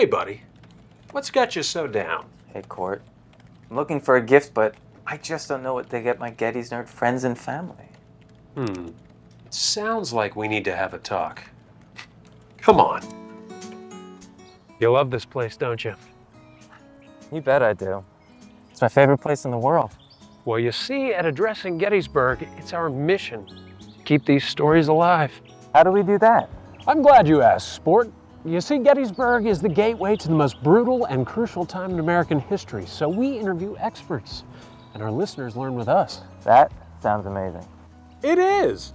Hey, buddy. What's got you so down? Hey, Court. I'm looking for a gift, but I just don't know what to get my Gettys nerd friends and family. It sounds like we need to have a talk. Come on. You love this place, don't you? You bet I do. It's my favorite place in the world. Well, you see, at Addressing Gettysburg, it's our mission to keep these stories alive. How do we do that? I'm glad you asked, sport. You see, Gettysburg is the gateway to the most brutal and crucial time in American history, so we interview experts, and our listeners learn with us. That sounds amazing. It is!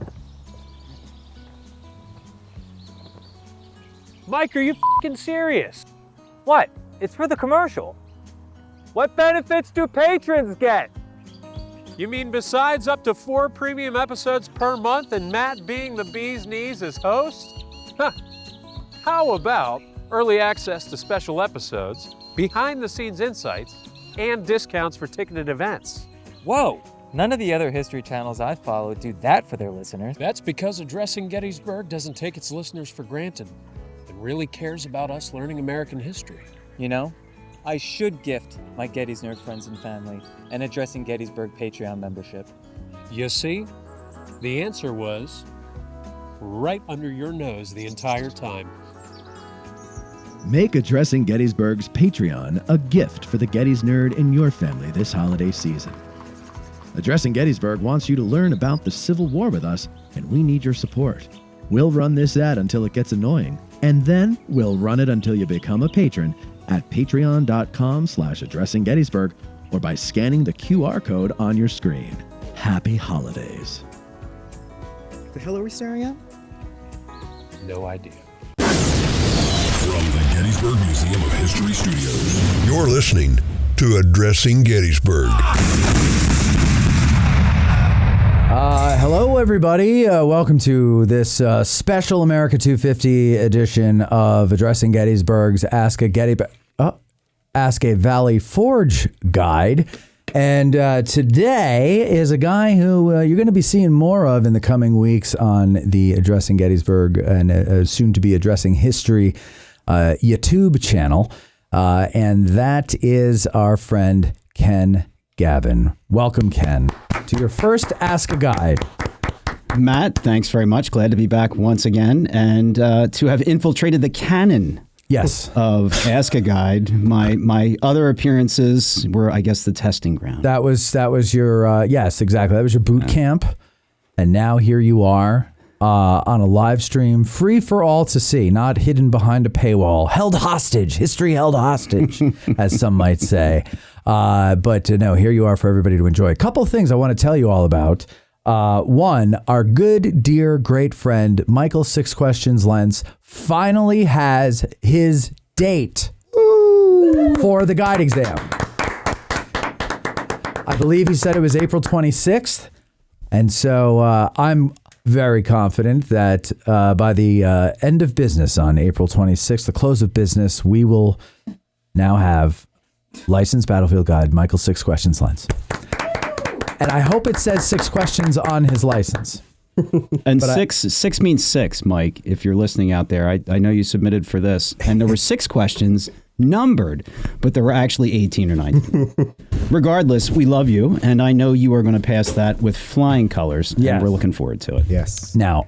Mike, are you f***ing serious? What? It's for the commercial. What benefits do patrons get? You mean besides up to 4 premium episodes per month and Matt being the bee's knees as host? Huh. How about early access to special episodes, behind-the-scenes insights, and discounts for ticketed events? Whoa! None of the other history channels I follow do that for their listeners. That's because Addressing Gettysburg doesn't take its listeners for granted and really cares about us learning American history. You know, I should gift my Gettys nerd friends and family an Addressing Gettysburg Patreon membership. You see, the answer was right under your nose the entire time. Make Addressing Gettysburg's Patreon a gift for the Gettys nerd in your family this holiday season. Addressing Gettysburg wants you to learn about the Civil War with us, and we need your support. We'll run this ad until it gets annoying, and then we'll run it until you become a patron at patreon.com/Addressing Gettysburg or by scanning the QR code on your screen. Happy holidays. The hell are we staring at? No idea. From the Gettysburg Museum of History Studios, you're listening to Addressing Gettysburg. Hello, everybody. Welcome to this special America250 edition of Addressing Gettysburg's Ask a Valley Forge guide. And today is a guy who you're going to be seeing more of in the coming weeks on the Addressing Gettysburg and soon to be Addressing History YouTube channel. And that is our friend Ken Gavin. Welcome, Ken, to your first Ask a Guide. Matt, thanks very much. Glad to be back once again and to have infiltrated the canon. Yes. Of Ask a Guide. My other appearances were, I guess, the testing ground. That was your yes, exactly. That was your boot camp, and now here you are on a live stream, free for all to see, not hidden behind a paywall, held hostage, history held hostage, as some might say. But no, here you are for everybody to enjoy. A couple of things I want to tell you all about. One, our good, dear, great friend, Michael 6 Questions Lens, finally has his date for the guide exam. I believe he said it was April 26th. And so I'm very confident that by the end of business on April 26th, the close of business, we will now have licensed battlefield guide, Michael 6 Questions Lens. And I hope it says 6 questions on his license. And six means 6, Mike, if you're listening out there. I know you submitted for this. And there were 6 questions numbered, but there were actually 18 or 19. Regardless, we love you, and I know you are going to pass that with flying colors, and we're looking forward to it. Yes. Now,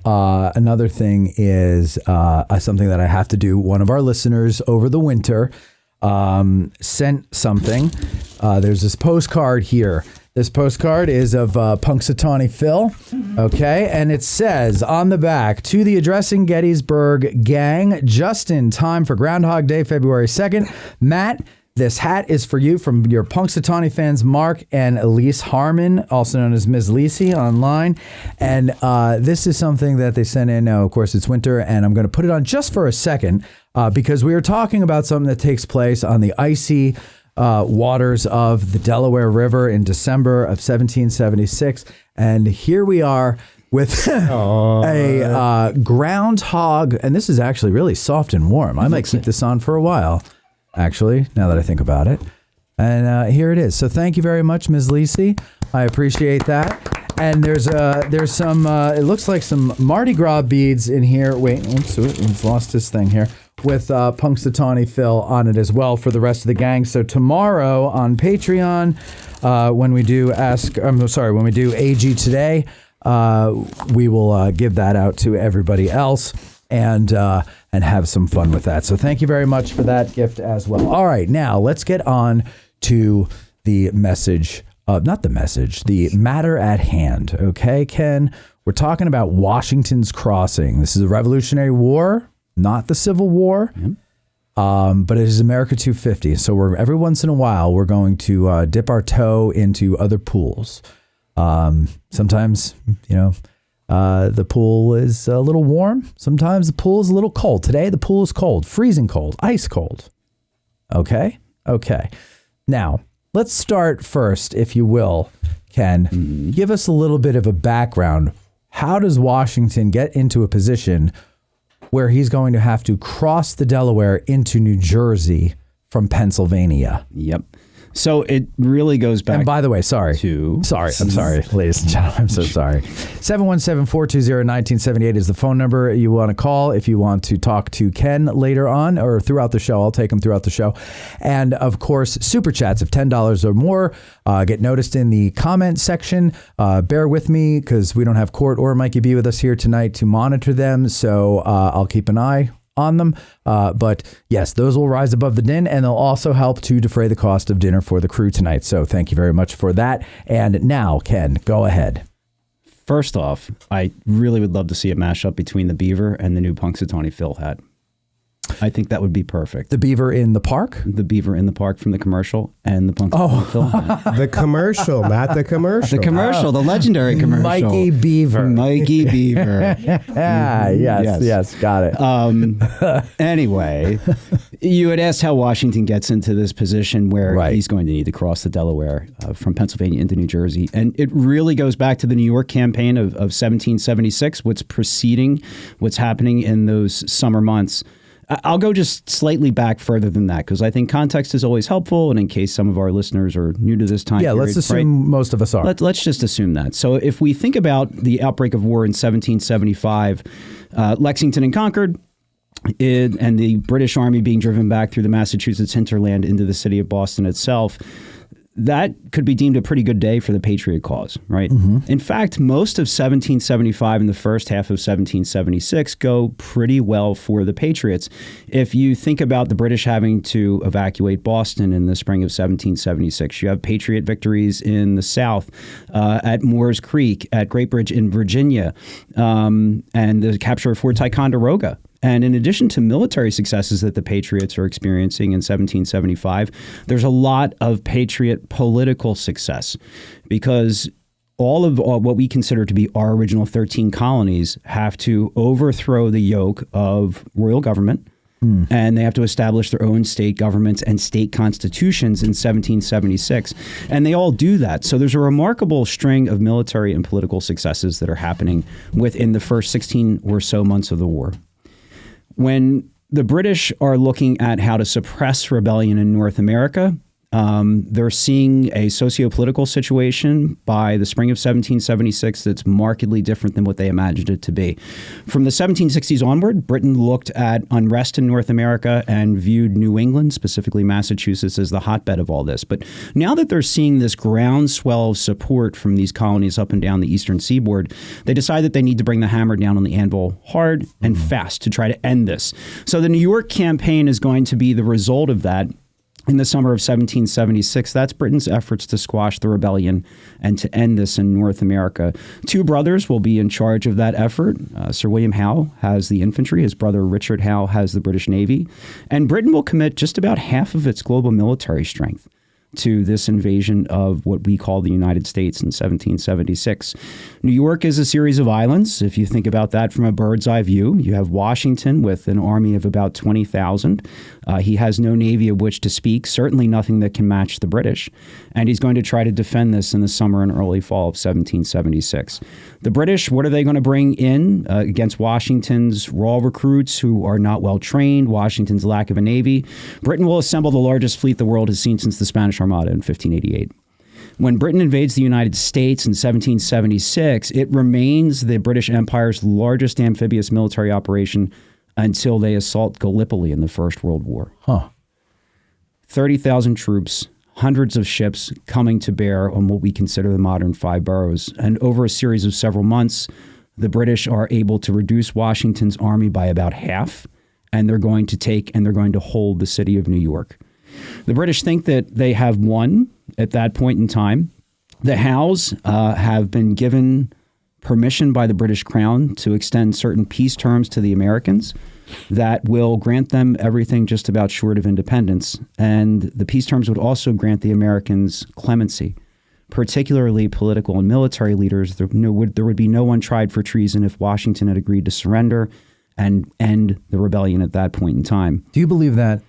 another thing is something that I have to do. One of our listeners over the winter sent something. There's this postcard here. This postcard is of Punxsutawney Phil, okay? And it says on the back, to the Addressing Gettysburg gang, just in time for Groundhog Day, February 2nd. Matt, this hat is for you from your Punxsutawney fans, Mark and Elise Harmon, also known as Ms. Lisi online. And this is something that they sent in. Now, of course, it's winter, and I'm going to put it on just for a second because we are talking about something that takes place on the icy waters of the Delaware River in December of 1776. And here we are with a groundhog. And this is actually really soft and warm. I might keep this on for a while, actually, now that I think about it. And here it is. So thank you very much, Ms. Lisi. I appreciate that. And there's some, it looks like some Mardi Gras beads in here. Wait, oops, it's lost this thing here. with Punxsutawney Phil on it as well for the rest of the gang. So tomorrow on Patreon, when we do AG Today, we will give that out to everybody else and have some fun with that. So thank you very much for that gift as well. All right, now let's get on to the the matter at hand. Okay, Ken, we're talking about Washington's Crossing. This is the Revolutionary War, not the Civil War. Yep. But it is America 250. So every once in a while, we're going to dip our toe into other pools. Sometimes, the pool is a little warm. Sometimes the pool is a little cold. Today, the pool is cold, freezing cold, ice cold. Okay. Now, let's start first, if you will, Ken. Mm-hmm. Give us a little bit of a background. How does Washington get into a position where he's going to have to cross the Delaware into New Jersey from Pennsylvania? Yep. So it really goes back. And by the way, I'm sorry, ladies and gentlemen. I'm so sorry. 717-420-1978 is the phone number you want to call if you want to talk to Ken later on or throughout the show. I'll take him throughout the show. And of course, super chats of $10 or more get noticed in the comment section. Bear with me because we don't have Court or Mikey B with us here tonight to monitor them. So I'll keep an eye on them. But yes, those will rise above the din, and they'll also help to defray the cost of dinner for the crew tonight. So thank you very much for that. And now, Ken, go ahead. First off, I really would love to see a mashup between the Beaver and the new Punxsutawney Phil hat. I think that would be perfect. The Beaver in the Park? The Beaver in the Park from the commercial and the Punxsutawney Phil hat. The commercial, not the commercial. The commercial, the legendary commercial. Mikey Beaver. Mikey Beaver. Yes, got it. Anyway, you had asked how Washington gets into this position where he's going to need to cross the Delaware from Pennsylvania into New Jersey. And it really goes back to the New York campaign of 1776, what's preceding what's happening in those summer months. I'll go just slightly back further than that because I think context is always helpful. And in case some of our listeners are new to this time period, let's assume most of us are. Let's just assume that. So if we think about the outbreak of war in 1775, Lexington and Concord, and the British Army being driven back through the Massachusetts hinterland into the city of Boston itself, that could be deemed a pretty good day for the Patriot cause, right? Mm-hmm. In fact, most of 1775 and the first half of 1776 go pretty well for the Patriots. If you think about the British having to evacuate Boston in the spring of 1776, you have Patriot victories in the South, at Moores Creek, at Great Bridge in Virginia, and the capture of Fort Ticonderoga. And in addition to military successes that the Patriots are experiencing in 1775, there's a lot of Patriot political success because all of what we consider to be our original 13 colonies have to overthrow the yoke of royal government. And they have to establish their own state governments and state constitutions in 1776. And they all do that. So there's a remarkable string of military and political successes that are happening within the first 16 or so months of the war. When the British are looking at how to suppress rebellion in North America, they're seeing a socio-political situation by the spring of 1776 that's markedly different than what they imagined it to be. From the 1760s onward, Britain looked at unrest in North America and viewed New England, specifically Massachusetts, as the hotbed of all this. But now that they're seeing this groundswell of support from these colonies up and down the eastern seaboard, they decide that they need to bring the hammer down on the anvil hard and fast to try to end this. So the New York campaign is going to be the result of that. In the summer of 1776, that's Britain's efforts to squash the rebellion and to end this in North America. Two brothers will be in charge of that effort. Sir William Howe has the infantry. His brother Richard Howe has the British Navy. And Britain will commit just about half of its global military strength to this invasion of what we call the United States in 1776. New York is a series of islands. If you think about that from a bird's eye view, you have Washington with an army of about 20,000. He has no navy of which to speak, certainly nothing that can match the British. And he's going to try to defend this in the summer and early fall of 1776. The British, what are they going to bring in against Washington's raw recruits who are not well trained, Washington's lack of a navy? Britain will assemble the largest fleet the world has seen since the Spanish Armada in 1588. When Britain invades the United States in 1776, it remains the British Empire's largest amphibious military operation until they assault Gallipoli in the First World War. 30,000 troops, hundreds of ships coming to bear on what we consider the modern 5 boroughs. And over a series of several months, the British are able to reduce Washington's army by about half, and they're going to take and they're going to hold the city of New York. The British think that they have won at that point in time. The Hows have been given permission by the British Crown to extend certain peace terms to the Americans that will grant them everything just about short of independence. And the peace terms would also grant the Americans clemency, particularly political and military leaders. There would be no one tried for treason if Washington had agreed to surrender and end the rebellion at that point in time. Do you believe that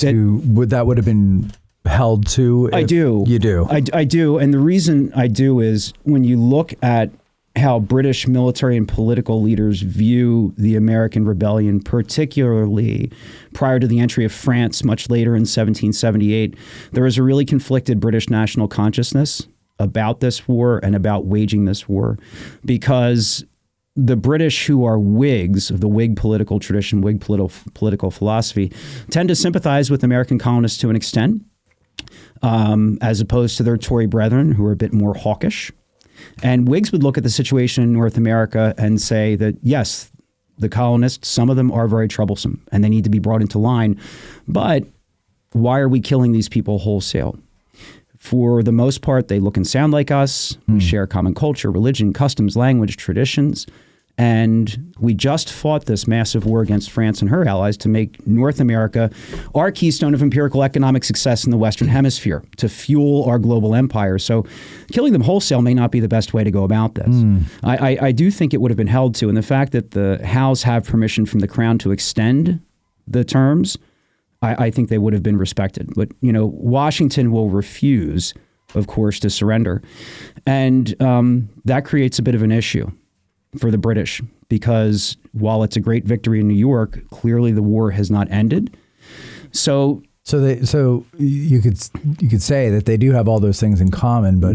would have been held to? I do. You do? I do. And the reason I do is when you look at how British military and political leaders view the American rebellion, particularly prior to the entry of France much later in 1778, there is a really conflicted British national consciousness about this war and about waging this war, because the British, who are Whigs of the Whig political tradition, Whig political philosophy, tend to sympathize with American colonists to an extent, as opposed to their Tory brethren, who are a bit more hawkish. And Whigs would look at the situation in North America and say that, yes, the colonists, some of them are very troublesome and they need to be brought into line. But why are we killing these people wholesale? For the most part, they look and sound like us. We share common culture, religion, customs, language, traditions. And we just fought this massive war against France and her allies to make North America our keystone of empirical economic success in the Western Hemisphere, to fuel our global empire. So killing them wholesale may not be the best way to go about this. I do think it would have been held to. And the fact that the Hows have permission from the Crown to extend the terms, I think they would have been respected. But, Washington will refuse, of course, to surrender. And that creates a bit of an issue for the British, because while it's a great victory in New York, clearly the war has not ended. So you could say that they do have all those things in common, but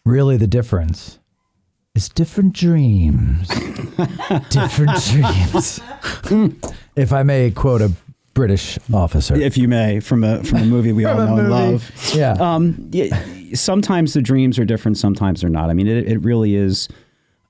really the difference is different dreams. Different dreams. If I may quote a British officer. If you may, from a movie we all know and love. Yeah. Sometimes the dreams are different, sometimes they're not. I mean, it really is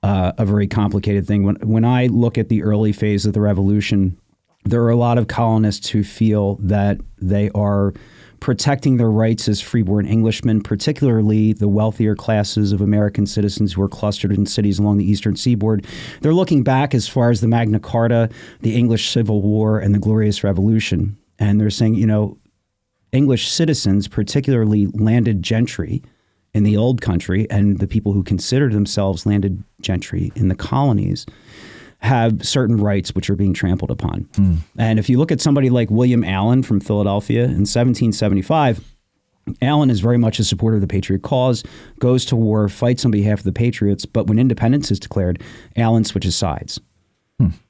a very complicated thing. When I look at the early phase of the revolution, there are a lot of colonists who feel that they are protecting their rights as freeborn Englishmen, particularly the wealthier classes of American citizens who are clustered in cities along the eastern seaboard. They're looking back as far as the Magna Carta, the English Civil War, and the Glorious Revolution. And they're saying, English citizens, particularly landed gentry in the old country, and the people who considered themselves landed gentry in the colonies, have certain rights which are being trampled upon. And if you look at somebody like William Allen from Philadelphia in 1775, Allen is very much a supporter of the Patriot cause, goes to war, fights on behalf of the Patriots, but when independence is declared, Allen switches sides.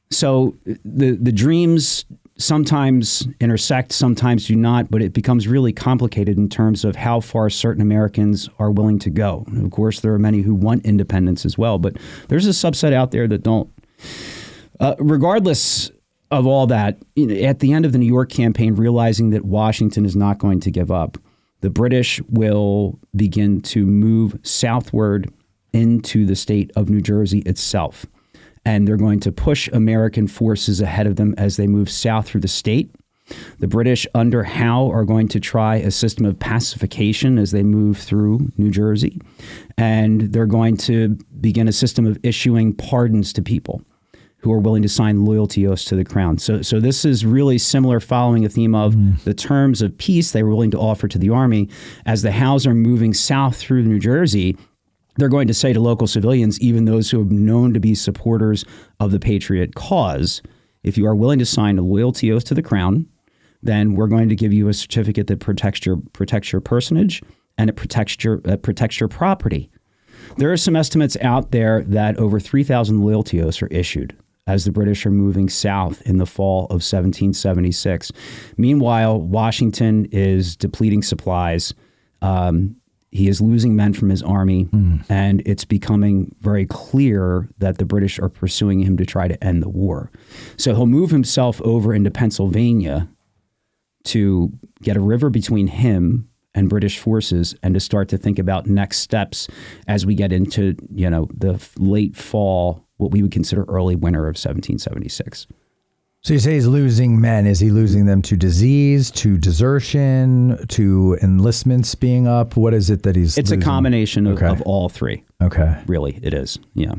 So the dreams sometimes intersect, sometimes do not, but it becomes really complicated in terms of how far certain Americans are willing to go. And of course, there are many who want independence as well, but there's a subset out there that don't. Regardless of all that, at the end of the New York campaign, realizing that Washington is not going to give up, the British will begin to move southward into the state of New Jersey itself. And they're going to push American forces ahead of them as they move south through the state. The British under Howe are going to try a system of pacification as they move through New Jersey. And they're going to begin a system of issuing pardons to people who are willing to sign loyalty oaths to the Crown. So this is really similar, following a theme of the terms of peace they were willing to offer to the Army. As the Howes are moving south through New Jersey, they're going to say to local civilians, even those who have known to be supporters of the Patriot cause, if you are willing to sign a loyalty oath to the Crown, then we're going to give you a certificate that protects your personage and it protects your property. There are some estimates out there that over 3,000 loyalty oaths are issued as the British are moving south in the fall of 1776. Meanwhile, Washington is depleting supplies. he is losing men from his army, and it's becoming very clear that the British are pursuing him to try to end the war. So he'll move himself over into Pennsylvania to get a river between him and British forces, and to start to think about next steps as we get into, the late fall, what we would consider early winter of 1776. So you say he's losing men. Is he losing them to disease, to desertion, to enlistments being up? What is it that he's It's losing? a combination of all three. Okay. Really, it is. Yeah.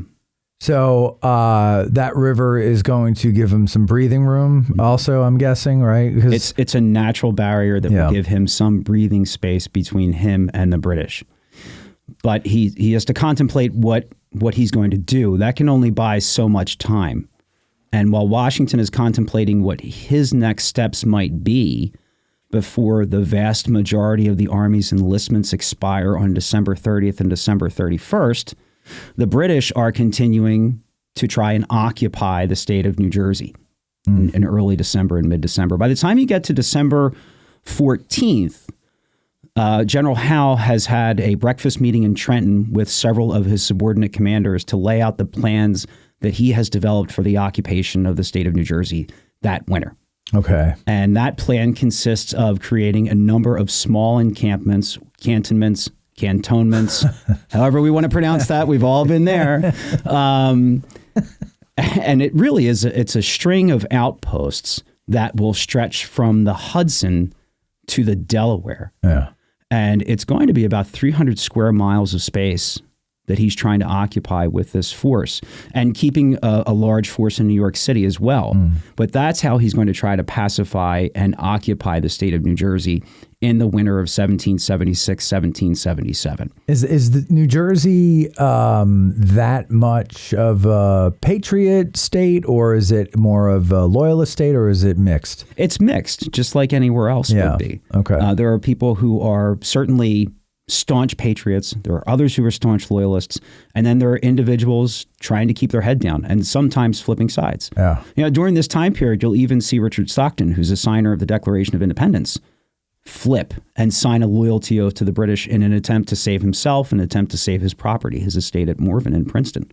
So that river is going to give him some breathing room also, I'm guessing, right? Because It's a natural barrier that will give him some breathing space between him and the British. But he has to contemplate what he's going to do. That can only buy so much time. And while Washington is contemplating what his next steps might be before the vast majority of the Army's enlistments expire on December 30th and December 31st, the British are continuing to try and occupy the state of New Jersey in early December and mid-December. By the time you get to December 14th, General Howe has had a breakfast meeting in Trenton with several of his subordinate commanders to lay out the plans that he has developed for the occupation of the state of New Jersey that winter. Okay. And that plan consists of creating a number of small encampments, cantonments, cantonments, however we want to pronounce that. We've all been there. And it really is, it's a string of outposts that will stretch from the Hudson to the Delaware. Yeah. And it's going to be about 300 square miles of space that he's trying to occupy with this force, and keeping a large force in New York City as well. But that's how he's going to try to pacify and occupy the state of New Jersey in the winter of 1776, 1777. Is the New Jersey that much of a patriot state, or is it more of a loyalist state, or is it mixed? It's mixed, just like anywhere else would be. Okay. There are people who are certainly staunch patriots. There are others who are staunch loyalists. And then there are individuals trying to keep their head down and sometimes flipping sides. Yeah. During this time period, you'll even see Richard Stockton, who's a signer of the Declaration of Independence, flip and sign a loyalty oath to the British in an attempt to save himself, an attempt to save his property, his estate at Morven in Princeton.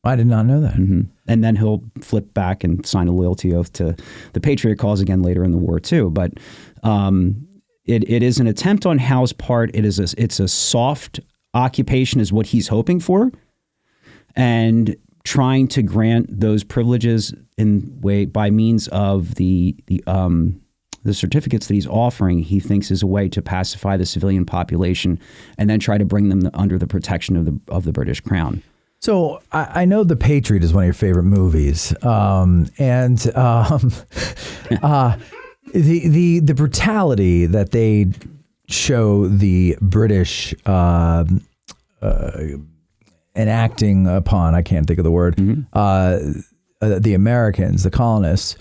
I did not know that. And then he'll flip back and sign a loyalty oath to the Patriot cause again later in the war too. But it is an attempt on Howe's part. It's a soft occupation is what he's hoping for, and trying to grant those privileges by means of the certificates that he's offering. He thinks is a way to pacify the civilian population, and then try to bring them under the protection of the British Crown. So I know The Patriot is one of your favorite movies, The brutality that they show the British enacting upon, I can't think of the word, the Americans, the colonists,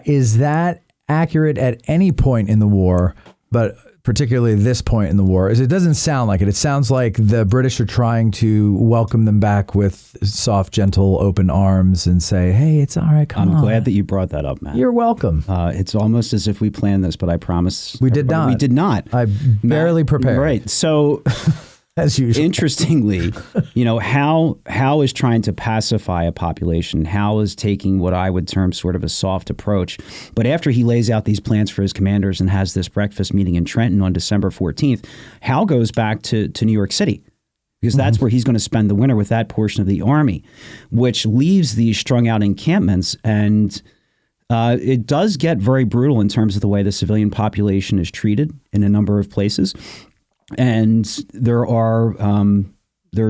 is that accurate at any point in the war, but particularly this point in the war? It doesn't sound like it. It sounds like the British are trying to welcome them back with soft, gentle, open arms and say, hey, it's all right, come on. I'm glad that you brought that up, Matt. You're welcome. It's almost as if we planned this, but I promise we did not. We did not. I barely prepared. Right. So as usual. Interestingly, Howe is trying to pacify a population. Howe is taking what I would term sort of a soft approach. But after he lays out these plans for his commanders and has this breakfast meeting in Trenton on December 14th, Howe goes back to New York City, because that's where he's going to spend the winter with that portion of the army, which leaves these strung out encampments. And it does get very brutal in terms of the way the civilian population is treated in a number of places. And there are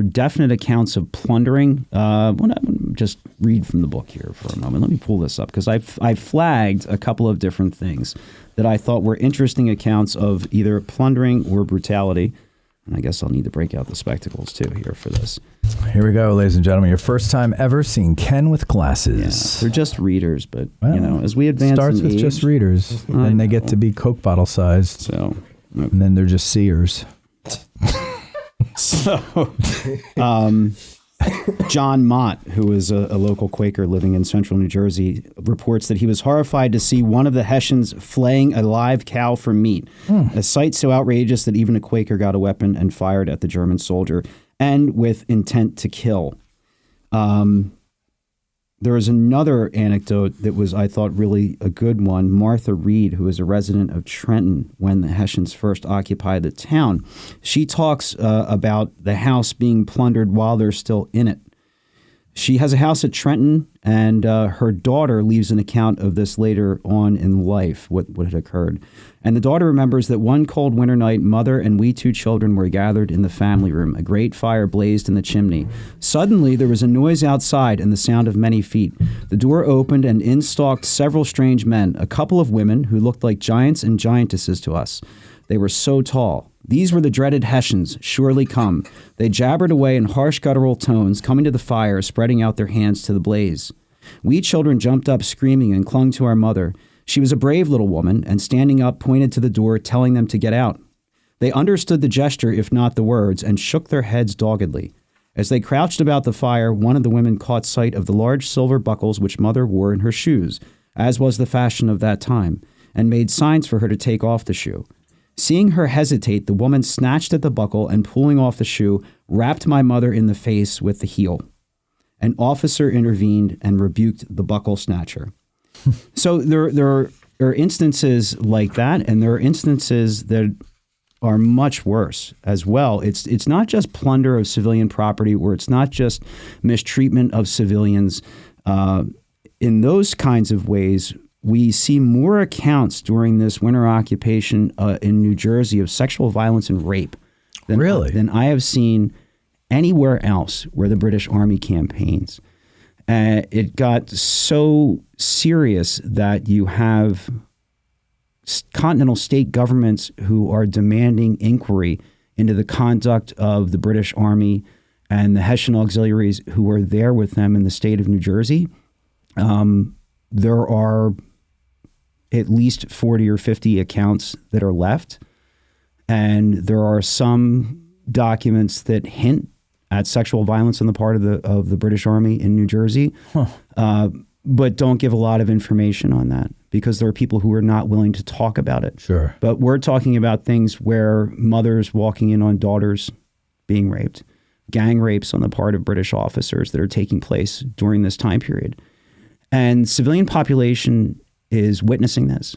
definite accounts of plundering. I want to just read from the book here for a moment. Let me pull this up, because I flagged a couple of different things that I thought were interesting accounts of either plundering or brutality. And I guess I'll need to break out the spectacles too here for this. Here we go, ladies and gentlemen. Your first time ever seeing Ken with glasses. Yeah, they're just readers, but as we advance starts in with age, just readers, and they get to be Coke bottle sized. So. And then they're just seers. So, John Mott, who is a local Quaker living in central New Jersey, reports that he was horrified to see one of the Hessians flaying a live cow for meat, a sight so outrageous that even a Quaker got a weapon and fired at the German soldier, and with intent to kill. There was another anecdote that was, I thought, really a good one. Martha Reed, who is a resident of Trenton when the Hessians first occupied the town, she talks about the house being plundered while they're still in it. She has a house at Trenton, and her daughter leaves an account of this later on in life, what had occurred. And the daughter remembers that one cold winter night, mother and we 2 children were gathered in the family room. A great fire blazed in the chimney. Suddenly, there was a noise outside and the sound of many feet. The door opened, and in stalked several strange men, a couple of women who looked like giants and giantesses to us. They were so tall. These were the dreaded Hessians, surely come. They jabbered away in harsh guttural tones, coming to the fire, spreading out their hands to the blaze. We children jumped up screaming and clung to our mother. She was a brave little woman, and standing up, pointed to the door, telling them to get out. They understood the gesture, if not the words, and shook their heads doggedly. As they crouched about the fire, one of the women caught sight of the large silver buckles which mother wore in her shoes, as was the fashion of that time, and made signs for her to take off the shoe. Seeing her hesitate, the woman snatched at the buckle and, pulling off the shoe, rapped my mother in the face with the heel. An officer intervened and rebuked the buckle snatcher. So there are instances like that, and there are instances that are much worse as well. It's not just plunder of civilian property, or it's not just mistreatment of civilians. In those kinds of ways, we see more accounts during this winter occupation in New Jersey of sexual violence and rape than I have seen anywhere else where the British Army campaigns. It got so serious that you have continental state governments who are demanding inquiry into the conduct of the British Army and the Hessian auxiliaries who were there with them in the state of New Jersey. There are at least 40 or 50 accounts that are left. And there are some documents that hint at sexual violence on the part of the British Army in New Jersey, but don't give a lot of information on that because there are people who are not willing to talk about it. Sure. But we're talking about things where mothers walking in on daughters being raped, gang rapes on the part of British officers that are taking place during this time period. And civilian population is witnessing this.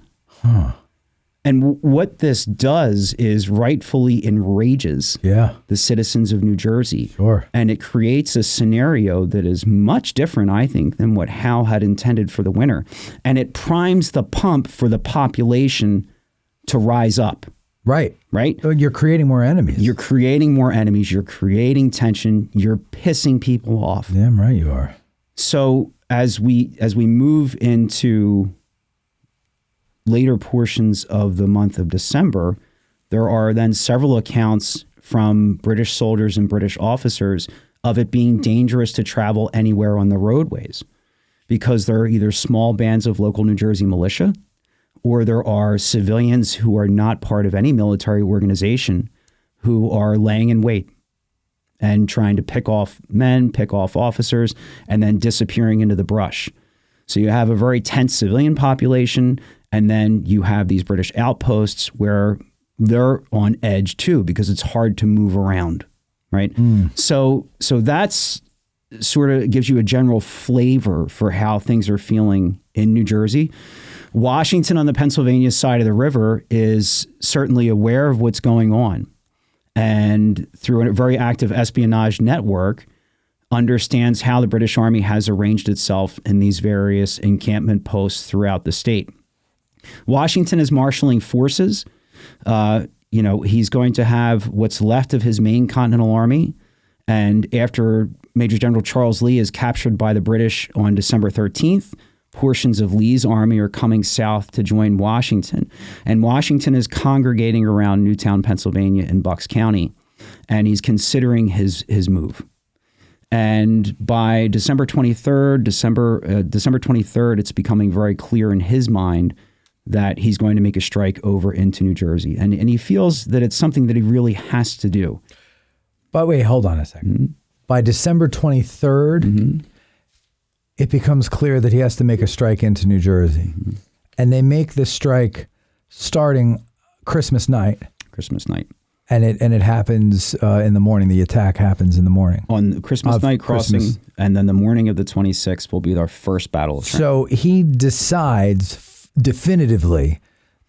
And what this does is rightfully enrages the citizens of New Jersey. Sure. And it creates a scenario that is much different, I think, than what Howe had intended for the winter. And it primes the pump for the population to rise up. Right. Right? You're creating more enemies. You're creating more enemies. You're creating tension. You're pissing people off. Damn right you are. So as we move into later portions of the month of December, there are then several accounts from British soldiers and British officers of it being dangerous to travel anywhere on the roadways because there are either small bands of local New Jersey militia or there are civilians who are not part of any military organization who are laying in wait and trying to pick off men, pick off officers, and then disappearing into the brush. So you have a very tense civilian population, and then you have these British outposts where they're on edge too because it's hard to move around, right? So that's sort of gives you a general flavor for how things are feeling in New Jersey. Washington on the Pennsylvania side of the river is certainly aware of what's going on, and through a very active espionage network, understands how the British Army has arranged itself in these various encampment posts throughout the state. Washington is marshaling forces. He's going to have what's left of his main Continental Army. And after Major General Charles Lee is captured by the British on December 13th, portions of Lee's army are coming south to join Washington. And Washington is congregating around Newtown, Pennsylvania in Bucks County. And he's considering his move. And by December 23rd, it's becoming very clear in his mind that he's going to make a strike over into New Jersey. And he feels that it's something that he really has to do. But wait, hold on a second. By December 23rd, it becomes clear that he has to make a strike into New Jersey. And they make this strike starting Christmas night. And it happens in the morning. The attack happens in the morning. On Christmas night crossing, and then the morning of the 26th will be our first Battle of Trenton. So he decides definitively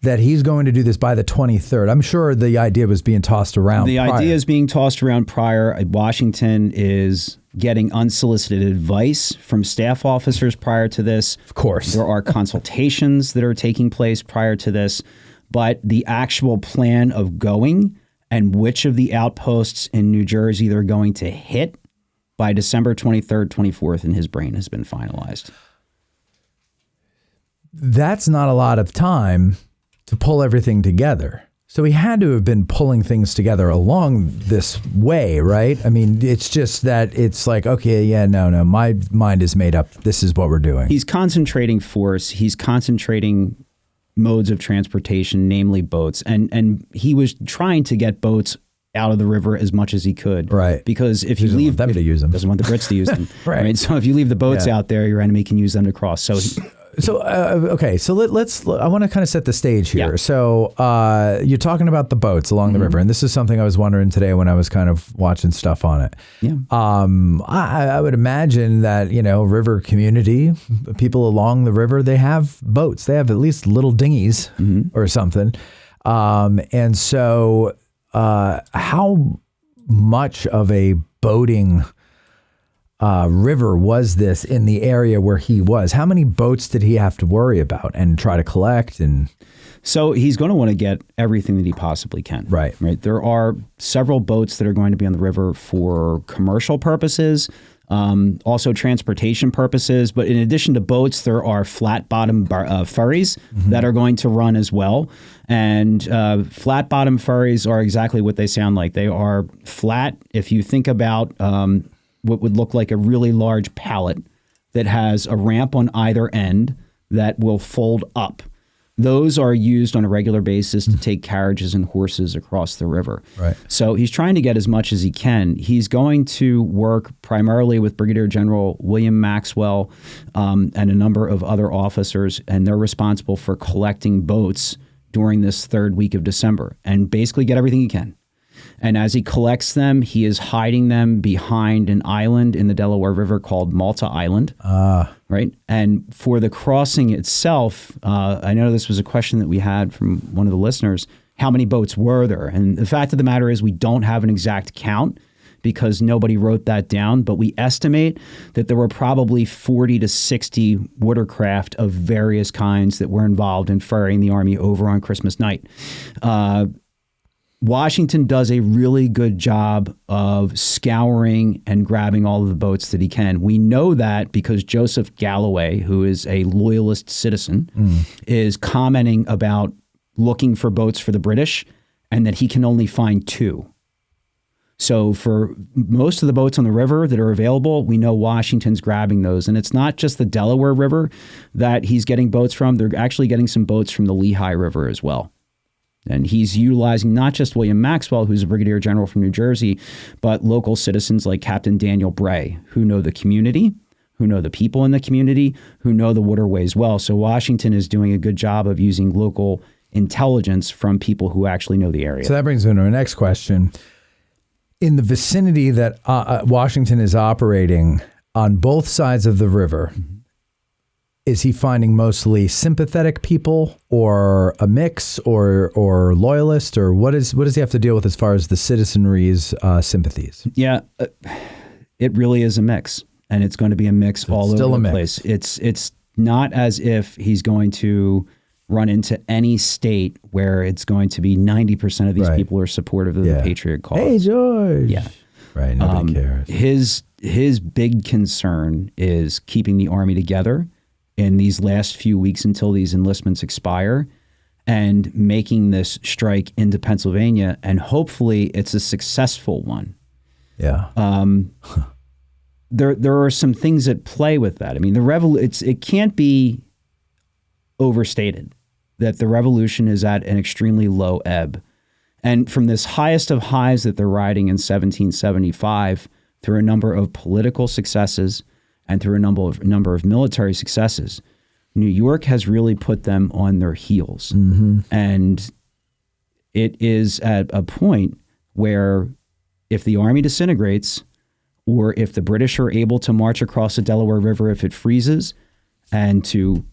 that he's going to do this by the 23rd. I'm sure the idea was being tossed around. The idea is being tossed around prior. Washington is getting unsolicited advice from staff officers prior to this. Of course. There are consultations that are taking place prior to this. But the actual plan of going and which of the outposts in New Jersey they're going to hit by December 23rd, 24th in his brain has been finalized. That's not a lot of time to pull everything together. So he had to have been pulling things together along this way, right? I mean, it's just that it's like, okay, yeah, no, my mind is made up. This is what we're doing. He's concentrating force. He's concentrating modes of transportation, namely boats. And he was trying to get boats out of the river as much as he could. Right. Because if he you leave them to use them. Doesn't want the Brits to use them. Right. So if you leave the boats out there, your enemy can use them to cross. So okay. So let's. I want to kind of set the stage here. Yeah. So you're talking about the boats along the river, and this is something I was wondering today when I was kind of watching stuff on it. Yeah. I would imagine that river community, people along the river, they have boats. They have at least little dinghies or something. And so how much of a boating river was this in the area where he was? How many boats did he have to worry about and try to collect? And so he's going to want to get everything that he possibly can. Right. There are several boats that are going to be on the river for commercial purposes, also transportation purposes. But in addition to boats, there are flat bottom ferries that are going to run as well. And flat bottom ferries are exactly what they sound like. They are flat. If you think about what would look like a really large pallet that has a ramp on either end that will fold up. Those are used on a regular basis to take carriages and horses across the river. Right. So he's trying to get as much as he can. He's going to work primarily with Brigadier General William Maxwell and a number of other officers, and they're responsible for collecting boats during this third week of December and basically get everything he can. And as he collects them, he is hiding them behind an island in the Delaware River called Malta Island. Right. And for the crossing itself, I know this was a question that we had from one of the listeners. How many boats were there? And the fact of the matter is we don't have an exact count because nobody wrote that down. But we estimate that there were probably 40 to 60 watercraft of various kinds that were involved in ferrying the Army over on Christmas night. Washington does a really good job of scouring and grabbing all of the boats that he can. We know that because Joseph Galloway, who is a loyalist citizen, is commenting about looking for boats for the British and that he can only find 2. So for most of the boats on the river that are available, we know Washington's grabbing those. And it's not just the Delaware River that he's getting boats from. They're actually getting some boats from the Lehigh River as well. And he's utilizing not just William Maxwell, who's a brigadier general from New Jersey, but local citizens like Captain Daniel Bray, who know the community, who know the people in the community, who know the waterways well. So Washington is doing a good job of using local intelligence from people who actually know the area. So that brings me to my next question. In the vicinity that Washington is operating on both sides of the river, is he finding mostly sympathetic people or a mix or loyalist, or what does he have to deal with as far as the citizenry's sympathies? Yeah, it really is a mix, and it's going to be a mix all over the place. It's not as if he's going to run into any state where it's going to be 90% of these people are supportive of the Patriot cause. Hey, George. Yeah. Right, nobody cares. His big concern is keeping the Army together in these last few weeks until these enlistments expire and making this strike into Pennsylvania. And hopefully it's a successful one. Yeah. There are some things at play with that. I mean, it can't be overstated that the revolution is at an extremely low ebb. And from this highest of highs that they're riding in 1775 through a number of political successes and through a number of military successes, New York has really put them on their heels. And it is at a point where if the army disintegrates, or if the British are able to march across the Delaware River if it freezes, and to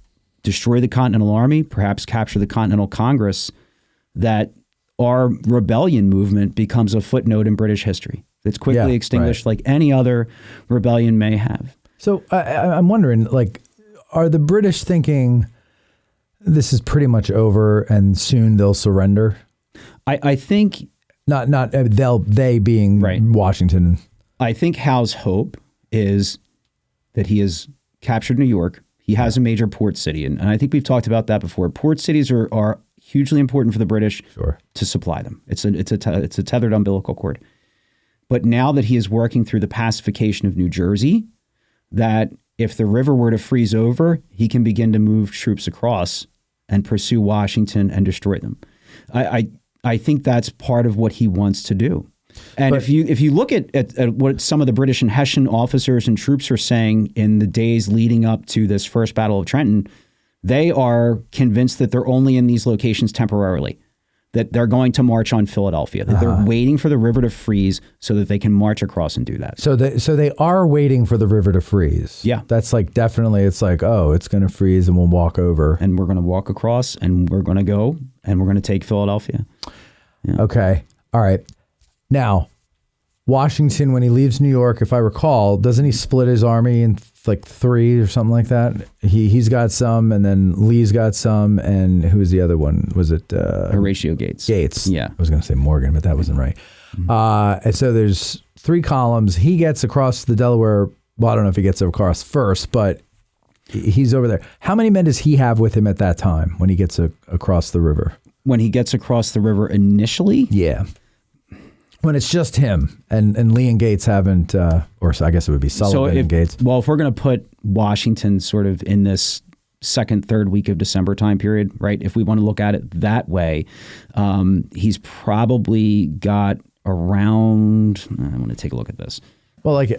destroy the Continental Army, perhaps capture the Continental Congress, that our rebellion movement becomes a footnote in British history. It's quickly extinguished like any other rebellion may have. So I'm wondering, like, are the British thinking this is pretty much over and soon they'll surrender? I think not they being Washington. I think Howe's hope is that he has captured New York. He has a major port city, and I think we've talked about that before. Port cities are hugely important for the British to supply them. It's a tethered umbilical cord. But now that he is working through the pacification of New Jersey, that if the river were to freeze over, he can begin to move troops across and pursue Washington and destroy them. I think that's part of what he wants to do. And if you look at what some of the British and Hessian officers and troops are saying in the days leading up to this first Battle of Trenton, they are convinced that they're only in these locations temporarily, that they're going to march on Philadelphia, that they're waiting for the river to freeze so that they can march across and do that. So they are waiting for the river to freeze. Yeah. That's like definitely, it's like, oh, it's going to freeze and we'll walk over. And we're going to walk across and we're going to go and we're going to take Philadelphia. Yeah. Okay. All right. Now, Washington, when he leaves New York, if I recall, doesn't he split his army in like 3 or something like that? He's got some, and then Lee's got some, and who was the other one? Was it Horatio Gates? Gates. Yeah. I was going to say Morgan, but that wasn't right. And so there's 3 columns. He gets across the Delaware. Well, I don't know if he gets across first, but he's over there. How many men does he have with him at that time when he gets across the river? When he gets across the river initially? Yeah. When it's just him and Lee and Gates haven't, or I guess it would be Sullivan and Gates. Well, if we're going to put Washington sort of in this second, third week of December time period, right? If we want to look at it that way, he's probably got around, I want to take a look at this. Well, like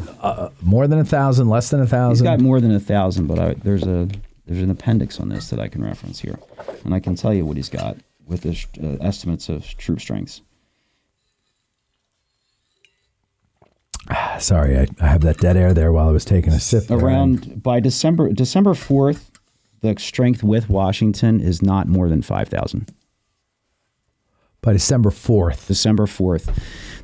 more than 1,000, less than 1,000? He's got more than 1,000, but there's an appendix on this that I can reference here. And I can tell you what he's got with his estimates of troop strengths. Sorry, I have that dead air there while I was taking a sip. By December 4th, the strength with Washington is not more than 5,000. By December 4th. December 4th.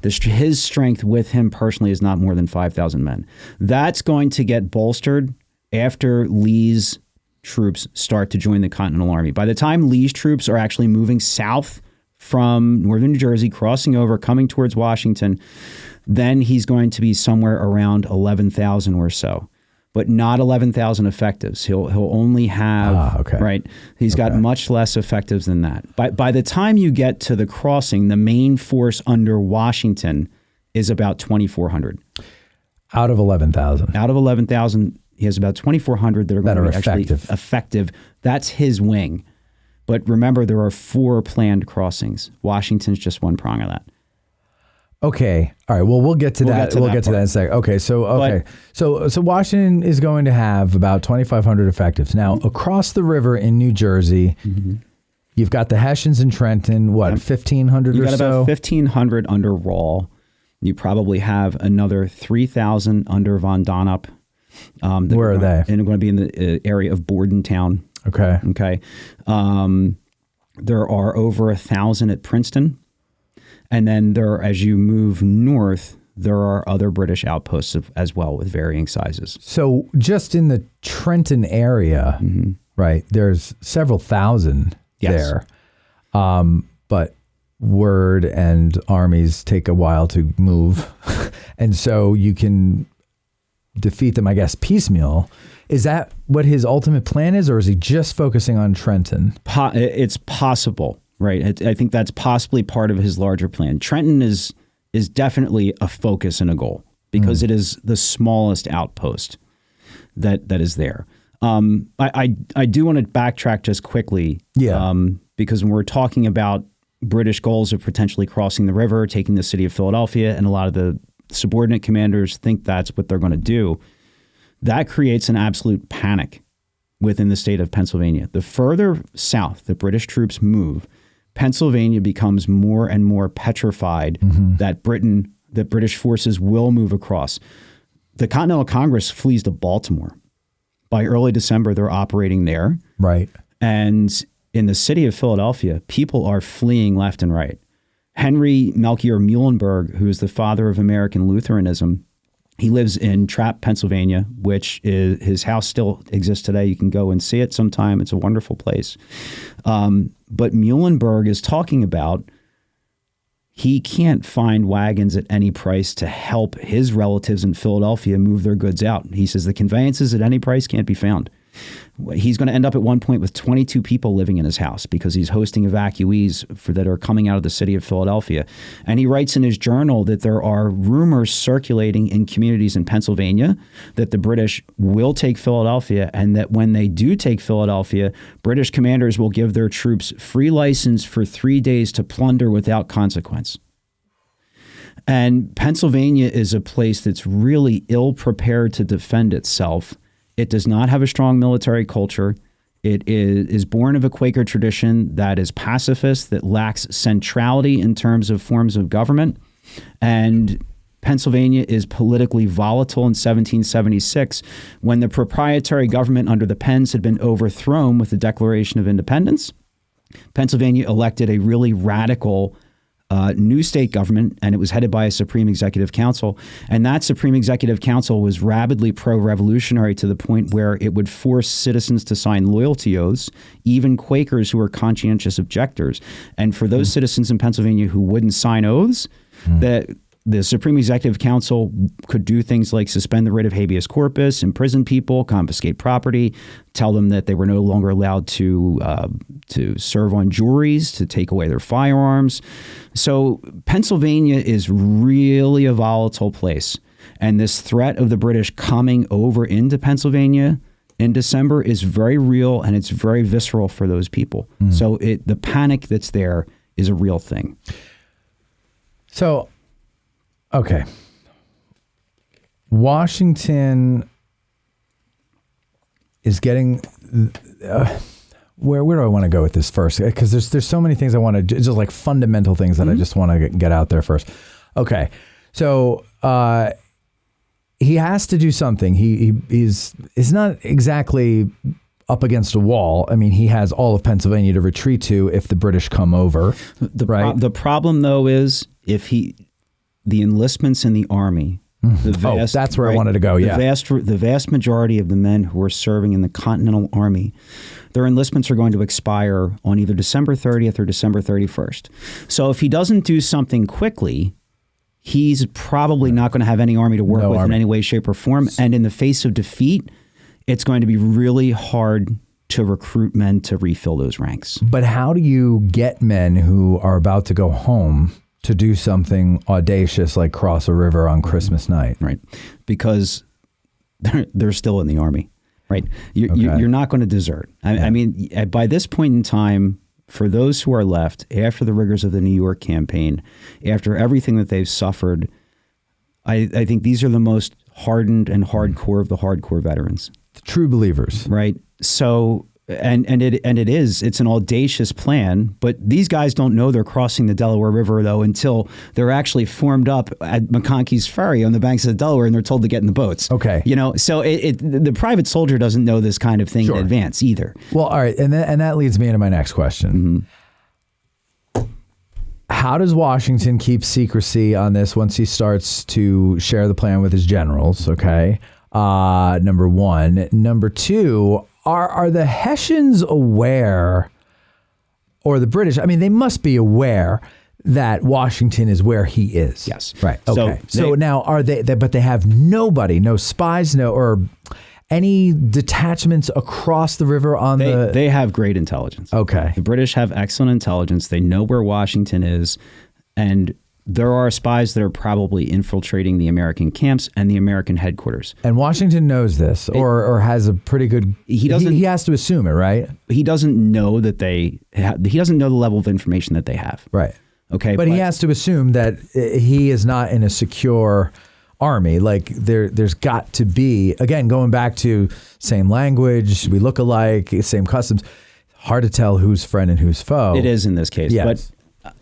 His strength with him personally is not more than 5,000 men. That's going to get bolstered after Lee's troops start to join the Continental Army. By the time Lee's troops are actually moving south from northern New Jersey, crossing over, coming towards Washington, then he's going to be somewhere around 11,000 or so, but not 11,000 effectives. He'll only have, right? He's got much less effectives than that. By the time you get to the crossing, the main force under Washington is about 2,400. Out of 11,000. Out of 11,000, he has about 2,400 that are going to be actually effective. That's his wing. But remember, there are 4 planned crossings. Washington's just one prong of that. Okay. All right. Well, we'll get to that. We'll get to that in a second. Okay. So Washington is going to have about 2,500 effectives. Now, across the river in New Jersey, you've got the Hessians in Trenton, 1,500 or so? You've got about 1,500 under Rawl. You probably have another 3,000 under Von Donop. Where are they? And they're going to be in the area of Bordentown. Okay. Okay. There are over 1,000 at Princeton. And then as you move north, there are other British outposts as well with varying sizes. So just in the Trenton area, right, there's several thousand there. But word and armies take a while to move. And so you can defeat them, I guess, piecemeal. Is that what his ultimate plan is, or is he just focusing on Trenton? It's possible. Right. I think that's possibly part of his larger plan. Trenton is definitely a focus and a goal because it is the smallest outpost that is there. I do want to backtrack just quickly. Because when we're talking about British goals of potentially crossing the river, taking the city of Philadelphia, and a lot of the subordinate commanders think that's what they're going to do. That creates an absolute panic within the state of Pennsylvania. The further south the British troops move, Pennsylvania becomes more and more petrified that British forces will move across. The Continental Congress flees to Baltimore. By early December, they're operating there. Right. And in the city of Philadelphia, people are fleeing left and right. Henry Melchior Muhlenberg, who is the father of American Lutheranism, he lives in Trapp, Pennsylvania, which is, his house still exists today. You can go and see it sometime. It's a wonderful place. But Muhlenberg is talking about he can't find wagons at any price to help his relatives in Philadelphia move their goods out. He says the conveyances at any price can't be found. He's going to end up at one point with 22 people living in his house because he's hosting evacuees that are coming out of the city of Philadelphia. And he writes in his journal that there are rumors circulating in communities in Pennsylvania that the British will take Philadelphia, and that when they do take Philadelphia, British commanders will give their troops free license for 3 days to plunder without consequence. And Pennsylvania is a place that's really ill prepared to defend itself. It does not have a strong military culture. It is born of a Quaker tradition that is pacifist, that lacks centrality in terms of forms of government. And Pennsylvania is politically volatile in 1776 when the proprietary government under the Penns had been overthrown with the Declaration of Independence. Pennsylvania elected a really radical new state government, and it was headed by a Supreme Executive Council. And that Supreme Executive Council was rabidly pro-revolutionary to the point where it would force citizens to sign loyalty oaths, even Quakers who were conscientious objectors. And for those citizens in Pennsylvania who wouldn't sign oaths, the Supreme Executive Council could do things like suspend the writ of habeas corpus, imprison people, confiscate property, tell them that they were no longer allowed to serve on juries, to take away their firearms. So Pennsylvania is really a volatile place. And this threat of the British coming over into Pennsylvania in December is very real, and it's very visceral for those people. So the panic that's there is a real thing. So, okay. Washington is getting where do I want to go with this first? Because there's so many things I want to just like fundamental things that I just want to get out there first. Okay, so he has to do something. He's not exactly up against a wall. I mean, he has all of Pennsylvania to retreat to if the British come over. The problem though is the enlistments in the Army. That's where I wanted to go. Yeah, the vast majority of the men who are serving in the Continental Army, their enlistments are going to expire on either December 30th or December 31st. So if he doesn't do something quickly, he's probably not going to have any army to work with in any way, shape, or form. And in the face of defeat, it's going to be really hard to recruit men to refill those ranks. But how do you get men who are about to go home to do something audacious like cross a river on Christmas night? Right. Because they're still in the Army, right? You're not going to desert. I mean, by this point in time, for those who are left after the rigors of the New York campaign, after everything that they've suffered, I think these are the most hardened and hardcore of the hardcore veterans. The true believers. Right. So, it's an audacious plan, but these guys don't know they're crossing the Delaware River, though, until they're actually formed up at McConkey's Ferry on the banks of the Delaware, and they're told to get in the boats. Okay. So the private soldier doesn't know this kind of thing in advance either. Well, all right. And that leads me into my next question. How does Washington keep secrecy on this once he starts to share the plan with his generals? Okay. Number one. Number two, are the Hessians aware, or the British? I mean, they must be aware that Washington is where he is. Yes. Right. Okay. So now are they, but they have nobody, no spies, or any detachments across the river on They have great intelligence. Okay. The British have excellent intelligence. They know where Washington is, and there are spies that are probably infiltrating the American camps and the American headquarters. And Washington knows this, or has a pretty good. He has to assume it, right? He doesn't know that he doesn't know the level of information that they have. Right. Okay, But he has to assume that he is not in a secure army. Like there's got to be, again, going back to same language, we look alike, same customs. Hard to tell who's friend and who's foe. It is in this case. Yes. But,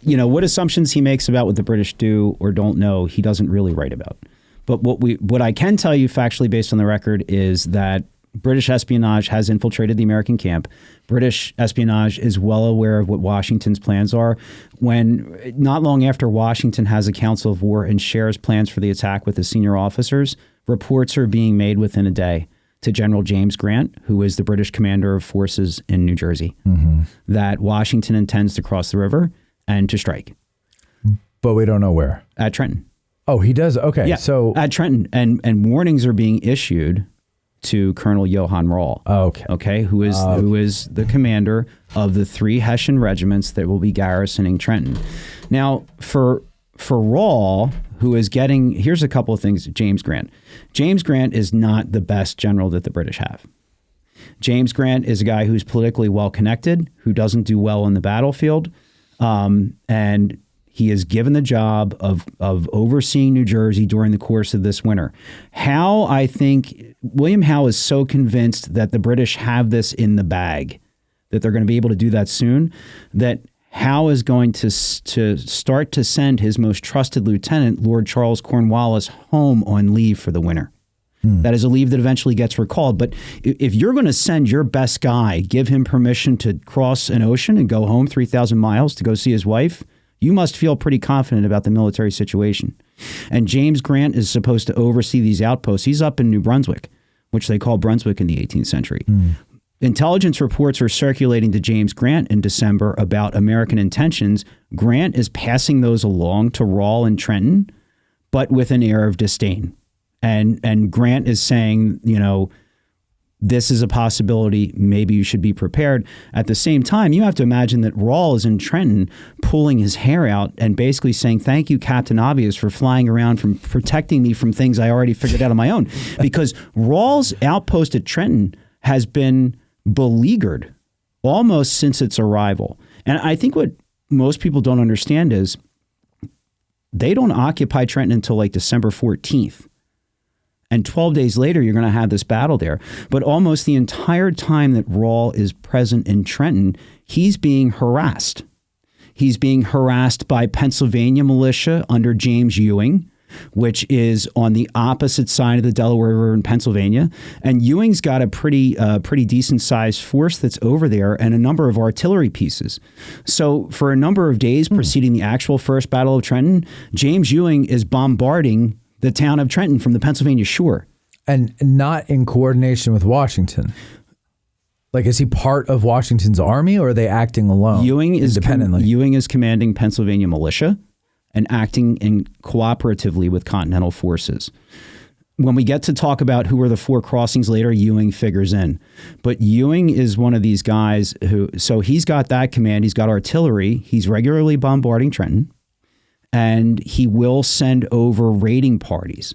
what assumptions he makes about what the British do or don't know, he doesn't really write about. But what I can tell you factually based on the record is that British espionage has infiltrated the American camp. British espionage is well aware of what Washington's plans are. When not long after Washington has a council of war and shares plans for the attack with the senior officers, reports are being made within a day to General James Grant, who is the British commander of forces in New Jersey, that Washington intends to cross the river and to strike. But we don't know where. At Trenton. Oh, he does? Okay. Yeah, So at Trenton. And warnings are being issued to Colonel Johann Rahl. Okay. Who is the commander of the 3 Hessian regiments that will be garrisoning Trenton. Now, for Rahl, who is getting, here's a couple of things, James Grant. James Grant is not the best general that the British have. James Grant is a guy who's politically well connected, who doesn't do well on the battlefield, and he is given the job of overseeing New Jersey during the course of this winter. I think William Howe is so convinced that the British have this in the bag, that they're going to be able to do that soon, that Howe is going to start to send his most trusted lieutenant, Lord Charles Cornwallis, home on leave for the winter. That is a leave that eventually gets recalled. But if you're going to send your best guy, give him permission to cross an ocean and go home 3,000 miles to go see his wife, you must feel pretty confident about the military situation. And James Grant is supposed to oversee these outposts. He's up in New Brunswick, which they call Brunswick in the 18th century. Intelligence reports are circulating to James Grant in December about American intentions. Grant is passing those along to Rahl and Trenton, but with an air of disdain. And Grant is saying, this is a possibility. Maybe you should be prepared. At the same time, you have to imagine that Rahl is in Trenton pulling his hair out and basically saying, thank you, Captain Obvious, for flying around, from protecting me from things I already figured out on my own. Because Rahl's outpost at Trenton has been beleaguered almost since its arrival. And I think what most people don't understand is they don't occupy Trenton until like December 14th. And 12 days later, you're going to have this battle there. But almost the entire time that Rahl is present in Trenton, he's being harassed. He's being harassed by Pennsylvania militia under James Ewing, which is on the opposite side of the Delaware River in Pennsylvania. And Ewing's got a pretty decent sized force that's over there and a number of artillery pieces. So for a number of days preceding the actual First Battle of Trenton, James Ewing is bombarding the town of Trenton from the Pennsylvania shore. And not in coordination with Washington. Like, is he part of Washington's army, or are they acting alone? Ewing is independently. Ewing is commanding Pennsylvania militia and acting cooperatively with Continental forces. When we get to talk about who are the 4 crossings later, Ewing figures in. But Ewing is one of these guys who, so he's got that command. He's got artillery. He's regularly bombarding Trenton. And he will send over raiding parties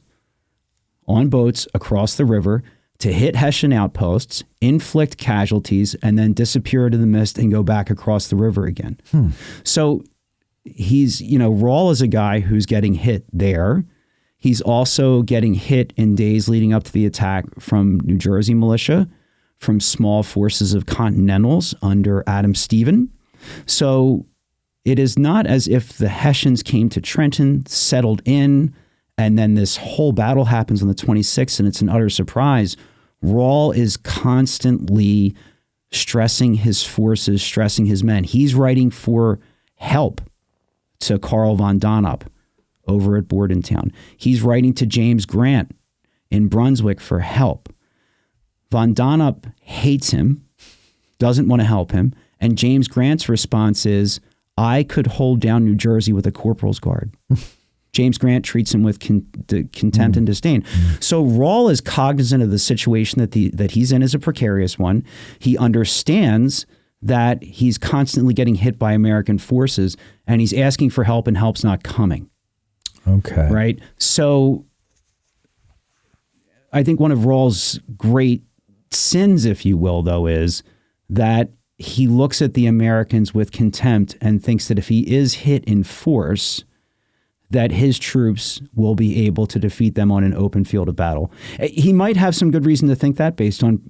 on boats across the river to hit Hessian outposts, inflict casualties, and then disappear into the mist and go back across the river again. So he's, Rahl is a guy who's getting hit there. He's also getting hit in days leading up to the attack from New Jersey militia, from small forces of Continentals under Adam Stephen. So it is not as if the Hessians came to Trenton, settled in, and then this whole battle happens on the 26th, and it's an utter surprise. Rahl is constantly stressing his forces, stressing his men. He's writing for help to Karl von Donop over at Bordentown. He's writing to James Grant in Brunswick for help. Von Donop hates him, doesn't want to help him, and James Grant's response is, I could hold down New Jersey with a corporal's guard. James Grant treats him with contempt and disdain. So Rahl is cognizant of the situation that he's in as a precarious one. He understands that he's constantly getting hit by American forces, and he's asking for help, and help's not coming. Okay. Right? So I think one of Rahl's great sins, if you will, though, is that he looks at the Americans with contempt and thinks that if he is hit in force, that his troops will be able to defeat them on an open field of battle. He might have some good reason to think that based on,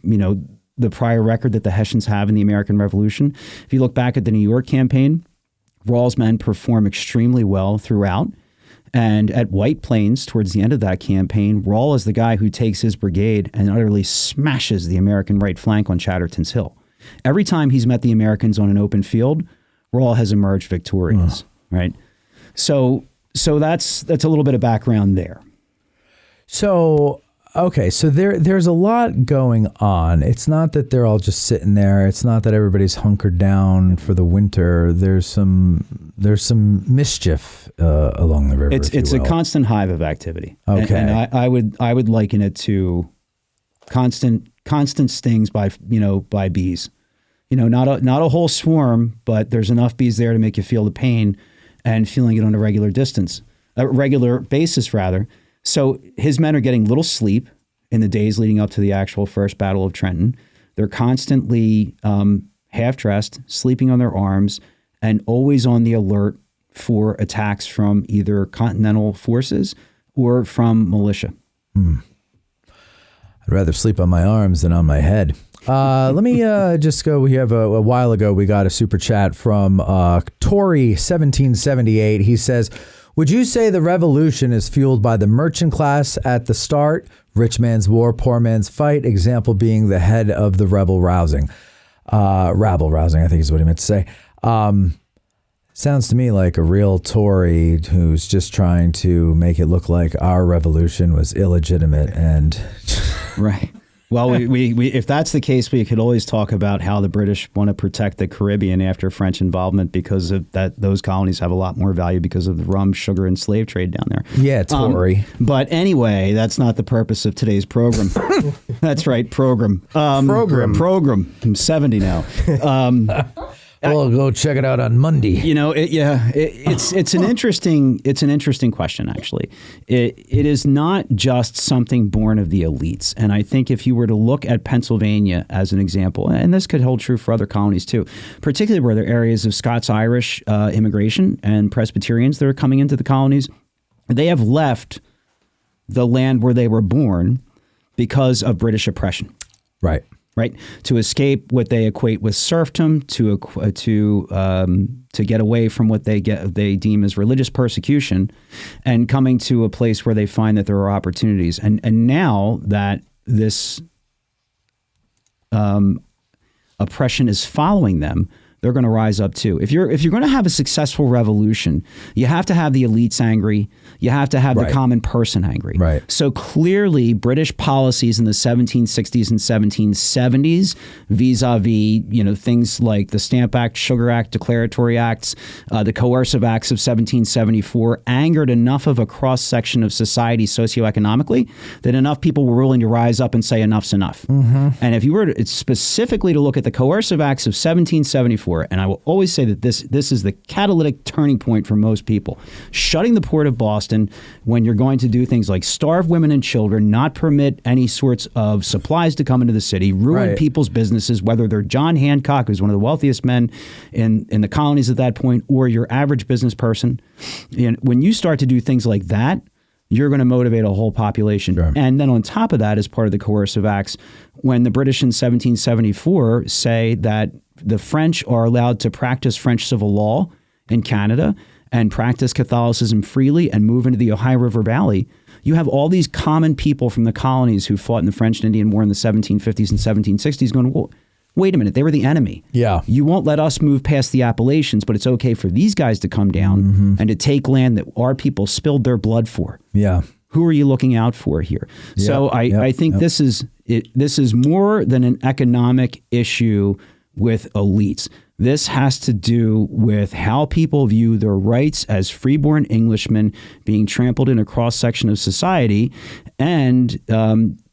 the prior record that the Hessians have in the American Revolution. If you look back at the New York campaign, Rawls' men perform extremely well throughout. And at White Plains, towards the end of that campaign, Rawls is the guy who takes his brigade and utterly smashes the American right flank on Chatterton's Hill. Every time he's met the Americans on an open field, Rawls has emerged victorious, right? So that's a little bit of background there. So, okay, so there's a lot going on. It's not that they're all just sitting there. It's not that everybody's hunkered down for the winter. There's some mischief along the river. It's a constant hive of activity. Okay, and I would liken it to constant stings by bees. Not a whole swarm, but there's enough bees there to make you feel the pain and feeling it on a regular basis rather. So his men are getting little sleep in the days leading up to the actual first Battle of Trenton. They're constantly half-dressed, sleeping on their arms, and always on the alert for attacks from either continental forces or from militia. I'd rather sleep on my arms than on my head. Let me just go. We have a while ago, we got a super chat from Tory 1778. He says, would you say the revolution is fueled by the merchant class at the start? Rich man's war, poor man's fight. Example being the head of the rabble rousing, I think is what he meant to say. Sounds to me like a real Tory who's just trying to make it look like our revolution was illegitimate and right. Well, we if that's the case, we could always talk about how the British want to protect the Caribbean after French involvement because of that. Those colonies have a lot more value because of the rum, sugar, and slave trade down there. Yeah, Tory. But anyway, that's not the purpose of today's program. That's right, program. Program. I'm 70 now. We'll go check it out on Monday. It's an interesting question actually. It is not just something born of the elites, and I think if you were to look at Pennsylvania as an example, and this could hold true for other colonies too, particularly where there are areas of Scots-Irish immigration and Presbyterians that are coming into the colonies, they have left the land where they were born because of British oppression. Right. Right, to escape what they equate with serfdom, to get away from what they deem as religious persecution, and coming to a place where they find that there are opportunities. And now that this oppression is following them, they're going to rise up too. If you're going to have a successful revolution, you have to have the elites angry. You have to have the common person angry. Right. So clearly, British policies in the 1760s and 1770s, vis-a-vis things like the Stamp Act, Sugar Act, Declaratory Acts, the Coercive Acts of 1774, angered enough of a cross section of society socioeconomically that enough people were willing to rise up and say enough's enough. Mm-hmm. And if you were specifically to look at the Coercive Acts of 1774. And I will always say that this is the catalytic turning point for most people. Shutting the port of Boston when you're going to do things like starve women and children, not permit any sorts of supplies to come into the city, ruin people's businesses, whether they're John Hancock, who's one of the wealthiest men in the colonies at that point, or your average business person. And when you start to do things like that, you're going to motivate a whole population. Sure. And then on top of that, as part of the Coercive Acts, when the British in 1774 say that the French are allowed to practice French civil law in Canada and practice Catholicism freely and move into the Ohio River Valley, you have all these common people from the colonies who fought in the French and Indian War in the 1750s and 1760s going, well, wait a minute, they were the enemy. Yeah. You won't let us move past the Appalachians, but it's okay for these guys to come down and to take land that our people spilled their blood for. Yeah. Who are you looking out for here? Yep. So I think this is more than an economic issue with elites. This has to do with how people view their rights as freeborn Englishmen being trampled in a cross-section of society. And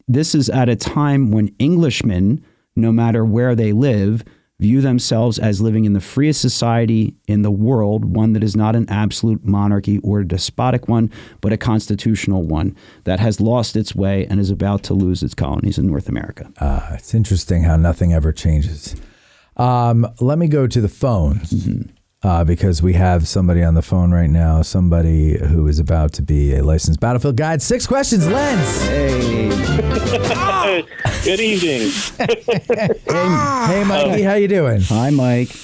this is at a time when Englishmen, no matter where they live, view themselves as living in the freest society in the world, one that is not an absolute monarchy or a despotic one, but a constitutional one that has lost its way and is about to lose its colonies in North America. It's interesting how nothing ever changes. Let me go to the phones. Mm-hmm. Because we have somebody on the phone right now, somebody who is about to be a licensed battlefield guide. 6 questions, Lens. Hey. Good evening. Hey, Mikey, how you doing? Hi, Mike.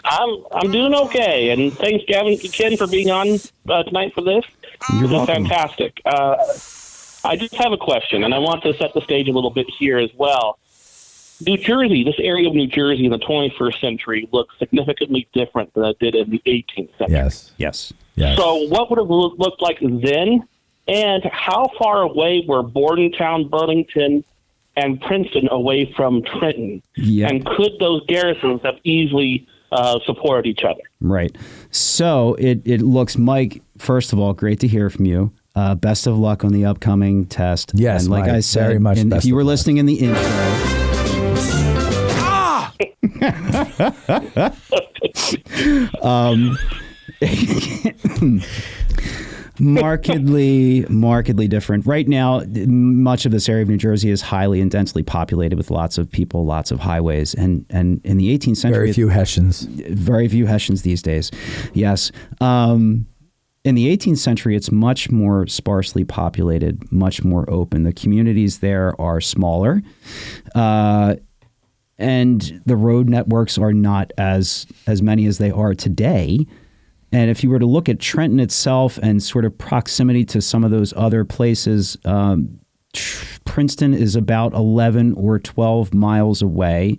I'm doing okay, and thanks, Gavin and Ken, for being on tonight for this. You're This is welcome. fantastic. I just have a question, and I want to set the stage a little bit here as well. New Jersey, this area of New Jersey in the 21st century looks significantly different than it did in the 18th century. Yes. So what would it looked like then, and how far away were Bordentown, Burlington, and Princeton away from Trenton? Yeah. And could those garrisons have easily supported each other? Right. So it looks, Mike, first of all, great to hear from you. Best of luck on the upcoming test. Yes, and like Mike, I said, very much and best if you of were luck. listening in the intro. Markedly different. Right now, much of this area of New Jersey is highly and densely populated with lots of people, lots of highways, and in the 18th century, Very few Hessians. very few Hessians these days. Yes. In the 18th century, it's much more sparsely populated, much more open. The communities there are smaller, and the road networks are not as many as they are today. And if you were to look at Trenton itself and sort of proximity to some of those other places, Princeton is about 11 or 12 miles away.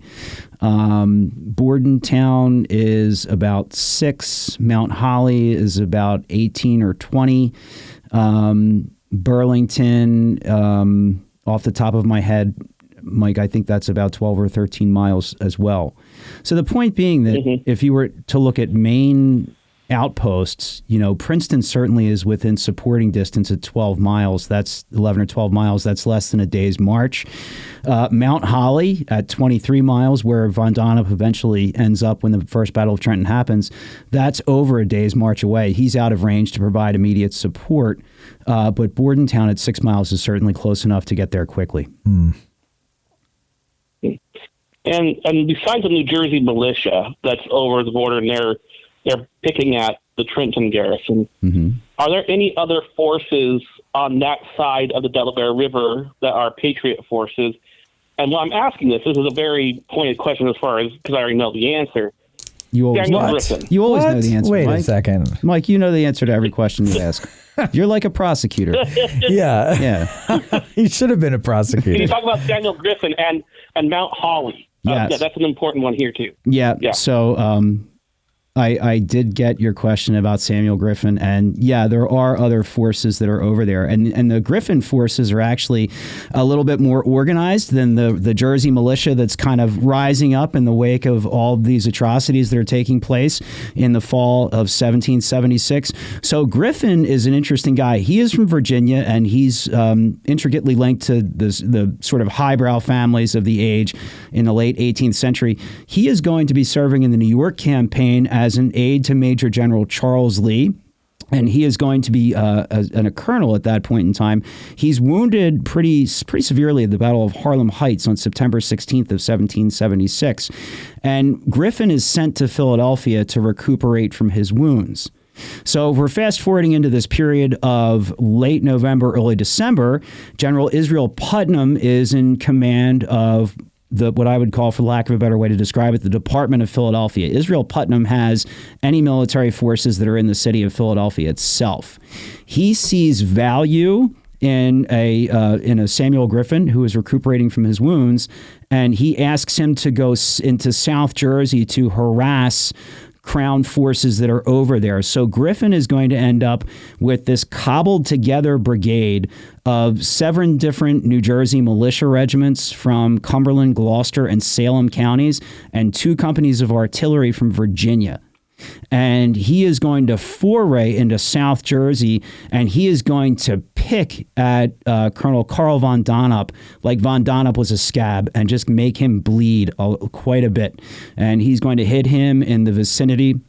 Bordentown is about 6. Mount Holly is about 18 or 20. Burlington, off the top of my head, Mike, I think that's about 12 or 13 miles as well. So the point being that if you were to look at main outposts, Princeton certainly is within supporting distance at 12 miles. That's 11 or 12 miles. That's less than a day's march. Mount Holly at 23 miles, where Von Donop eventually ends up when the First Battle of Trenton happens, that's over a day's march away. He's out of range to provide immediate support. But Bordentown at 6 miles is certainly close enough to get there quickly. And besides the New Jersey militia that's over the border and they're picking at the Trenton garrison, are there any other forces on that side of the Delaware River that are Patriot forces? And while I'm asking this is a very pointed question as far as, because I already know the answer. You always Daniel know. Griffin. You always What? know the answer, Wait Mike. a second. Mike, you know the answer to every question you ask. You're like a prosecutor. Yeah. Yeah. He should have been a Can you prosecutor. talk about Daniel Griffin and Mount Holly? Yes. Yeah, that's an important one here, too. Yeah. Yeah. So I did get your question about Samuel Griffin, and yeah, there are other forces that are over there, and the Griffin forces are actually a little bit more organized than the Jersey militia that's kind of rising up in the wake of all these atrocities that are taking place in the fall of 1776. So Griffin is an interesting guy. He is from Virginia, and he's intricately linked to the sort of highbrow families of the age in the late 18th century. He is going to be serving in the New York campaign as an aide to Major General Charles Lee. And he is going to be a colonel at that point in time. He's wounded pretty severely at the Battle of Harlem Heights on September 16th of 1776. And Griffin is sent to Philadelphia to recuperate from his wounds. So we're fast forwarding into this period of late November, early December. General Israel Putnam is in command of what I would call, for lack of a better way to describe it, the Department of Philadelphia. Israel Putnam has any military forces that are in the city of Philadelphia itself. He sees value in a Samuel Griffin who is recuperating from his wounds, and he asks him to go into South Jersey to harass Crown forces that are over there. So Griffin is going to end up with this cobbled together brigade of 7 different New Jersey militia regiments from Cumberland, Gloucester, and Salem counties, and 2 companies of artillery from Virginia. And he is going to foray into South Jersey, and he is going to pick at Colonel Carl Von Donop like Von Donop was a scab and just make him bleed quite a bit. And he's going to hit him in the vicinity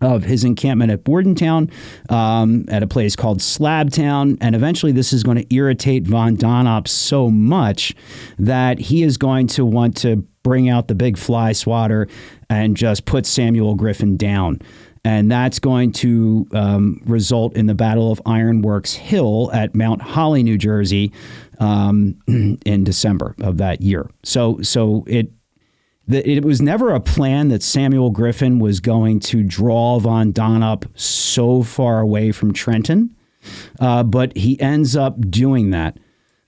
of his encampment at Bordentown, at a place called Slabtown. And eventually this is going to irritate Von Donop so much that he is going to want to bring out the big fly swatter and just put Samuel Griffin down. And that's going to result in the Battle of Ironworks Hill at Mount Holly, New Jersey, in December of that year. So it was never a plan that Samuel Griffin was going to draw von Donop so far away from Trenton, but he ends up doing that.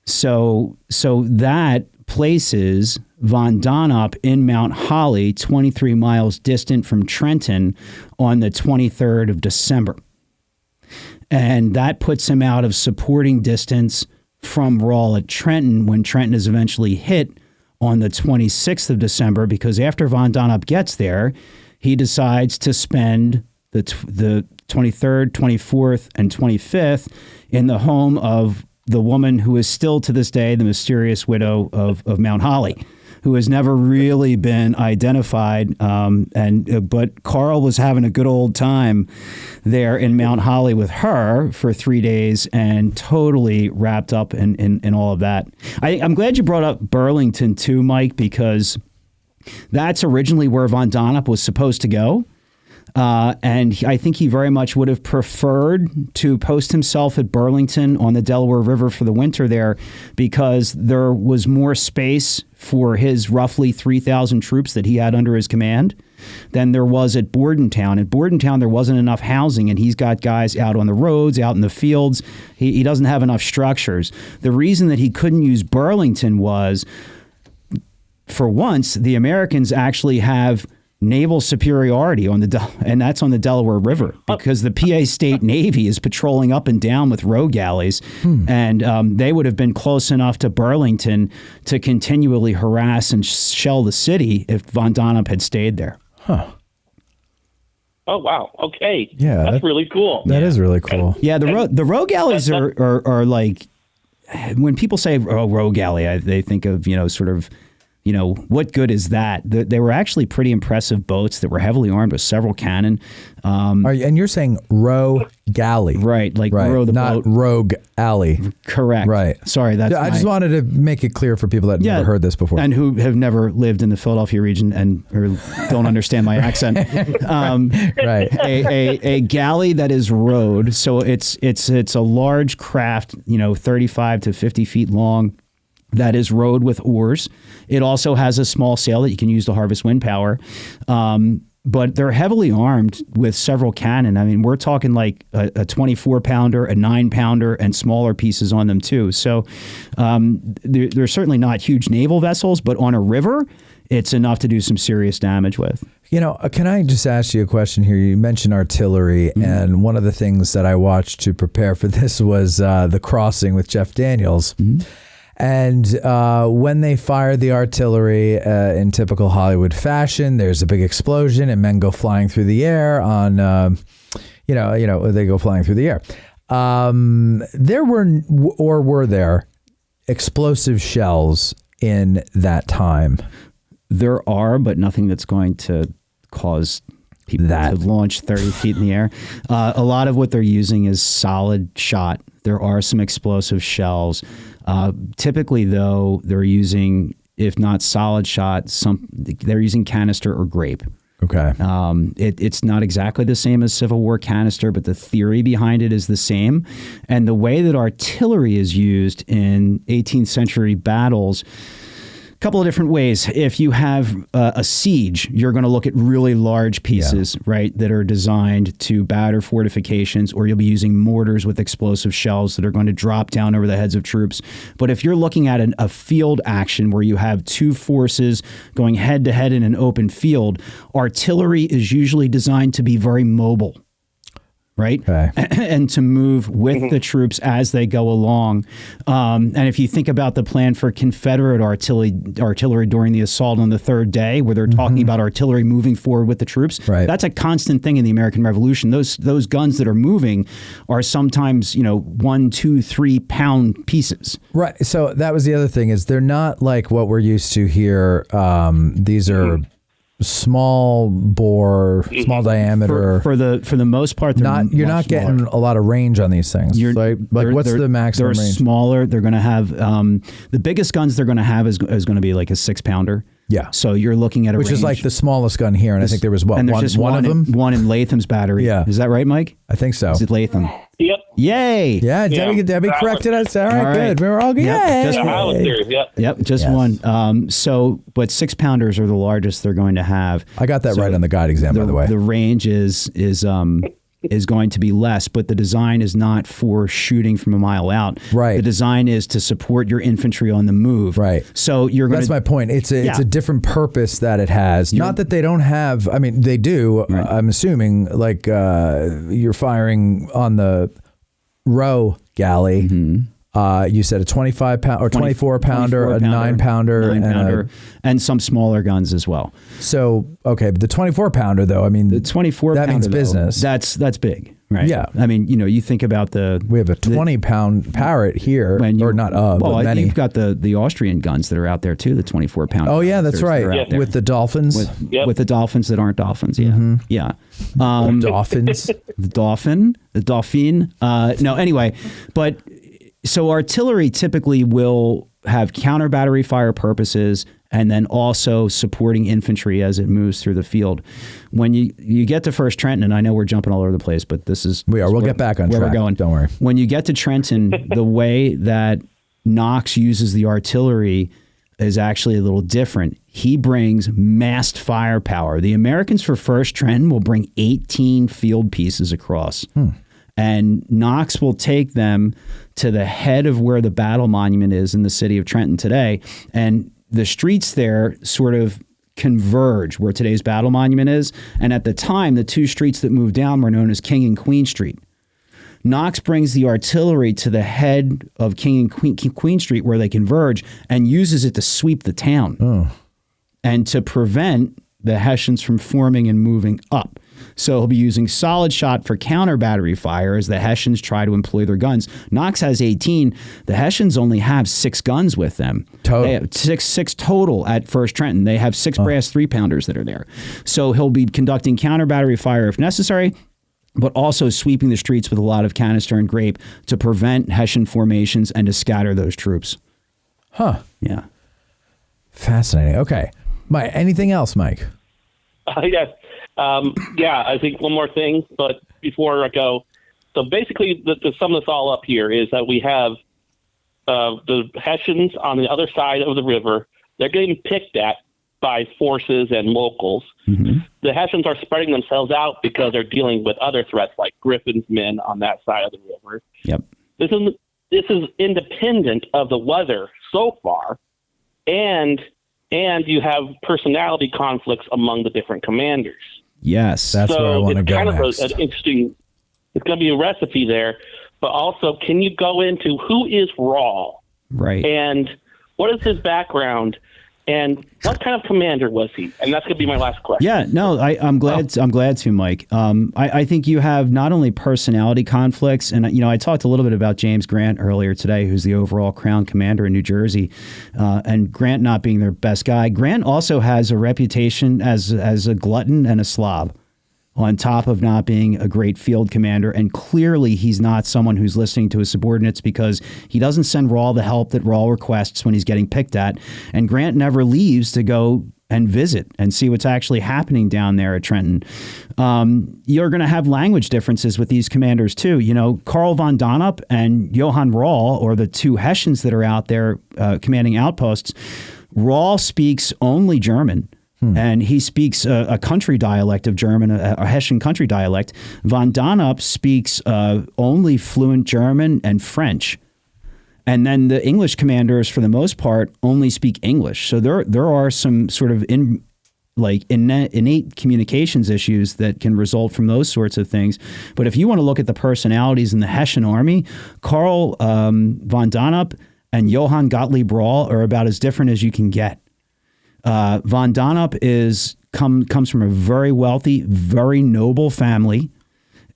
So that places von Donop in Mount Holly, 23 miles distant from Trenton, on the 23rd of December. And that puts him out of supporting distance from Rahl at Trenton when Trenton is eventually hit on the 26th of December, because after von Donop gets there, he decides to spend the 23rd, 24th, and 25th in the home of the woman who is still to this day the mysterious widow of Mount Holly, who has never really been identified. But Carl was having a good old time there in Mount Holly with her for 3 days and totally wrapped up in all of that. I'm glad you brought up Burlington too, Mike, because that's originally where von Donop was supposed to go. And I think he very much would have preferred to post himself at Burlington on the Delaware River for the winter there, because there was more space for his roughly 3,000 troops that he had under his command than there was at Bordentown. At Bordentown, there wasn't enough housing, and he's got guys out on the roads, out in the fields. He doesn't have enough structures. The reason that he couldn't use Burlington was, for once, the Americans actually have naval superiority and that's on the Delaware River, because the PA State Navy is patrolling up and down with row galleys, and they would have been close enough to Burlington to continually harass and shell the city if von Donop had stayed there. Huh. Oh, wow. Okay. Yeah. That's really cool. That is really cool. Yeah, the row galleys are like, when people say row galley, they think of, sort of, what good is that? They were actually pretty impressive boats that were heavily armed with several cannon. And you're saying row galley. Right, like row the not boat. rogue alley. Correct. Right. Sorry, I just wanted to make it clear for people that never heard this before. And who have never lived in the Philadelphia region or don't understand my accent. Right. A galley that is rowed, so it's a large craft, 35 to 50 feet long, that is rowed with oars. It also has a small sail that you can use to harvest wind power. But they're heavily armed with several cannon. I mean, we're talking like a 24-pounder, a 9-pounder, and smaller pieces on them too. So they're certainly not huge naval vessels, but on a river, it's enough to do some serious damage with. Can I just ask you a question here? You mentioned artillery, and one of the things that I watched to prepare for this was The Crossing with Jeff Daniels. And when they fire the artillery in typical Hollywood fashion, there's a big explosion and men go flying through the air on, they go flying through the air. Were there explosive shells in that time? There are, but nothing that's going to cause people to launch 30 feet in the air. A lot of what they're using is solid shot. There are some explosive shells. Typically, though, they're using, if not solid shot, they're using canister or grape. Okay. It's not exactly the same as Civil War canister, but the theory behind it is the same. And the way that artillery is used in 18th century battles, couple of different ways. If you have a siege, you're going to look at really large pieces, right, that are designed to batter fortifications, or you'll be using mortars with explosive shells that are going to drop down over the heads of troops. But if you're looking at a field action where you have two forces going head to head in an open field, artillery is usually designed to be very mobile. Right. Okay. And to move with the troops as they go along. And if you think about the plan for Confederate artillery during the assault on the third day, where they're talking about artillery moving forward with the troops, that's a constant thing in the American Revolution. Those guns that are moving are sometimes, 1, 2, 3 pound pieces. Right. So that was the other thing, is they're not like what we're used to here. These are small bore, small diameter. For the most part, you're not getting a lot of range on these things. What's the maximum range? They're smaller. They're going to have the biggest guns they're going to have is going to be like a 6-pounder. Yeah. So you're looking at a Which range. is like the smallest gun here, and I think there was and there's just one of them? One in Latham's battery. Yeah. Is that right, Mike? I think so. Is it Latham? Yep. Yay. Yeah, Debbie corrected us. All right, good. We were all good. Yep. Just I was there. Yep. Yep, just one. But 6-pounders are the largest they're going to have. I got that right on the guide exam, by the way. The range is going to be less, but the design is not for shooting from a mile out. Right. The design is to support your infantry on the move. Right. So you're going That's my point. It's a different purpose that it has. Not that they don't have. I mean, they do. Right. I'm assuming like you're firing on the row galley. You said a 25 pound or 24 pounder, a 9 pounder, and some smaller guns as well. So okay, but the 24 pounder though, I mean, the 24 that pounder, means business. That's big, right? Yeah. I mean, you think about we have a 20-pound Parrot here, but many. You've got the Austrian guns that are out there too, the 24 pounder. Oh yeah, that's right. With the Dolphins, with the Dolphins that aren't Dolphins. Yeah, yeah. Dolphins, the Dauphine. No, anyway, but. So artillery typically will have counter battery fire purposes and then also supporting infantry as it moves through the field. When you get to First Trenton, and I know we're jumping all over the place, but this is we'll get back on where track. We're going. Don't worry. When you get to Trenton, the way that Knox uses the artillery is actually a little different. He brings massed firepower. The Americans for First Trenton will bring 18 field pieces across. And Knox will take them to the head of where the battle monument is in the city of Trenton today. And the streets there sort of converge where today's battle monument is. And at the time, the two streets that moved down were known as King and Queen Street. Knox brings the artillery to the head of King and Queen Street where they converge and uses it to sweep the town and to prevent the Hessians from forming and moving up. So he'll be using solid shot for counter battery fire as the Hessians try to employ their guns. Knox has 18. The Hessians only have 6 guns with them. Total. They have six total at First Trenton. They have 6 brass 3-pounders that are there. So he'll be conducting counter battery fire if necessary, but also sweeping the streets with a lot of canister and grape to prevent Hessian formations and to scatter those troops. Huh. Yeah. Fascinating. Okay. Anything else, Mike? Yes. I think one more thing, but before I go, so basically to sum this all up here is that we have the Hessians on the other side of the river. They're getting picked at by forces and locals. The Hessians are spreading themselves out because they're dealing with other threats like Griffin's men on that side of the river. Yep. This is independent of the weather so far, and you have personality conflicts among the different commanders. Yes, that's where I want to go next. An interesting. It's going to be a recipe there, but also, can you go into who is Rahl, right? And what is his background, and what kind of commander was he? And that's going to be my last question. Yeah, no, I'm glad. I'm glad to, Mike. I think you have not only personality conflicts, and I talked a little bit about James Grant earlier today, who's the overall Crown Commander in New Jersey, and Grant not being their best guy. Grant also has a reputation as a glutton and a slob, on top of not being a great field commander. And clearly he's not someone who's listening to his subordinates, because he doesn't send Rahl the help that Rahl requests when he's getting picked at. And Grant never leaves to go and visit and see what's actually happening down there at Trenton. You're going to have language differences with these commanders too. Karl von Donop and Johann Rahl, or the two Hessians that are out there commanding outposts. Rahl speaks only German. And he speaks a country dialect of German, a Hessian country dialect. Von Donop speaks only fluent German and French. And then the English commanders, for the most part, only speak English. So there are some sort of innate communications issues that can result from those sorts of things. But if you want to look at the personalities in the Hessian army, Karl von Donop and Johann Gottlieb Rahl are about as different as you can get. Von Donop comes from a very wealthy, very noble family,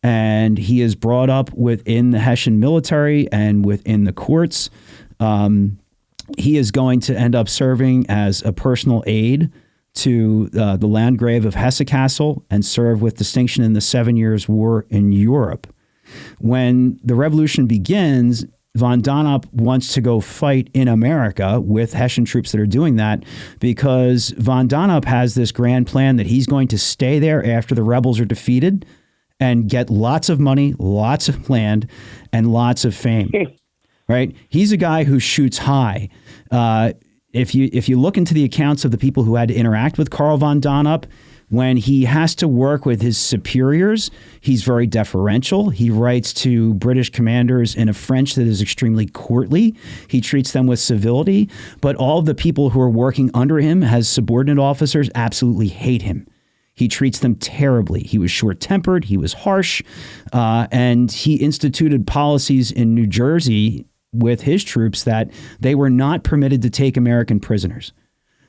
and he is brought up within the Hessian military and within the courts. He is going to end up serving as a personal aide to the Landgrave of Hesse-Kassel and serve with distinction in the 7 Years' War in Europe. When the revolution begins, von Donop wants to go fight in America with Hessian troops that are doing that, because von Donop has this grand plan that he's going to stay there after the rebels are defeated and get lots of money, lots of land, and lots of fame. Right? He's a guy who shoots high. If you look into the accounts of the people who had to interact with Carl von Donop, when he has to work with his superiors, he's very deferential. He writes to British commanders in a French that is extremely courtly. He treats them with civility. But all of the people who are working under him as subordinate officers absolutely hate him. He treats them terribly. He was short-tempered. He was harsh. And he instituted policies in New Jersey with his troops that they were not permitted to take American prisoners,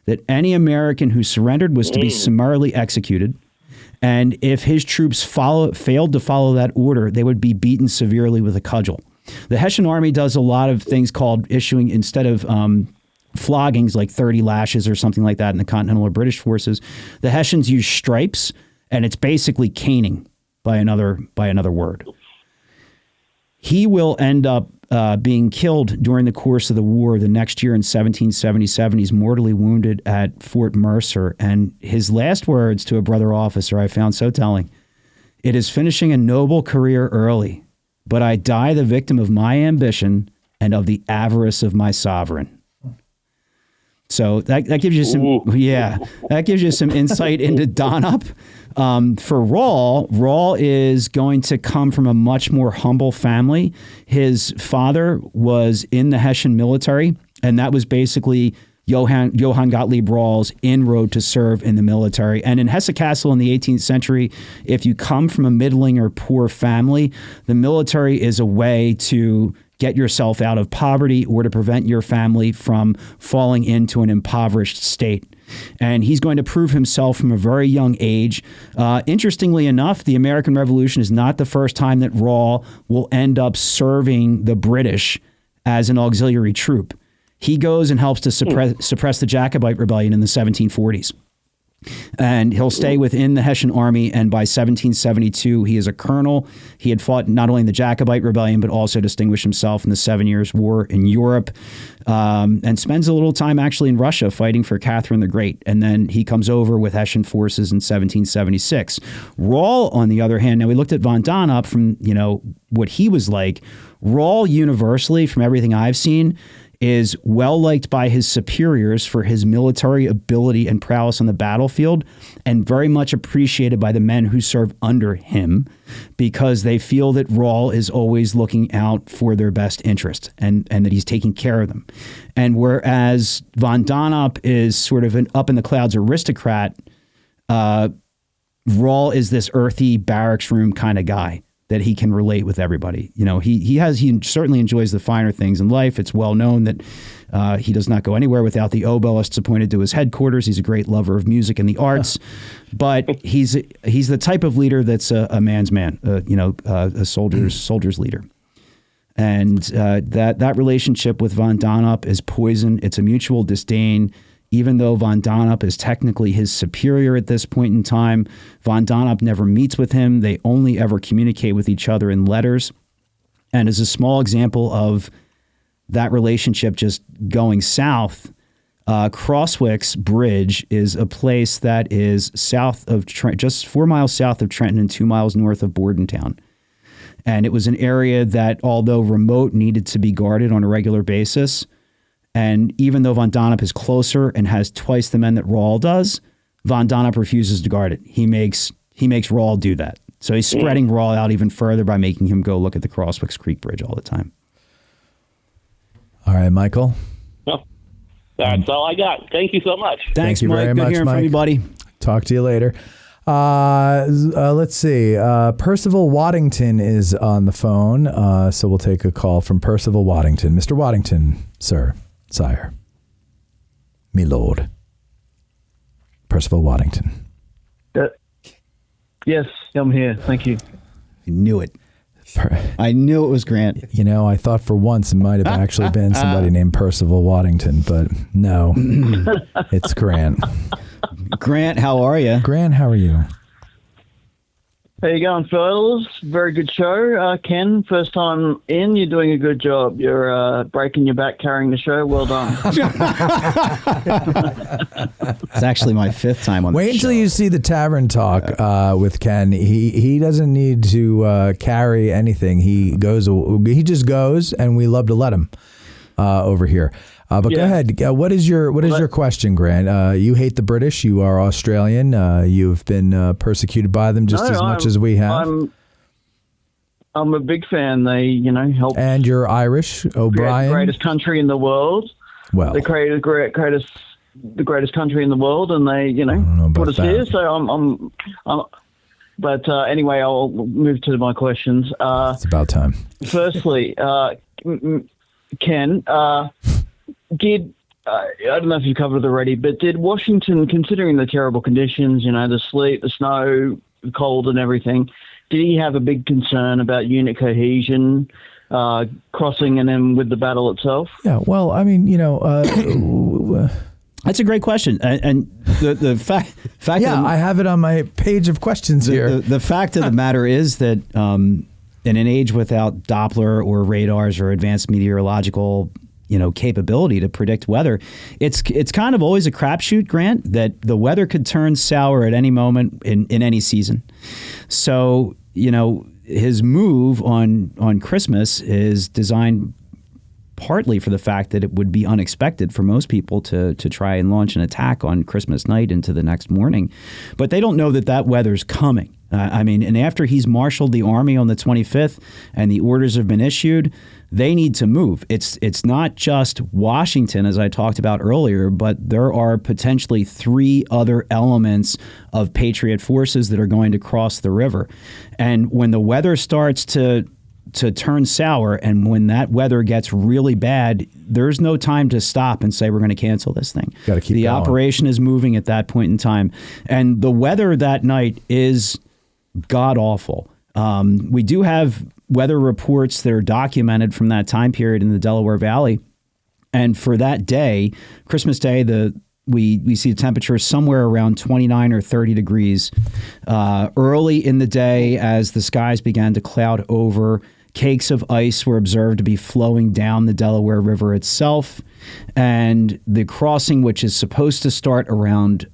that any American who surrendered was to be summarily executed. And if his troops failed to follow that order, they would be beaten severely with a cudgel. The Hessian army does a lot of things called issuing, instead of floggings like 30 lashes or something like that in the Continental or British forces, the Hessians use stripes, and it's basically caning by another word. He will end up being killed during the course of the war the next year in 1777. He's mortally wounded at Fort Mercer. And his last words to a brother officer I found so telling: "It is finishing a noble career early, but I die the victim of my ambition and of the avarice of my sovereign." So that gives you that gives you some insight into Donop. For Rahl is going to come from a much more humble family. His father was in the Hessian military, and that was basically Johann Gottlieb Rahl's inroad to serve in the military. And in Hesse-Kassel in the 18th century, if you come from a middling or poor family, the military is a way to get yourself out of poverty or to prevent your family from falling into an impoverished state. And he's going to prove himself from a very young age. Interestingly enough, the American Revolution is not the first time that Rahl will end up serving the British as an auxiliary troop. He goes and helps to suppress the Jacobite rebellion in the 1740s. And he'll stay within the Hessian army. And by 1772, he is a colonel. He had fought not only in the Jacobite rebellion, but also distinguished himself in the 7 Years' War in Europe, and spends a little time actually in Russia fighting for Catherine the Great. And then he comes over with Hessian forces in 1776. Rahl, on the other hand, now we looked at von Donop from, what he was like. Rahl universally, from everything I've seen, is well liked by his superiors for his military ability and prowess on the battlefield, and very much appreciated by the men who serve under him, because they feel that Rahl is always looking out for their best interest and that he's taking care of them. And whereas von Donop is sort of an up in the clouds aristocrat, Rahl is this earthy barracks room kind of guy that he can relate with everybody. He certainly enjoys the finer things in life. It's well known that he does not go anywhere without the oboists appointed to his headquarters. He's a great lover of music and the arts, but he's the type of leader that's a man's man, a soldier's leader. And that relationship with von Donop is poison. It's a mutual disdain. Even though von Donop is technically his superior at this point in time, von Donop never meets with him. They only ever communicate with each other in letters. And as a small example of that relationship just going south, Crosswick's Bridge is a place that is south of just 4 miles south of Trenton and 2 miles north of Bordentown. And it was an area that, although remote, needed to be guarded on a regular basis. And even though von Donop is closer and has twice the men that Rahl does, von Donop refuses to guard it. He makes Rahl do that. So he's spreading Rahl out even further by making him go look at the Crosswicks Creek Bridge all the time. All right, Michael. Well, that's all I got. Thank you so much. Thank you Mike. very Good much, hearing Mike. from you, buddy. Talk to you later. Let's see. Percival Waddington is on the phone, so we'll take a call from Percival Waddington. Mr. Waddington, sir. Sire, me lord, Percival Waddington. Yes, I'm here. Thank you. I knew it. I knew it was Grant. I thought for once it might have actually been somebody named Percival Waddington, but no, it's Grant. Grant, how are you? Grant, how are you? How you going, fellas? Very good show. Ken, first time in, you're doing a good job. You're breaking your back carrying the show. Well done. It's actually my 5th time on the show. Wait until you see the Tavern talk with Ken. He doesn't need to carry anything. He just goes, and we love to let him over here. But go ahead. What is your question, Grant? You hate the British. You are Australian. You've been persecuted by them just as much as we have. I'm a big fan. They, help. And you're Irish, O'Brien. The greatest country in the world. Well, the greatest country in the world, and they, put us here. So But anyway, I'll move to my questions. It's about time. Firstly, Ken. I don't know if you covered it already, but did Washington, considering the terrible conditions, the sleet, the snow, the cold and everything, did he have a big concern about unit cohesion, crossing and then with the battle itself? Yeah, well, I mean, that's a great question. And the fact yeah, I have it on my page of questions here. The fact of the matter is that in an age without Doppler or radars or advanced meteorological capability to predict weather, it's kind of always a crapshoot, Grant, that the weather could turn sour at any moment in any season. So, his move on Christmas is designed partly for the fact that it would be unexpected for most people to try and launch an attack on Christmas night into the next morning. But they don't know that weather's coming. And after he's marshaled the army on the 25th and the orders have been issued, they need to move. It's not just Washington, as I talked about earlier, but there are potentially 3 other elements of Patriot forces that are going to cross the river. And when the weather starts to turn sour, and when that weather gets really bad, there's no time to stop and say we're going to cancel this thing. Got to keep the going. Operation is moving at that point in time, and the weather that night is god awful. We do have weather reports that are documented from that time period in the Delaware Valley, and for that day, Christmas Day, we see the temperature somewhere around 29 or 30 degrees. Early in the day, as the skies began to cloud over, cakes of ice were observed to be flowing down the Delaware River itself, and the crossing, which is supposed to start around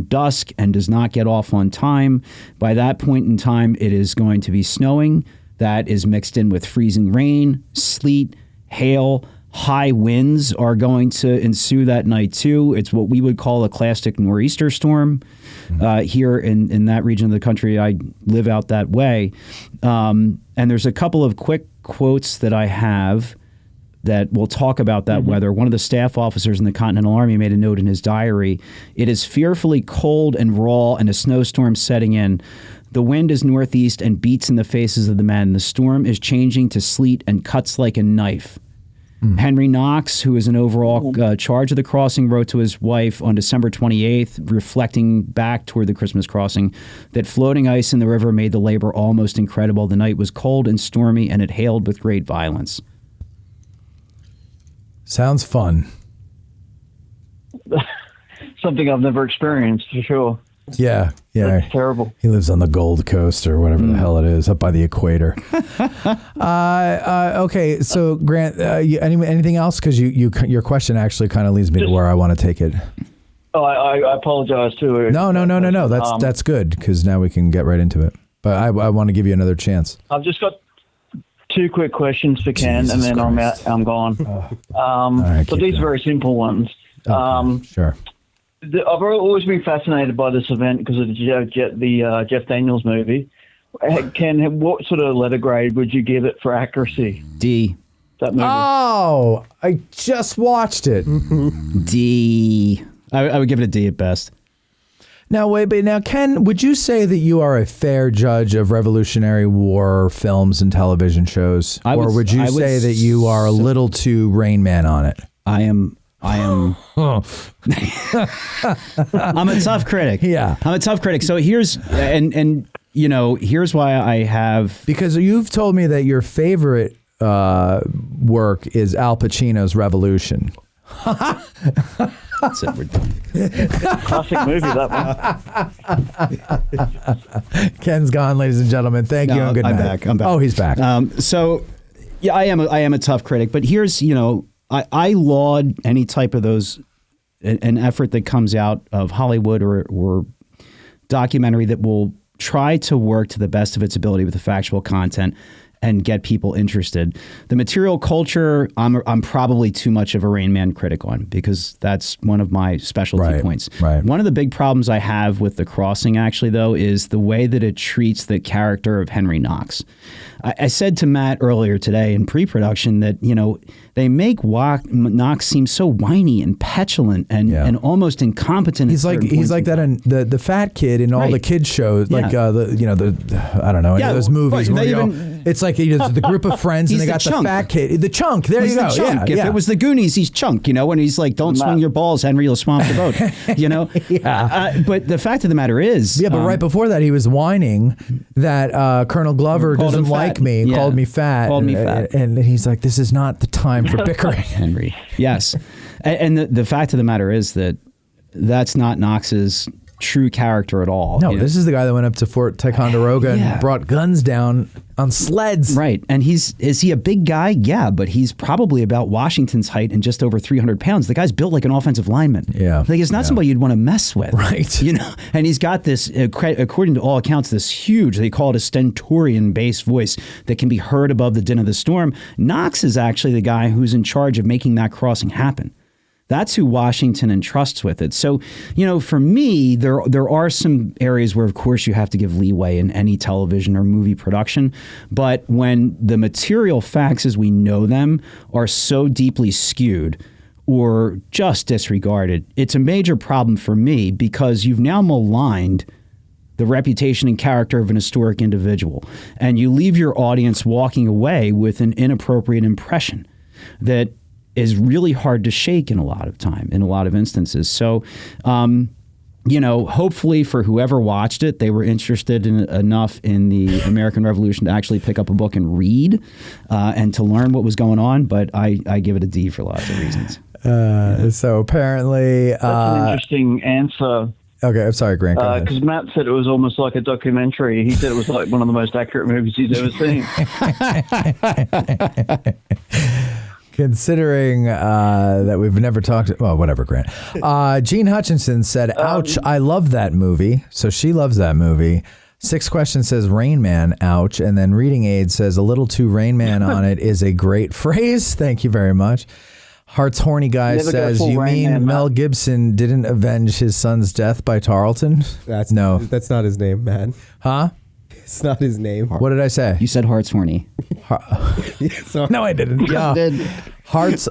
dusk and does not get off on time, by that point in time, it is going to be snowing. That is mixed in with freezing rain, sleet, hail. High winds are going to ensue that night, too. It's what we would call a classic nor'easter storm here in that region of the country. I live out that way. And there's a couple of quick quotes that I have that will talk about that weather. One of the staff officers in the Continental Army made a note in his diary. "It is fearfully cold and raw and a snowstorm setting in. The wind is northeast and beats in the faces of the men. The storm is changing to sleet and cuts like a knife." Henry Knox, who is in overall charge of the crossing, wrote to his wife on December 28th, reflecting back toward the Christmas crossing, that floating ice in the river made the labor almost incredible. The night was cold and stormy, and it hailed with great violence. Sounds fun. Something I've never experienced, for sure. Yeah. That's terrible. He lives on the Gold Coast or whatever the hell it is, up by the equator. Okay, so Grant, anything else? Because your question actually kind of leads me to where I want to take it. Oh, I apologize too. No. That's good, because now we can get right into it. But I want to give you another chance. I've just got 2 quick questions for Ken, and then I'm gone. Right, so these are very simple ones. Sure. I've always been fascinated by this event because of the Jeff Daniels movie. Ken, what sort of letter grade would you give it for accuracy? D. That movie. Oh, I just watched it. D. I would give it a D at best. Now, Ken, would you say that you are a fair judge of Revolutionary War films and television shows? Or would you say that you are a little too Rain Man on it? I am. I'm a tough critic. Yeah. I'm a tough critic. So here's why I have, because you've told me that your favorite work is Al Pacino's Revolution. That's it. We're done. Classic movie, that one. Ken's gone, ladies and gentlemen. Thank you and good night. I'm back. Oh, he's back. So, yeah, I am a tough critic, but here's, I laud any type of those, an effort that comes out of Hollywood or documentary that will try to work to the best of its ability with the factual content and get people interested. The material culture, I'm probably too much of a Rain Man critic on, because that's one of my specialty points. Right. One of the big problems I have with The Crossing, actually, though, is the way that it treats the character of Henry Knox. I said to Matt earlier today in pre-production that, they make Knox seem so whiny and petulant and almost incompetent. He's like that in the fat kid in all the kids shows, like I don't know, any of those movies. It's like the group of friends and they got the fat kid, the chunk. There you go. Chunk. If it was the Goonies, he's Chunk. When he's like, "Don't swing your balls, Henry, you'll swamp the boat." But the fact of the matter is, but right before that, he was whining that Colonel Glover doesn't like me, called me fat, and he's like, "This is not the time for bickering." Henry. Yes. And the fact of the matter is that that's not Knox's true character at all. No, this is the guy that went up to Fort Ticonderoga and brought guns down on sleds. Right. And is he a big guy? Yeah, but he's probably about Washington's height and just over 300 pounds. The guy's built like an offensive lineman. Yeah. Like, it's not somebody you'd want to mess with. Right. And he's got this, according to all accounts, this huge, they call it a stentorian bass voice that can be heard above the din of the storm. Knox is actually the guy who's in charge of making that crossing happen. That's who Washington entrusts with it. So, for me, there are some areas where, of course, you have to give leeway in any television or movie production. But when the material facts as we know them are so deeply skewed or just disregarded, it's a major problem for me, because you've now maligned the reputation and character of an historic individual. And you leave your audience walking away with an inappropriate impression that is really hard to shake in a lot of instances. So, hopefully for whoever watched it, they were interested enough in the American Revolution to actually pick up a book and read and to learn what was going on. But I give it a D for lots of reasons. So apparently... That's an interesting answer. Okay, I'm sorry, Grant. Because Matt said it was almost like a documentary. He said it was like one of the most accurate movies he's ever seen. Considering that we've never talked... Well, whatever, Grant. Jean Hutchinson said, ouch, I love that movie. So she loves that movie. 6 Questions says, Rain Man, ouch. And then Reading Aid says, a little too Rain Man on it is a great phrase. Thank you very much. Heart's Horny Guy says, you mean Mel Gibson didn't avenge his son's death by Tarleton? That's not his name, man. Huh? It's not his name. What did I say? You said Heart's Horny. No, I didn't. Yeah. Heart's.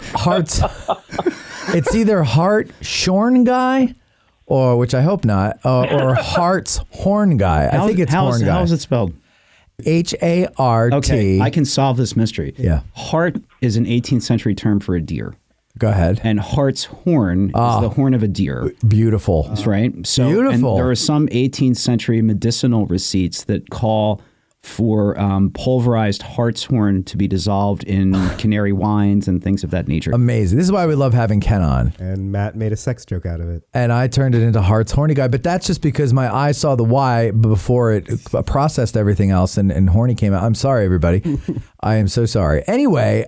It's either Hart Shorn Guy, or which I hope not, or Heart's Horn Guy. I think it's Horn Guy. How is it spelled? H-A-R-T. Okay, I can solve this mystery. Yeah. Hart is an 18th century term for a deer. Go ahead. And Hart's horn is the horn of a deer. Beautiful. That's right. So, beautiful. And there are some 18th century medicinal receipts that call for pulverized hartshorn to be dissolved in canary wines and things of that nature. Amazing. This is why we love having Ken on. And Matt made a sex joke out of it. And I turned it into Heart's Horny Guy, but that's just because my eye saw the Y before it processed everything else and horny came out. I'm sorry, everybody. I am so sorry. Anyway,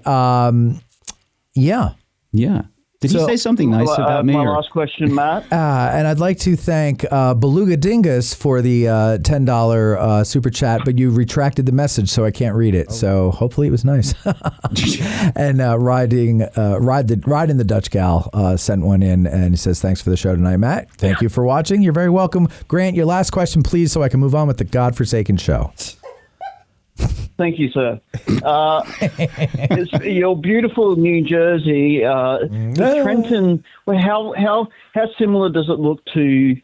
yeah. Yeah. Did he say something nice about me? My last question, Matt. And I'd like to thank Beluga Dingus for the $10 super chat, but you retracted the message, so I can't read it. So hopefully it was nice. And Riding the Dutch Gal sent one in, and he says, thanks for the show tonight, Matt. Thank you for watching. You're very welcome. Grant, your last question, please, so I can move on with the godforsaken show. Thank you, sir. It's your beautiful New Jersey, Trenton. Well, how similar does it look to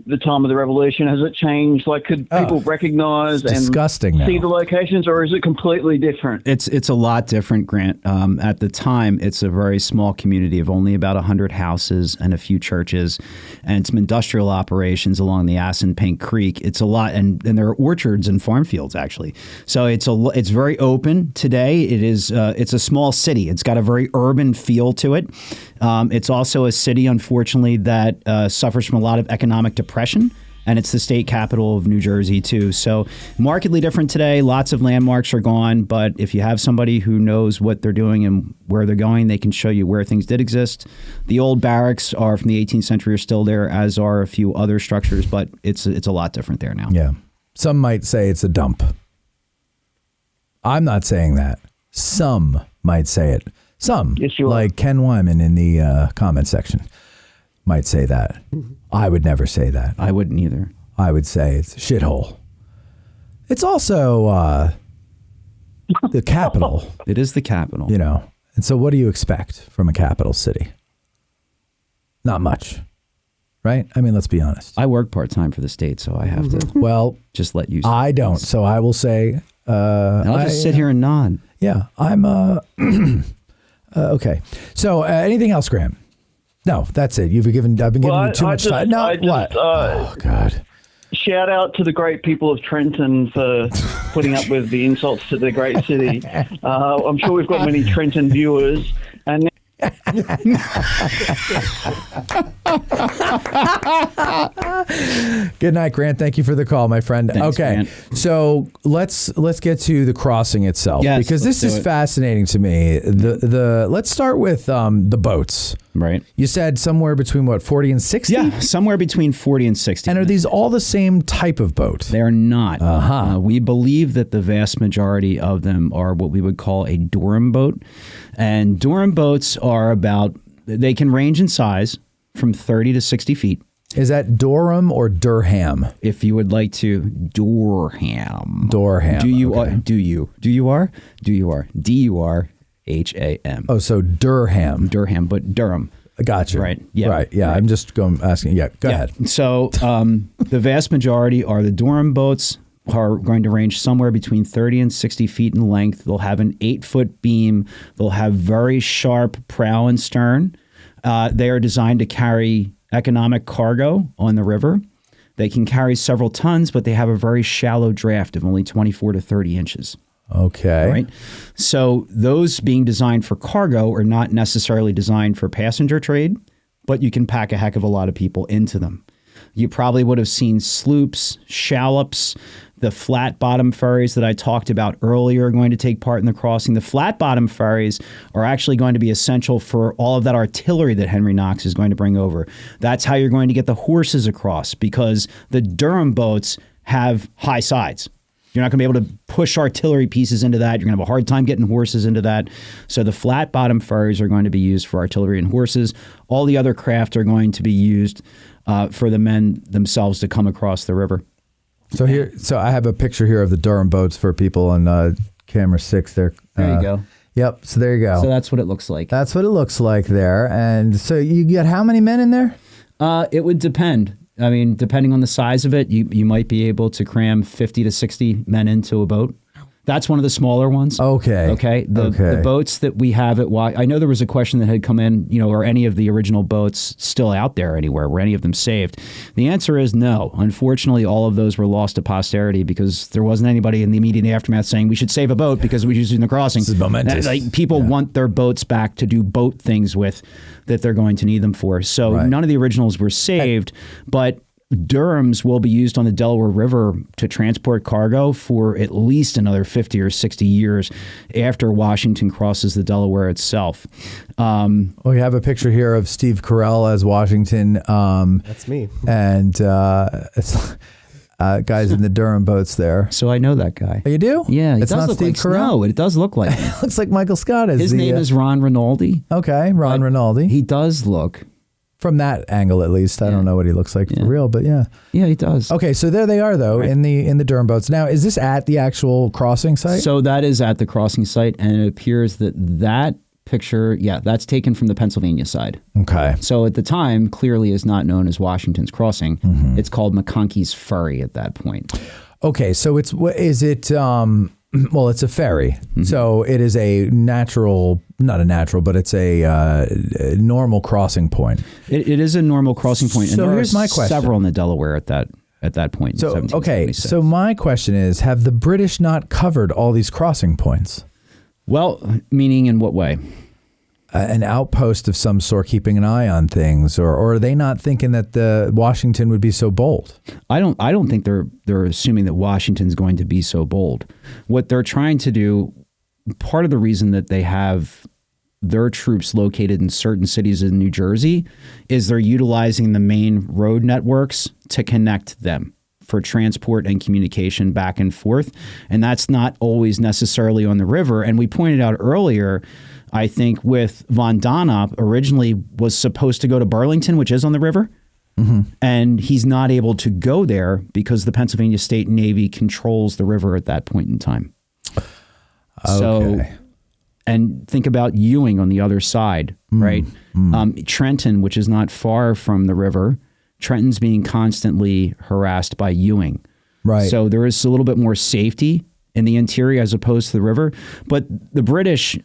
the time of the revolution? Has it changed? Like, could people recognize and disgusting see now. the locations, or is it completely different? It's a lot different, Grant. At the time, it's a very small community of only about 100 houses and a few churches, and some industrial operations along the Assunpink Creek. It's a lot, and there are orchards and farm fields actually. So it's very open today. It's a small city. It's got a very urban feel to it. It's also a city, unfortunately, that suffers from a lot of economic depression, and it's the state capital of New Jersey, too. So markedly different today. Lots of landmarks are gone, but if you have somebody who knows what they're doing and where they're going, they can show you where things did exist. The old barracks are from the 18th century, are still there, as are a few other structures, but it's a lot different there now. Yeah. Some might say it's a dump. I'm not saying that. Some might say it. Some, Yes, you are. like Ken Wyman in the comment section, might say that. I would never say that. I wouldn't either. I would say it's a shithole. It's also the capital, It is the capital. you know. And so what do you expect from a capital city? Not much, right? I mean, let's be honest. I work part-time for the state, so I have to Well, just let you I don't. So I will say... I'll just sit here and nod. Yeah, I'm... okay. So anything else, Graham? No, that's it. I've been giving you too much time. No, what? Oh, God. Shout out to the great people of Trenton for putting up with the insults to the great city. I'm sure we've got many Trenton viewers. And Good night, Grant. Thank you for the call, my friend. Thanks, okay, Grant. so let's get to the crossing itself, Yes, because this let's is do it. fascinating to me. Let's start with the boats. Right. You said somewhere between what, 40 and 60? Yeah, somewhere between 40 and 60. And are these all the same type of boat? They're not. We believe that the vast majority of them are what we would call a Durham boat. And Durham boats are they can range in size from 30 to 60 feet. Is that Durham or Durham? If you would like to, Durham. Durham. D-U-R-H-A-M. Oh, so Durham. Durham, but Durham. Gotcha. Right. Yeah. Right. Yeah. Right. I'm just asking. Yeah. Go ahead. So the vast majority are the Durham boats, are going to range somewhere between 30 and 60 feet in length. They'll have an 8-foot beam. They'll have very sharp prow and stern. They are designed to carry economic cargo on the river. They can carry several tons, but they have a very shallow draft of only 24 to 30 inches. Okay. Right. So those being designed for cargo are not necessarily designed for passenger trade, but you can pack a heck of a lot of people into them. You probably would have seen sloops, shallops, the flat bottom ferries that I talked about earlier are going to take part in the crossing. The flat bottom ferries are actually going to be essential for all of that artillery that Henry Knox is going to bring over. That's how you're going to get the horses across, because the Durham boats have high sides. You're not going to be able to push artillery pieces into that. You're going to have a hard time getting horses into that. So the flat bottom ferries are going to be used for artillery and horses. All the other craft are going to be used for the men themselves to come across the river. So I have a picture here of the Durham boats for people on camera 6 there. There you go. Yep. So there you go. So that's what it looks like. That's what it looks like there. And so you get how many men in there? It would depend. I mean, depending on the size of it, you might be able to cram 50 to 60 men into a boat. That's one of the smaller ones. Okay. The boats that we have at I know there was a question that had come in, are any of the original boats still out there anywhere? Were any of them saved? The answer is no. Unfortunately, all of those were lost to posterity because there wasn't anybody in the immediate aftermath saying we should save a boat because we used it in the crossing. This is momentous. People want their boats back to do boat things with that they're going to need them for. So none of the originals were saved, but Durhams will be used on the Delaware River to transport cargo for at least another 50 or 60 years after Washington crosses the Delaware itself. We have a picture here of Steve Carell as Washington. That's me. And it's guys in the Durham boats there. So I know that guy. Oh, you do? Yeah. It's not Steve Carell? No, it does look like him. Looks like Michael Scott. His name is Ron Rinaldi. Okay, Ron Rinaldi. He does look... From that angle, at least, I don't know what he looks like for real, but yeah. Yeah, he does. Okay, so there they are, though, in the Durham boats. Now, is this at the actual crossing site? So that is at the crossing site, and it appears that picture, yeah, that's taken from the Pennsylvania side. Okay. So at the time, clearly is not known as Washington's Crossing. It's called McConkey's Ferry at that point. Okay, so it's it's a ferry. So it is a not a natural, but it's a normal crossing point. It is a normal crossing point. And so there here's are my question. several in the Delaware at that point. So, in 1776. okay, so my question is, have the British not covered all these crossing points? Well, meaning in what way? An outpost of some sort keeping an eye on things, or are they not thinking that the Washington would be so bold? I don't think they're assuming that Washington's going to be so bold. What they're trying to do, part of the reason that they have their troops located in certain cities in New Jersey is they're utilizing the main road networks to connect them for transport and communication back and forth. And that's not always necessarily on the river. And we pointed out earlier, I think, with Von Donop originally was supposed to go to Burlington, which is on the river. And he's not able to go there because the Pennsylvania State Navy controls the river at that point in time. Okay. So, and think about Ewing on the other side, right? Trenton, which is not far from the river, Trenton's being constantly harassed by Ewing. Right. So there is a little bit more safety in the interior as opposed to the river. But the British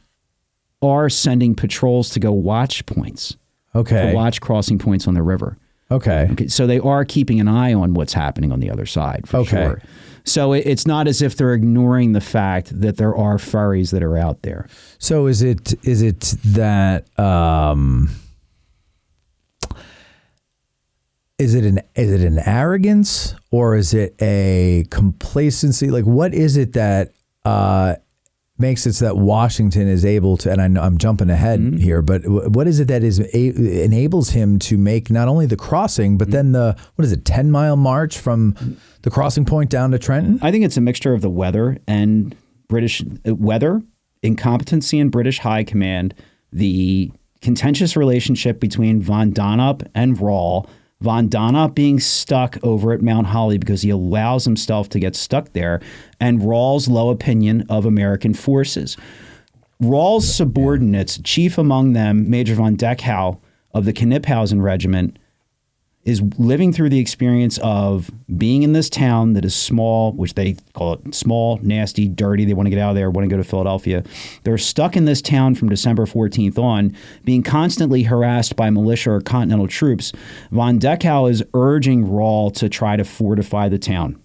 are sending patrols to go watch points. Okay. To watch crossing points on the river. Okay. So they are keeping an eye on what's happening on the other side, for sure. So it's not as if they're ignoring the fact that there are ferries that are out there. So is it that is it an arrogance, or is it a complacency? Like, what is it that makes it so that Washington is able to, and I know I'm jumping ahead here, but what is it that enables him to make not only the crossing, but then the 10-mile march from the crossing point down to Trenton? I think it's a mixture of the weather and British weather, incompetency in British high command, the contentious relationship between Von Donop and Rall, Von Donop being stuck over at Mount Holly because he allows himself to get stuck there, and Rall's low opinion of American forces. Rall's subordinates, chief among them, Major von Deckhow of the Kniphausen Regiment, is living through the experience of being in this town that is small, which they call it small, nasty, dirty. They want to get out of there, want to go to Philadelphia. They're stuck in this town from December 14th on, being constantly harassed by militia or Continental troops. Von Deckhow is urging Rall to try to fortify the town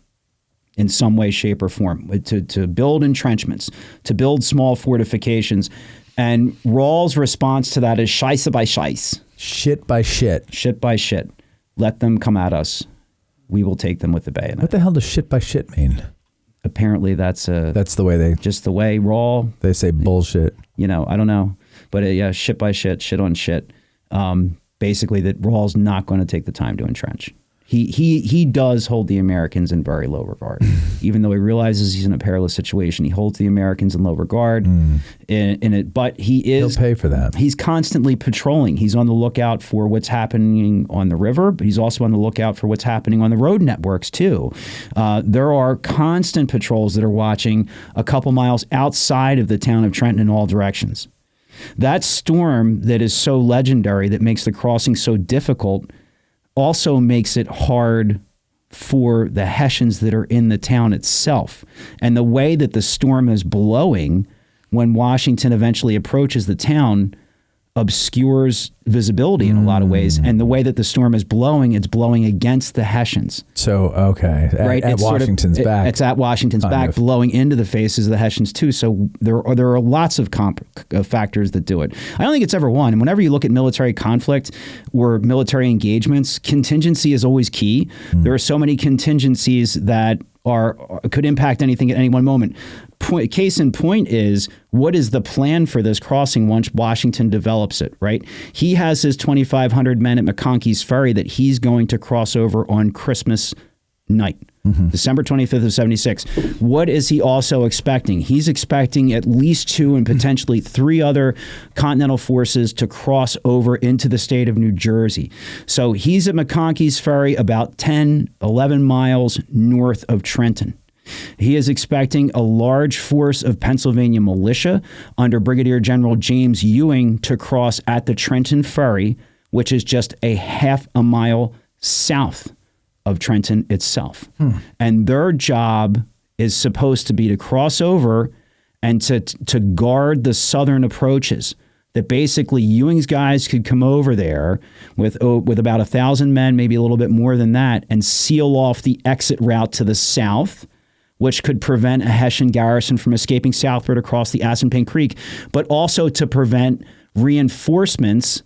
in some way, shape, or form, to build entrenchments, to build small fortifications. And Rall's response to that is scheisse by scheisse. Shit by shit. Shit by shit. Let them come at us. We will take them with the bayonet. What the hell does shit by shit mean? Apparently that's the way they... Just the way Rall... They say bullshit. You know, I don't know. But yeah, shit by shit, shit on shit. Basically that Rall's not going to take the time to entrench. He does hold the Americans in very low regard. Even though he realizes he's in a perilous situation, he holds the Americans in low regard in it. But he'll pay for that. He's constantly patrolling. He's on the lookout for what's happening on the river, but he's also on the lookout for what's happening on the road networks too. There are constant patrols that are watching a couple miles outside of the town of Trenton in all directions. That storm that is so legendary, that makes the crossing so difficult, also makes it hard for the Hessians that are in the town itself. And the way that the storm is blowing when Washington eventually approaches the town obscures visibility in a lot of ways. And the way that the storm is blowing, it's blowing against the Hessians. So, okay. Right? At Washington's back. It's at Washington's back, blowing into the faces of the Hessians too. So there are lots of factors that do it. I don't think it's ever one. And whenever you look at military conflict or military engagements, contingency is always key. There are so many contingencies that could impact anything at any one moment. Case in point is, what is the plan for this crossing once Washington develops it, right? He has his 2,500 men at McConkey's Ferry that he's going to cross over on Christmas night, December 25th of 76. What is he also expecting? He's expecting at least 2 and potentially 3 other Continental forces to cross over into the state of New Jersey. So he's at McConkey's Ferry about 10, 11 miles north of Trenton. He is expecting a large force of Pennsylvania militia under Brigadier General James Ewing to cross at the Trenton Ferry, which is just a half a mile south of Trenton itself. And their job is supposed to be to cross over and to guard the southern approaches. That basically Ewing's guys could come over there with about 1,000 men, maybe a little bit more than that, and seal off the exit route to the south, which could prevent a Hessian garrison from escaping southward across the Assunpink Creek, but also to prevent reinforcements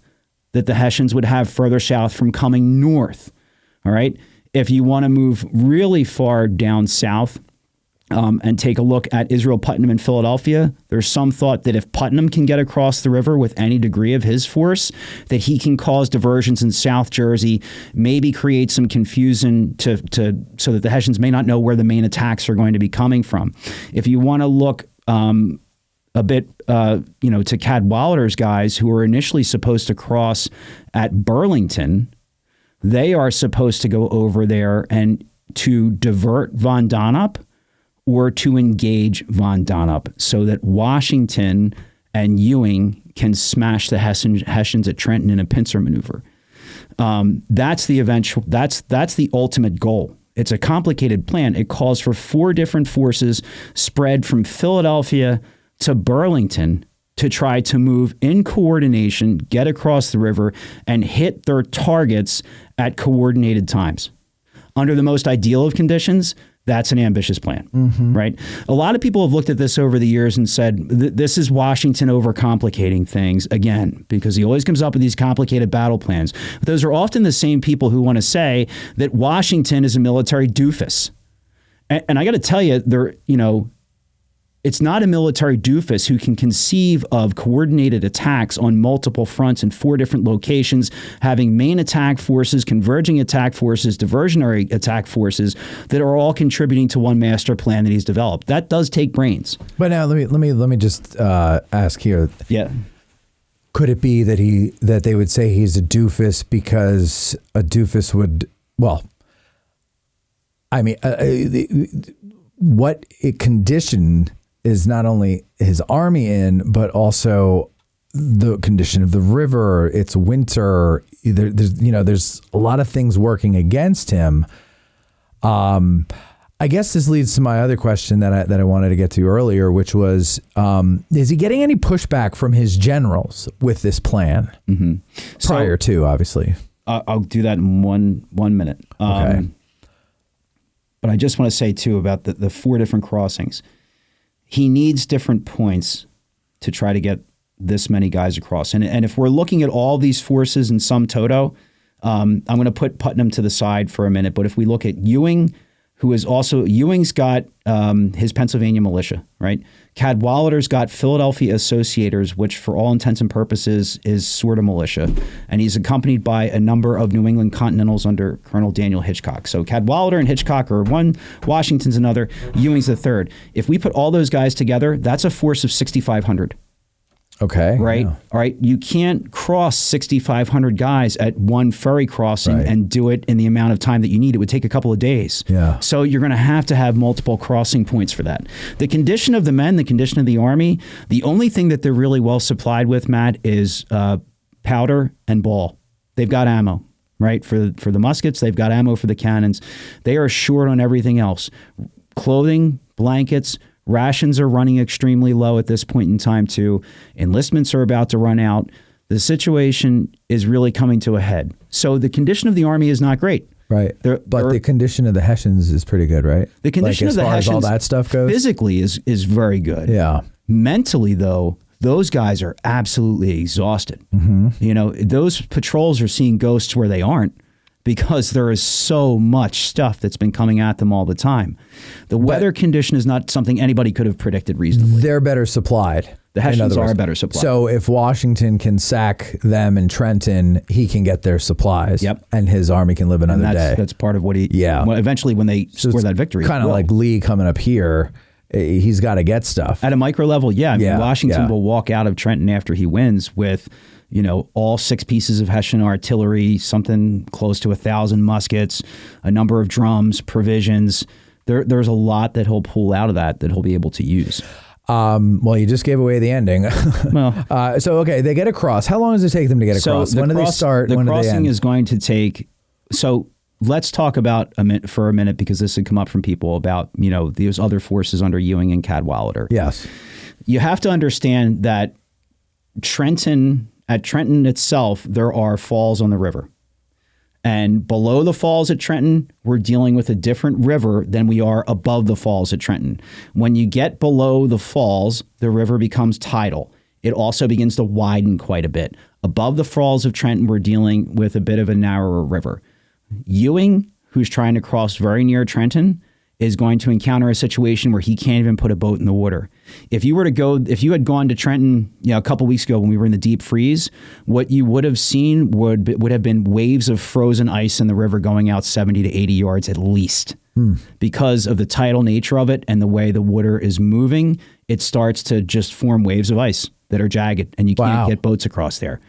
that the Hessians would have further south from coming north. All right. If you want to move really far down south, and take a look at Israel Putnam in Philadelphia, there's some thought that if Putnam can get across the river with any degree of his force, that he can cause diversions in South Jersey, maybe create some confusion so that the Hessians may not know where the main attacks are going to be coming from. If you want to look a bit, to Cadwalader's guys who were initially supposed to cross at Burlington, they are supposed to go over there and to divert Von Donop or to engage Von Donop so that Washington and Ewing can smash the Hessians at Trenton in a pincer maneuver. That's the ultimate goal. It's a complicated plan. It calls for 4 different forces spread from Philadelphia to Burlington to try to move in coordination, get across the river, and hit their targets at coordinated times. Under the most ideal of conditions, that's an ambitious plan, right? A lot of people have looked at this over the years and said, this is Washington overcomplicating things again, because he always comes up with these complicated battle plans. But those are often the same people who want to say that Washington is a military doofus. And I got to tell you, it's not a military doofus who can conceive of coordinated attacks on multiple fronts in 4 different locations, having main attack forces, converging attack forces, diversionary attack forces that are all contributing to one master plan that he's developed. That does take brains. But now let me just ask here. Yeah. Could it be that they would say he's a doofus because a doofus would, what it conditioned is not only his army in, but also the condition of the river. It's winter. There's a lot of things working against him. I guess this leads to my other question that I wanted to get to earlier, which was, is he getting any pushback from his generals with this plan? Prior to, obviously. I'll do that in one minute. Okay. But I just want to say too about the 4 different crossings. He needs different points to try to get this many guys across. And if we're looking at all these forces in sum toto, I'm going to put Putnam to the side for a minute. But if we look at Ewing, Ewing's got his Pennsylvania militia, right? Cadwalader's got Philadelphia Associators, which for all intents and purposes is sort of militia. And he's accompanied by a number of New England Continentals under Colonel Daniel Hitchcock. So Cadwalader and Hitchcock are one, Washington's another, Ewing's the third. If we put all those guys together, that's a force of 6,500. Okay. Right. Yeah. All right. You can't cross 6,500 guys at one ferry crossing and do it in the amount of time that you need. It would take a couple of days. Yeah. So you're going to have multiple crossing points for that. The condition of the men, the condition of the army, the only thing that they're really well supplied with, Matt, is powder and ball. They've got ammo, right? For the muskets, they've got ammo for the cannons. They are short on everything else. Clothing, blankets, rations are running extremely low at this point in time, too. Enlistments are about to run out. The situation is really coming to a head. So the condition of the army is not great. Right. But the condition of the Hessians is pretty good, right? The condition of the Hessians, as far as all that stuff goes? Physically is very good. Yeah. Mentally, though, those guys are absolutely exhausted. Those patrols are seeing ghosts where they aren't, because there is so much stuff that's been coming at them all the time. The weather condition is not something anybody could have predicted reasonably. They're better supplied. The Hessians are better supplied. So if Washington can sack them in Trenton, he can get their supplies. Yep. And his army can live another day. That's part of what he... Yeah. Well, eventually, when they score that victory... Kind of like Lee coming up here, he's got to get stuff. At a micro level, yeah. Washington will walk out of Trenton after he wins with... all 6 pieces of Hessian artillery, something close to 1,000 muskets, a number of drums, provisions. there's a lot that he'll pull out of that he'll be able to use. Well, you just gave away the ending. Well, so okay, they get across. How long does it take them to get across? When do they start? The when crossing do they end? is going to take. So let's talk about for a minute, because this had come up from people about these other forces under Ewing and Cadwalader. Yes, you have to understand that Trenton itself, there are falls on the river. And below the falls at Trenton, we're dealing with a different river than we are above the falls at Trenton. When you get below the falls, the river becomes tidal. It also begins to widen quite a bit. Above the falls of Trenton, we're dealing with a bit of a narrower river. Ewing, who's trying to cross very near Trenton, is going to encounter a situation where he can't even put a boat in the water. If you had gone to Trenton, a couple weeks ago when we were in the deep freeze, what you would have seen would have been waves of frozen ice in the river going out 70 to 80 yards at least. Because of the tidal nature of it and the way the water is moving, it starts to just form waves of ice that are jagged, and you can't get boats across there.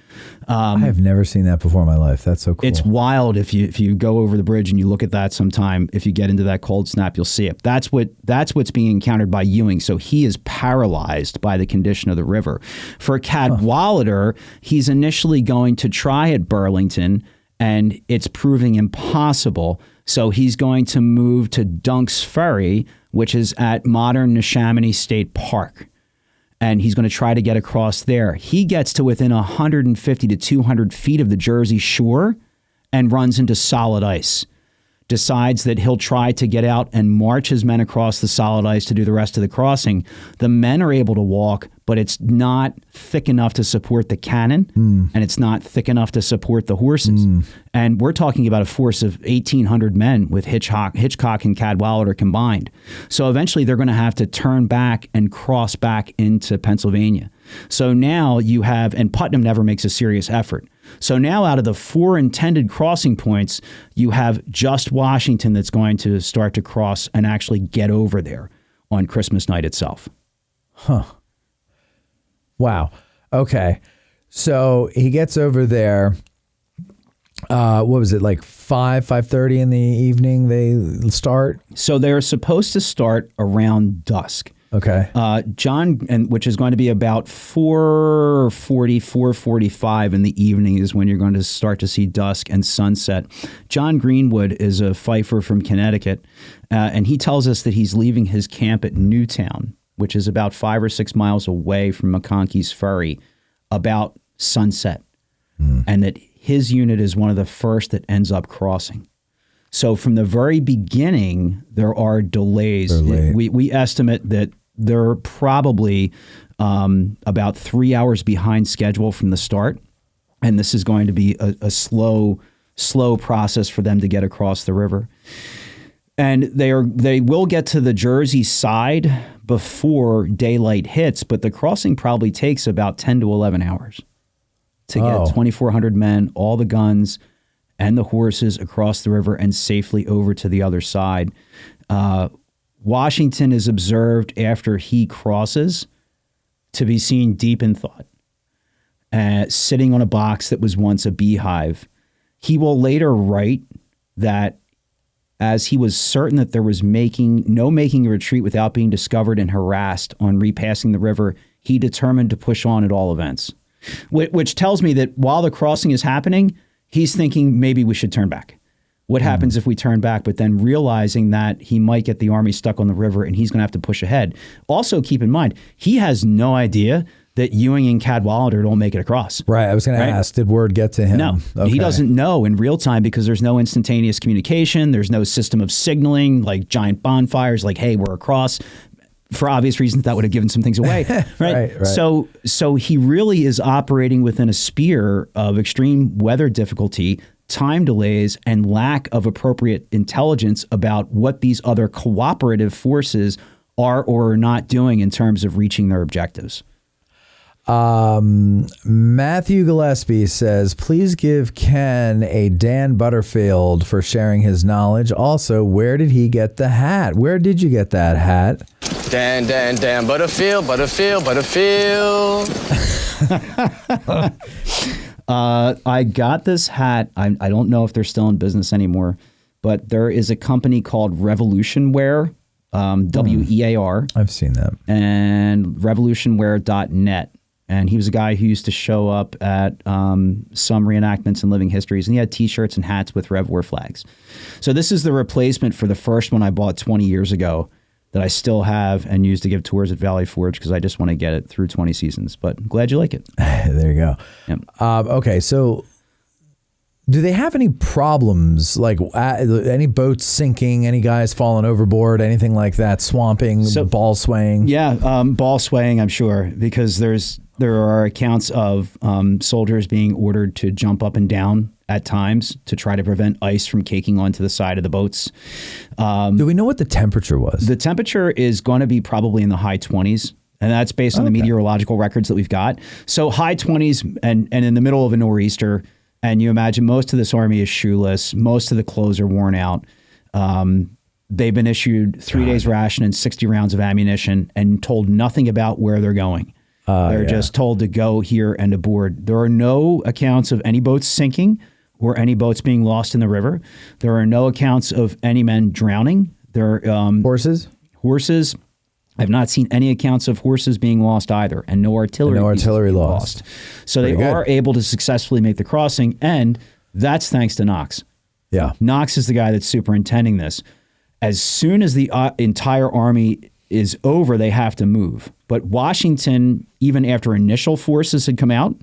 I have never seen that before in my life. That's so cool. It's wild if you go over the bridge and you look at that sometime. If you get into that cold snap, you'll see it. That's what's being encountered by Ewing. So he is paralyzed by the condition of the river. For Cadwalader, he's initially going to try at Burlington, and it's proving impossible. So he's going to move to Dunk's Ferry, which is at modern Neshaminy State Park. And he's going to try to get across there. He gets to within 150 to 200 feet of the Jersey shore and runs into solid ice. Decides that he'll try to get out and march his men across the solid ice to do the rest of the crossing. The men are able to walk, but it's not thick enough to support the cannon, and it's not thick enough to support the horses. And we're talking about a force of 1,800 men with Hitchcock and Cadwalader combined. So eventually they're going to have to turn back and cross back into Pennsylvania. So now you have, and Putnam never makes a serious effort. So now out of the 4 intended crossing points, you have just Washington that's going to start to cross and actually get over there on Christmas night itself. Huh. Wow. Okay. So he gets over there. What was it, like 5:30 in the evening they start? So they're supposed to start around dusk. Okay. Which is going to be about 4:40, 4:45 in the evening is when you're going to start to see dusk and sunset. John Greenwood is a fifer from Connecticut, and he tells us that he's leaving his camp at Newtown, which is about 5 or 6 miles away from McConkey's Ferry, about sunset, and that his unit is one of the first that ends up crossing. So from the very beginning, there are delays. We estimate that they're probably about 3 hours behind schedule from the start. And this is going to be a slow process for them to get across the river. And they will get to the Jersey side before daylight hits, but the crossing probably takes about 10 to 11 hours to get 2,400 men, all the guns, and the horses across the river and safely over to the other side. Washington is observed after he crosses to be seen deep in thought, sitting on a box that was once a beehive. He will later write that as he was certain that there was no making a retreat without being discovered and harassed on repassing the river, he determined to push on at all events, which tells me that while the crossing is happening, he's thinking maybe we should turn back. What happens if we turn back? But then realizing that he might get the army stuck on the river and he's going to have to push ahead. Also, keep in mind, he has no idea that Ewing and Cadwalader don't make it across. Right. I was going to ask, did word get to him? No, he doesn't know in real time because there's no instantaneous communication. There's no system of signaling like giant bonfires like, hey, we're across. For obvious reasons, that would have given some things away, right? Right. So he really is operating within a sphere of extreme weather difficulty, time delays, and lack of appropriate intelligence about what these other cooperative forces are or are not doing in terms of reaching their objectives. Matthew Gillespie says, please give Ken a Dan Butterfield for sharing his knowledge. Also, where did he get the hat? Where did you get that hat? Dan Butterfield. I got this hat. I don't know if they're still in business anymore, but there is a company called Revolutionware, WEAR. I've seen that. And revolutionware.net. And he was a guy who used to show up at some reenactments and living histories, and he had T-shirts and hats with Rev War flags. So this is the replacement for the first one I bought 20 years ago that I still have and use to give tours at Valley Forge because I just want to get it through 20 seasons. But I'm glad you like it. There you go. Yep. Okay, so do they have any problems, like any boats sinking, any guys falling overboard, anything like that, swamping, ball swaying? Yeah, ball swaying, I'm sure, because there are accounts of soldiers being ordered to jump up and down at times to try to prevent ice from caking onto the side of the boats. Do we know what the temperature was? The temperature is going to be probably in the high 20s. And that's based on the meteorological records that we've got. So high 20s and in the middle of a nor'easter. And you imagine most of this army is shoeless. Most of the clothes are worn out. They've been issued 3 days ration and 60 rounds of ammunition and told nothing about where they're going. They're just told to go here and aboard. There are no accounts of any boats sinking or any boats being lost in the river. There are no accounts of any men drowning. There are horses. I've not seen any accounts of horses being lost either, and no artillery lost. So they are able to successfully make the crossing, and that's thanks to Knox. Yeah. Knox is the guy that's superintending this. As soon as the entire army is over, they have to move. But Washington, even after initial forces had come out,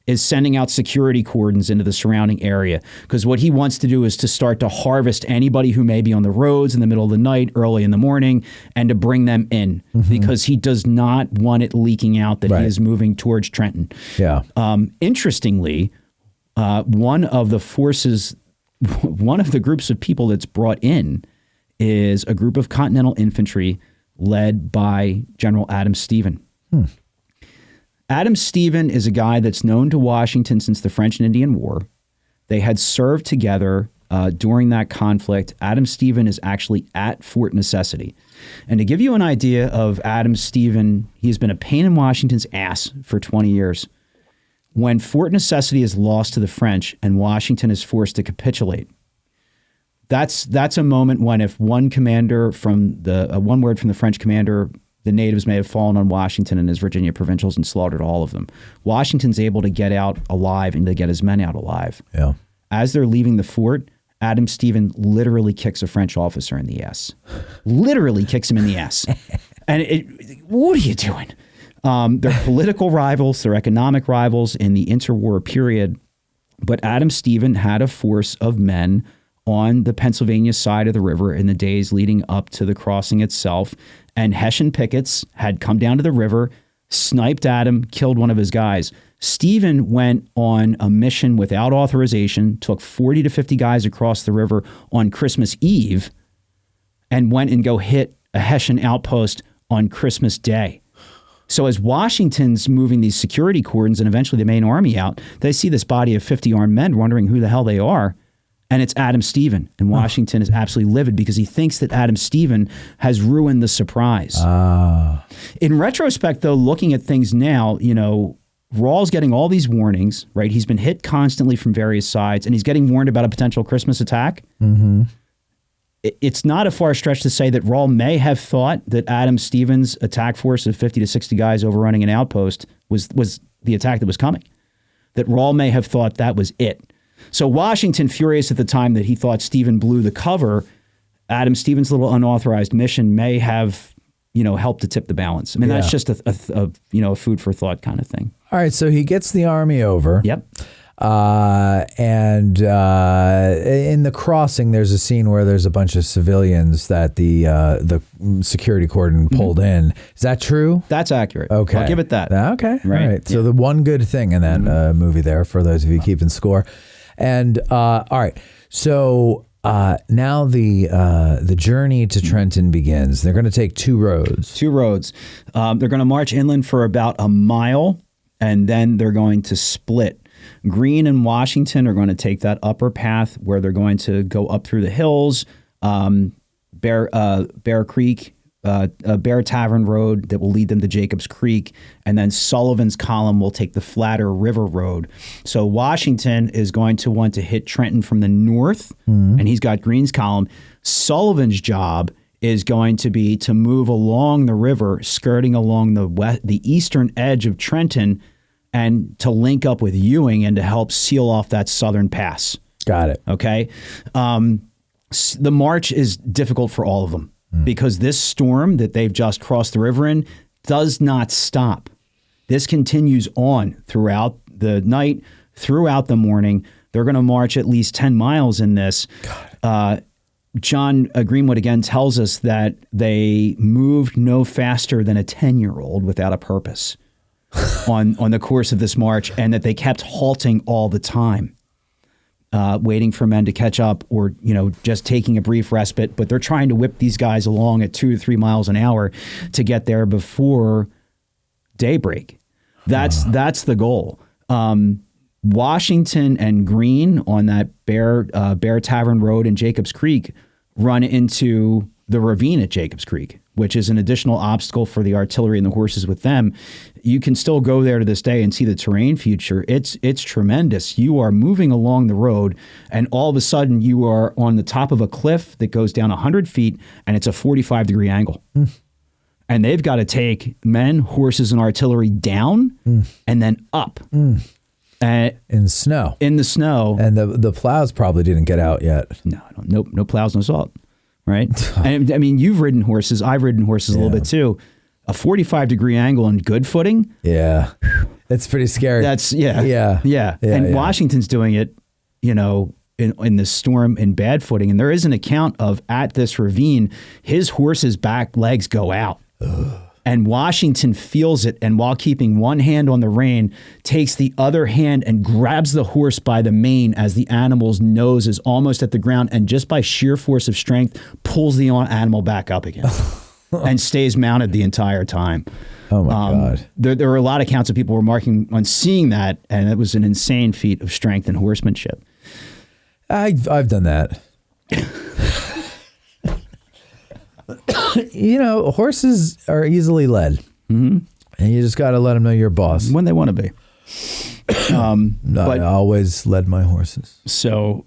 is sending out security cordons into the surrounding area, because what he wants to do is to start to harvest anybody who may be on the roads in the middle of the night, early in the morning, and to bring them in, because he does not want it leaking out that he is moving towards Trenton. Yeah. Interestingly, one of the groups of people that's brought in is a group of Continental Infantry led by General Adam Stephen. Adam Stephen is a guy that's known to Washington since the French and Indian War. They had served together during that conflict. Adam Stephen is actually at Fort Necessity. And to give you an idea of Adam Stephen, he's been a pain in Washington's ass for 20 years. When Fort Necessity is lost to the French and Washington is forced to capitulate, that's a moment when if one word from the French commander, the natives may have fallen on Washington and his Virginia provincials and slaughtered all of them. Washington's able to get out alive and to get his men out alive. Yeah. As they're leaving the fort, Adam Stephen literally kicks a French officer in the ass. Literally kicks him in the ass. And what are you doing? They're political rivals, they're economic rivals in the interwar period. But Adam Stephen had a force of men on the Pennsylvania side of the river in the days leading up to the crossing itself. And Hessian pickets had come down to the river, sniped at him, killed one of his guys. Stephen went on a mission without authorization, took 40 to 50 guys across the river on Christmas Eve, and went and go hit a Hessian outpost on Christmas Day. So as Washington's moving these security cordons and eventually the main army out, they see this body of 50 armed men wondering who the hell they are. And it's Adam Stephen. And Washington is absolutely livid because he thinks that Adam Stephen has ruined the surprise. In retrospect, though, looking at things now, Rawls getting all these warnings, right? He's been hit constantly from various sides, and he's getting warned about a potential Christmas attack. It's not a far stretch to say that Rawls may have thought that Adam Stephen's attack force of 50 to 60 guys overrunning an outpost was the attack that was coming. That Rawls may have thought that was it. So Washington, furious at the time that he thought Stephen blew the cover, Adam Stephen's little unauthorized mission may have, helped to tip the balance. I mean, that's just a food for thought kind of thing. All right, so he gets the army over. Yep. And in the crossing, there's a scene where there's a bunch of civilians that the security cordon pulled in. Is that true? That's accurate. Okay. I'll give it that. Okay. Right. All right. So the one good thing in that movie there, for those of you keeping score. And all right. So now the journey to Trenton begins. They're going to take two roads. They're going to march inland for about a mile, and then they're going to split. Greene and Washington are going to take that upper path where they're going to go up through the hills. Bear Creek a Bear Tavern road that will lead them to Jacobs Creek, and then Sullivan's column will take the flatter river road. So Washington is going to want to hit Trenton from the north, and he's got Greene's column. Sullivan's job is going to be to move along the river, skirting along the eastern edge of Trenton, and to link up with Ewing and to help seal off that southern pass. Got it. Okay. The march is difficult for all of them because this storm that they've just crossed the river in does not stop. This continues on throughout the night, throughout the morning. They're going to march at least 10 miles in this. John Greenwood again tells us that they moved no faster than a 10-year-old without a purpose on the course of this march, and that they kept halting all the time. Waiting for men to catch up, or just taking a brief respite, but they're trying to whip these guys along at 2 to 3 miles an hour to get there before daybreak. That's the goal. Washington and Greene on that Bear Tavern Road in Jacobs Creek run into the ravine at Jacobs Creek, which is an additional obstacle for the artillery and the horses with them. You can still go there to this day and see the terrain feature. It's tremendous. You are moving along the road, and all of a sudden you are on the top of a cliff that goes down 100 feet, and it's a 45-degree angle. And they've got to take men, horses, and artillery down and then up. In snow. In the snow. And the plows probably didn't get out yet. No plows, no salt. Right? And I mean, you've ridden horses. I've ridden horses a little bit too. A 45-degree angle on good footing. Yeah. That's pretty scary. And Washington's doing it, in the storm in bad footing. And there is an account of at this ravine, his horse's back legs go out. And Washington feels it, and while keeping one hand on the rein, takes the other hand and grabs the horse by the mane as the animal's nose is almost at the ground, and just by sheer force of strength, pulls the animal back up again and stays mounted the entire time. Oh, my God. There were a lot of accounts of people remarking on seeing that, and it was an insane feat of strength and horsemanship. I've done that. Horses are easily led, and you just got to let them know you're a boss when they want to be. I always led my horses. So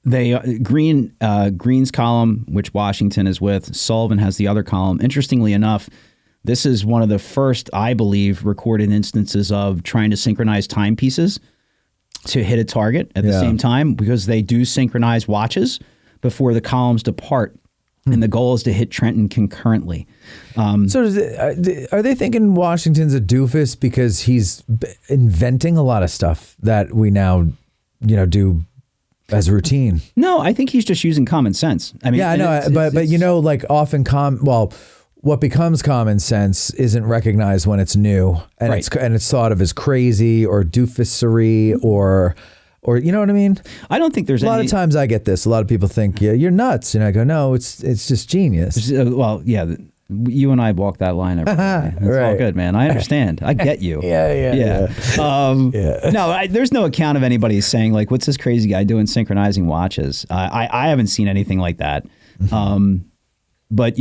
they Greene's column, which Washington is with, Sullivan has the other column. Interestingly enough, this is one of the first, I believe, recorded instances of trying to synchronize timepieces to hit a target at the same time, because they do synchronize watches before the columns depart. And the goal is to hit Trenton concurrently. So are they thinking Washington's a doofus because he's inventing a lot of stuff that we now, do as routine? No, I think he's just using common sense. I mean, yeah, I know, but often what becomes common sense isn't recognized when it's new, and it's thought of as crazy or doofussery or you know what I mean? I don't think there's a lot of times I get this. A lot of people think, you're nuts. And I go, no, it's just genius. Well, yeah, you and I walk that line every day. It's all good, man. I understand. I get you. Yeah. No, there's no account of anybody saying, like, what's this crazy guy doing synchronizing watches? I haven't seen anything like that. But,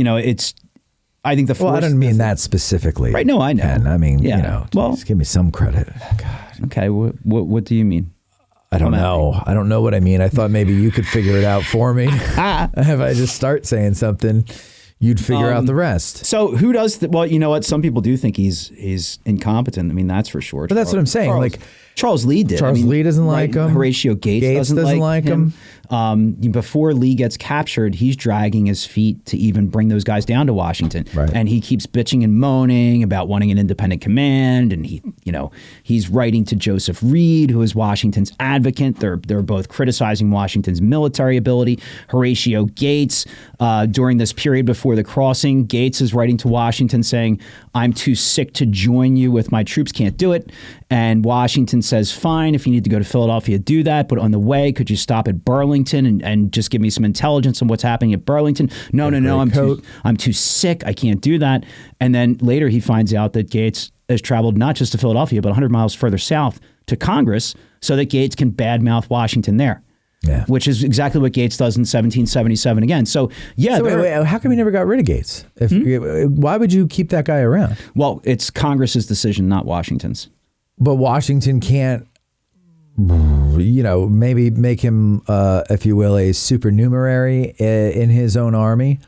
I think the force... Well, I don't mean that specifically. Right, no, I know. Ken. I mean, just give me some credit. God. Okay, what do you mean? I don't know. I don't know what I mean. I thought maybe you could figure it out for me. If I just start saying something, you'd figure out the rest. So who does? Well, you know what? Some people do think he's incompetent. I mean, that's for sure. But that's what I'm saying. Charles Lee did. Charles Lee doesn't like him. Horatio Gates doesn't like him. Before Lee gets captured, he's dragging his feet to even bring those guys down to Washington. Right. And he keeps bitching and moaning about wanting an independent command. And he's writing to Joseph Reed, who is Washington's advocate. They're both criticizing Washington's military ability. Horatio Gates, during this period before the crossing, Gates is writing to Washington saying, "I'm too sick to join you with my troops, can't do it." And Washington says, "Fine, if you need to go to Philadelphia, do that. But on the way, could you stop at Burlington and just give me some intelligence on what's happening at Burlington?" No, I'm too sick. I can't do that. And then later he finds out that Gates has traveled not just to Philadelphia, but 100 miles further south to Congress so that Gates can badmouth Washington there. which is exactly what Gates does in 1777 again. So, yeah. So wait, how come he never got rid of Gates? Why would you keep that guy around? Well, it's Congress's decision, not Washington's. But Washington can't, maybe make him, if you will, a supernumerary in his own army.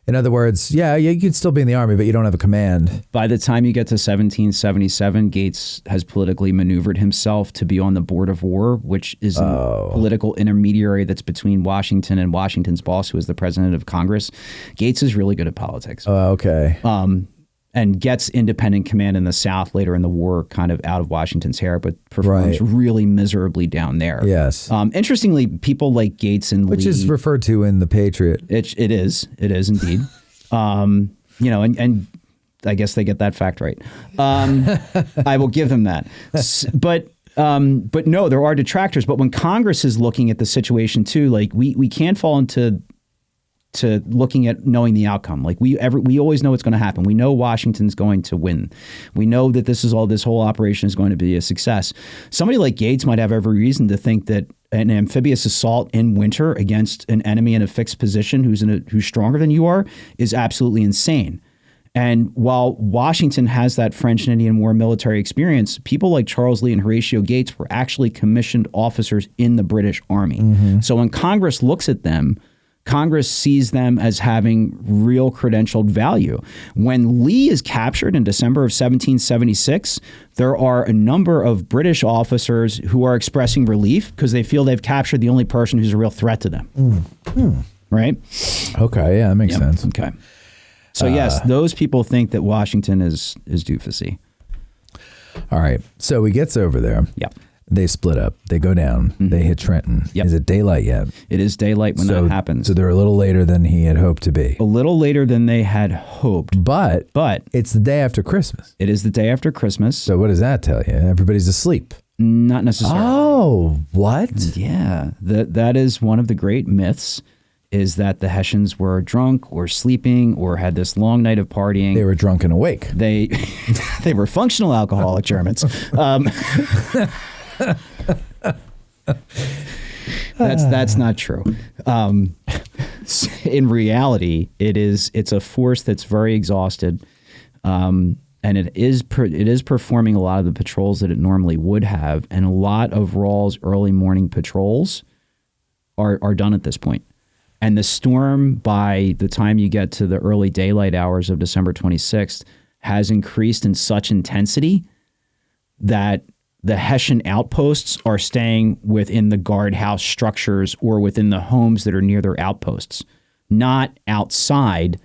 In other words, you could still be in the army, but you don't have a command. By the time you get to 1777, Gates has politically maneuvered himself to be on the Board of War, which is a political intermediary that's between Washington and Washington's boss, who is the president of Congress. Gates is really good at politics. Okay. And gets independent command in the South later in the war, kind of out of Washington's hair, but performs really miserably down there. Yes. Interestingly, people like Gates and Which Lee, is referred to in the Patriot. It is indeed. And I guess they get that fact right. I will give them that. But no, there are detractors. But when Congress is looking at the situation too, like we can't fall into looking at knowing the outcome. Like we always know what's going to happen. We know Washington's going to win. We know that this whole operation is going to be a success. Somebody like Gates might have every reason to think that an amphibious assault in winter against an enemy in a fixed position who's stronger than you are is absolutely insane. And while Washington has that French and Indian War military experience, people like Charles Lee and Horatio Gates were actually commissioned officers in the British Army. Mm-hmm. So when Congress looks at them, Congress sees them as having real credentialed value. When Lee is captured in December of 1776, there are a number of British officers who are expressing relief because they feel they've captured the only person who's a real threat to them. Right? Okay, yeah, that makes sense. Okay. So yes, those people think that Washington is doofusy. All right. So he gets over there. Yep. They split up. They go down. Mm-hmm. They hit Trenton. Yep. Is it daylight yet? It is daylight when that happens. So they're a little later than he had hoped to be. A little later than they had hoped. But it's the day after Christmas. It is the day after Christmas. So what does that tell you? Everybody's asleep. Not necessarily. Oh, what? Yeah. That is one of the great myths, is that the Hessians were drunk or sleeping or had this long night of partying. They were drunk and awake. They were functional alcoholic Germans. That's not true. In reality, it's a force that's very exhausted, and it is performing a lot of the patrols that it normally would have, and a lot of Rawls' early morning patrols are done at this point. And the storm, by the time you get to the early daylight hours of December 26th, has increased in such intensity that the Hessian outposts are staying within the guardhouse structures or within the homes that are near their outposts, not outside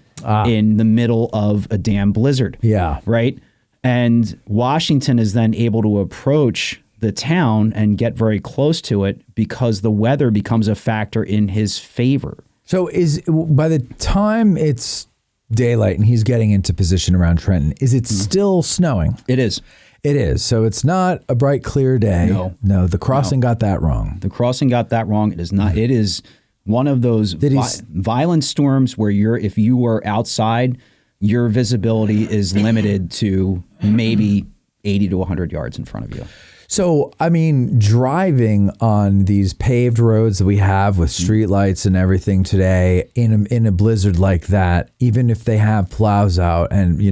in the middle of a damn blizzard. Yeah. Right? And Washington is then able to approach the town and get very close to it because the weather becomes a factor in his favor. So by the time it's daylight and he's getting into position around Trenton, is it still snowing? It is. It is. So it's not a bright, clear day. No, the crossing got that wrong. The crossing got that wrong. It is not. It is one of those violent storms where if you are outside, your visibility is limited to maybe 80 to 100 yards in front of you. So, I mean, driving on these paved roads that we have with streetlights and everything today in a blizzard like that, even if they have plows out and,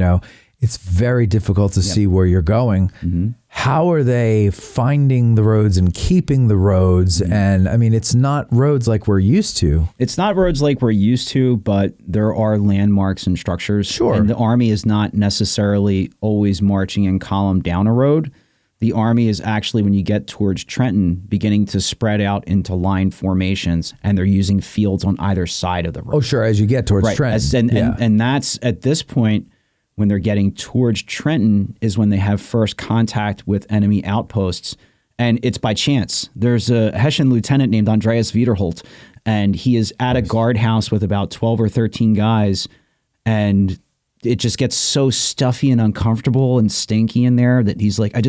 it's very difficult to see where you're going. Mm-hmm. How are they finding the roads and keeping the roads? Mm-hmm. And I mean, it's not roads like we're used to. It's not roads like we're used to, but there are landmarks and structures. Sure. And the Army is not necessarily always marching in column down a road. The Army is actually, when you get towards Trenton, beginning to spread out into line formations, and they're using fields on either side of the road. Oh, sure, as you get towards Trenton. And that's, at this point, when they're getting towards Trenton, is when they have first contact with enemy outposts. And it's by chance. There's a Hessian lieutenant named Andreas Wiederholt, and he is at a guardhouse with about 12 or 13 guys, and it just gets so stuffy and uncomfortable and stinky in there that he's like, I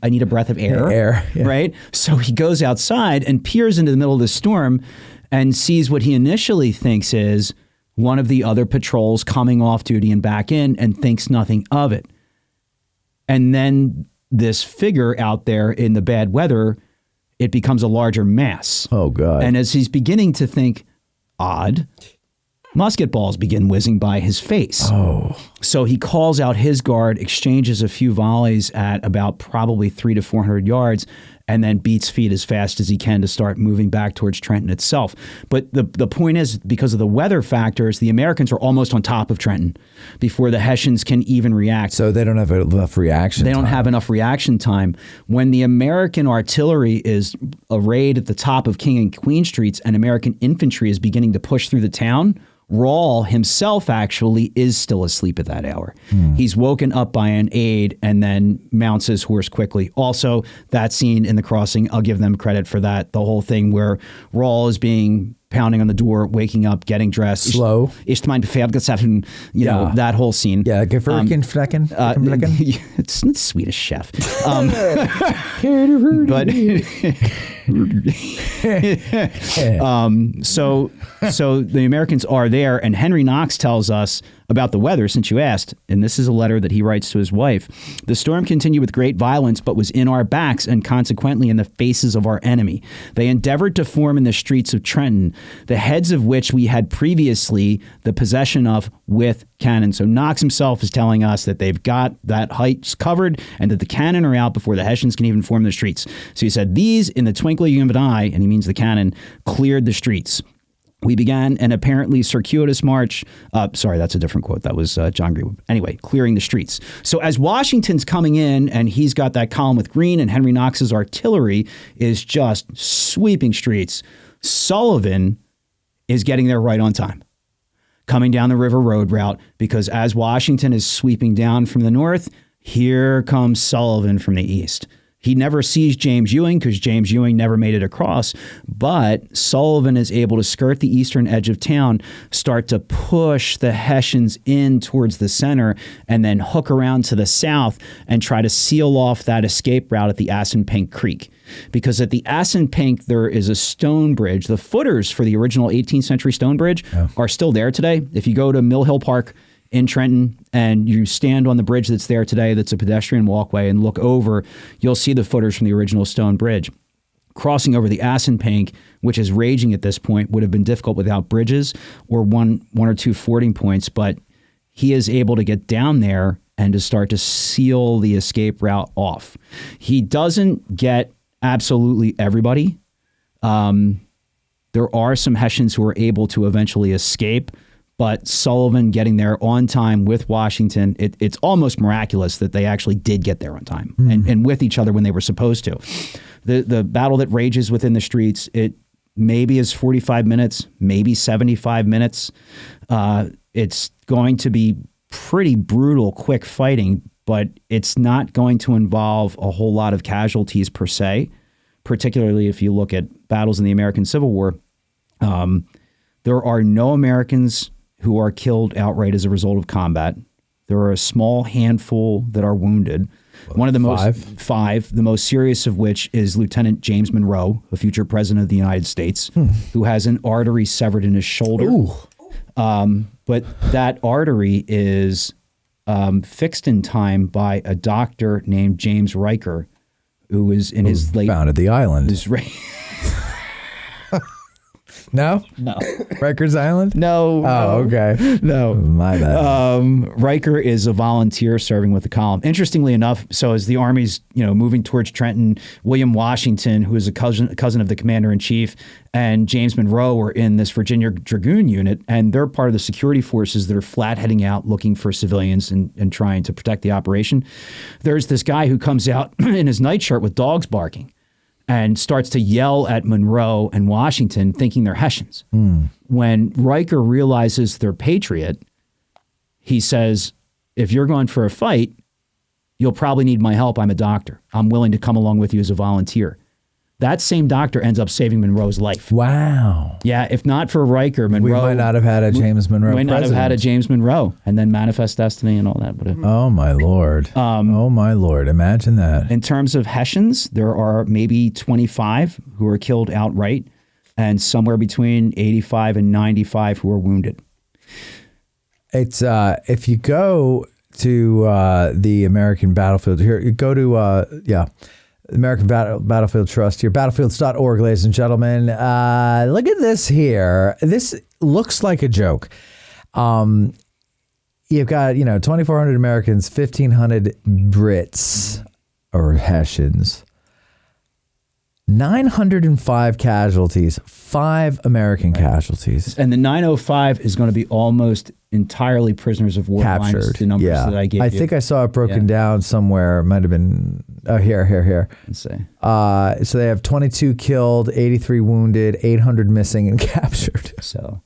need a breath of air. Right? So he goes outside and peers into the middle of the storm and sees what he initially thinks is one of the other patrols coming off duty and back in, and thinks nothing of it. And then this figure out there in the bad weather it becomes a larger mass. Oh, God. And as he's beginning to think, odd, musket balls begin whizzing by his face. Oh. So he calls out his guard, exchanges a few volleys at about probably 300 to 400 yards, and then beats feet as fast as he can to start moving back towards Trenton itself. But the point is, because of the weather factors, the Americans are almost on top of Trenton before the Hessians can even react. So they don't have enough reaction They don't time. have enough reaction time. When the American artillery is arrayed at the top of King and Queen Streets and American infantry is beginning to push through the town, Rahl himself actually is still asleep at that hour. He's woken up by an aide and then mounts his horse quickly. Also, that scene in the crossing, I'll give them credit for that. The whole thing where Rahl is pounding on the door, waking up, getting dressed. Slow. Ich mein Befehl gesessen, you know, that whole scene. Yeah, Gefrickenflecken. It's Swedish chef. So the Americans are there, and Henry Knox tells us about the weather, since you asked, and this is a letter that he writes to his wife. The storm continued with great violence, but was in our backs and consequently in the faces of our enemy. They endeavored to form in the streets of Trenton, the heads of which we had previously the possession of with cannon. So Knox himself is telling us that they've got that heights covered and that the cannon are out before the Hessians can even form the streets. So he said, these, in the twinkling of an eye, and he means the cannon, cleared the streets. We began an apparently circuitous march. Sorry, that's a different quote. That was John Greenwood. Anyway, clearing the streets. So as Washington's coming in and he's got that column with Greene and Henry Knox's artillery is just sweeping streets, Sullivan is getting there right on time, coming down the River Road route, because as Washington is sweeping down from the north, here comes Sullivan from the east. He never sees James Ewing because James Ewing never made it across, but Sullivan is able to skirt the eastern edge of town, start to push the Hessians in towards the center, and then hook around to the south and try to seal off that escape route at the Assunpink Creek. Because at the Assunpink, there is a stone bridge. The footers for the original 18th century stone bridge are still there today. If you go to Mill Hill Park in Trenton and you stand on the bridge that's there today, that's a pedestrian walkway, and look over, you'll see the footers from the original stone bridge. Crossing over the Assunpink, which is raging at this point, would have been difficult without bridges or one or two fording points, but he is able to get down there and to start to seal the escape route off. He doesn't get absolutely everybody. There are some Hessians who are able to eventually escape, but Sullivan getting there on time with Washington, it's almost miraculous that they actually did get there on time and with each other when they were supposed to. The battle that rages within the streets, it maybe is 45 minutes, maybe 75 minutes. It's going to be pretty brutal, quick fighting, but it's not going to involve a whole lot of casualties per se, particularly if you look at battles in the American Civil War. There are no Americans who are killed outright as a result of combat. There are a small handful that are wounded. One of the five, the most serious of which is Lieutenant James Monroe, a future president of the United States, who has an artery severed in his shoulder. But that artery is fixed in time by a doctor named James Riker, who is in his late... Founded the island. No? No. Rikers Island? No. Oh, okay. No. My bad. Riker is a volunteer serving with the column. Interestingly enough, so as the Army's, moving towards Trenton, William Washington, who is a cousin of the commander-in-chief, and James Monroe are in this Virginia Dragoon unit, and they're part of the security forces that are flat-heading out looking for civilians and trying to protect the operation. There's this guy who comes out in his nightshirt with dogs barking and starts to yell at Monroe and Washington, thinking they're Hessians. When Riker realizes they're Patriot, he says, if you're going for a fight, you'll probably need my help. I'm a doctor. I'm willing to come along with you as a volunteer. That same doctor ends up saving Monroe's life. Wow. Yeah, if not for Riker, Monroe... We might not have had a James Monroe We might not have had a James Monroe, and then Manifest Destiny and all that. Oh, my Lord. Oh, my Lord. Imagine that. In terms of Hessians, there are maybe 25 who are killed outright, and somewhere between 85 and 95 who are wounded. It's if you go to the American battlefield, here, you go to, American Battlefield Trust here, battlefields.org, ladies and gentlemen. Look at this here. This looks like a joke. You've got, 2,400 Americans, 1,500 Brits or Hessians, 905 casualties, 5 American casualties. And the 905 is going to be almost entirely prisoners of war. Captured. The numbers that I gave you. I think I saw it broken down somewhere. It might have been, here. Let's see. So they have 22 killed, 83 wounded, 800 missing and captured. So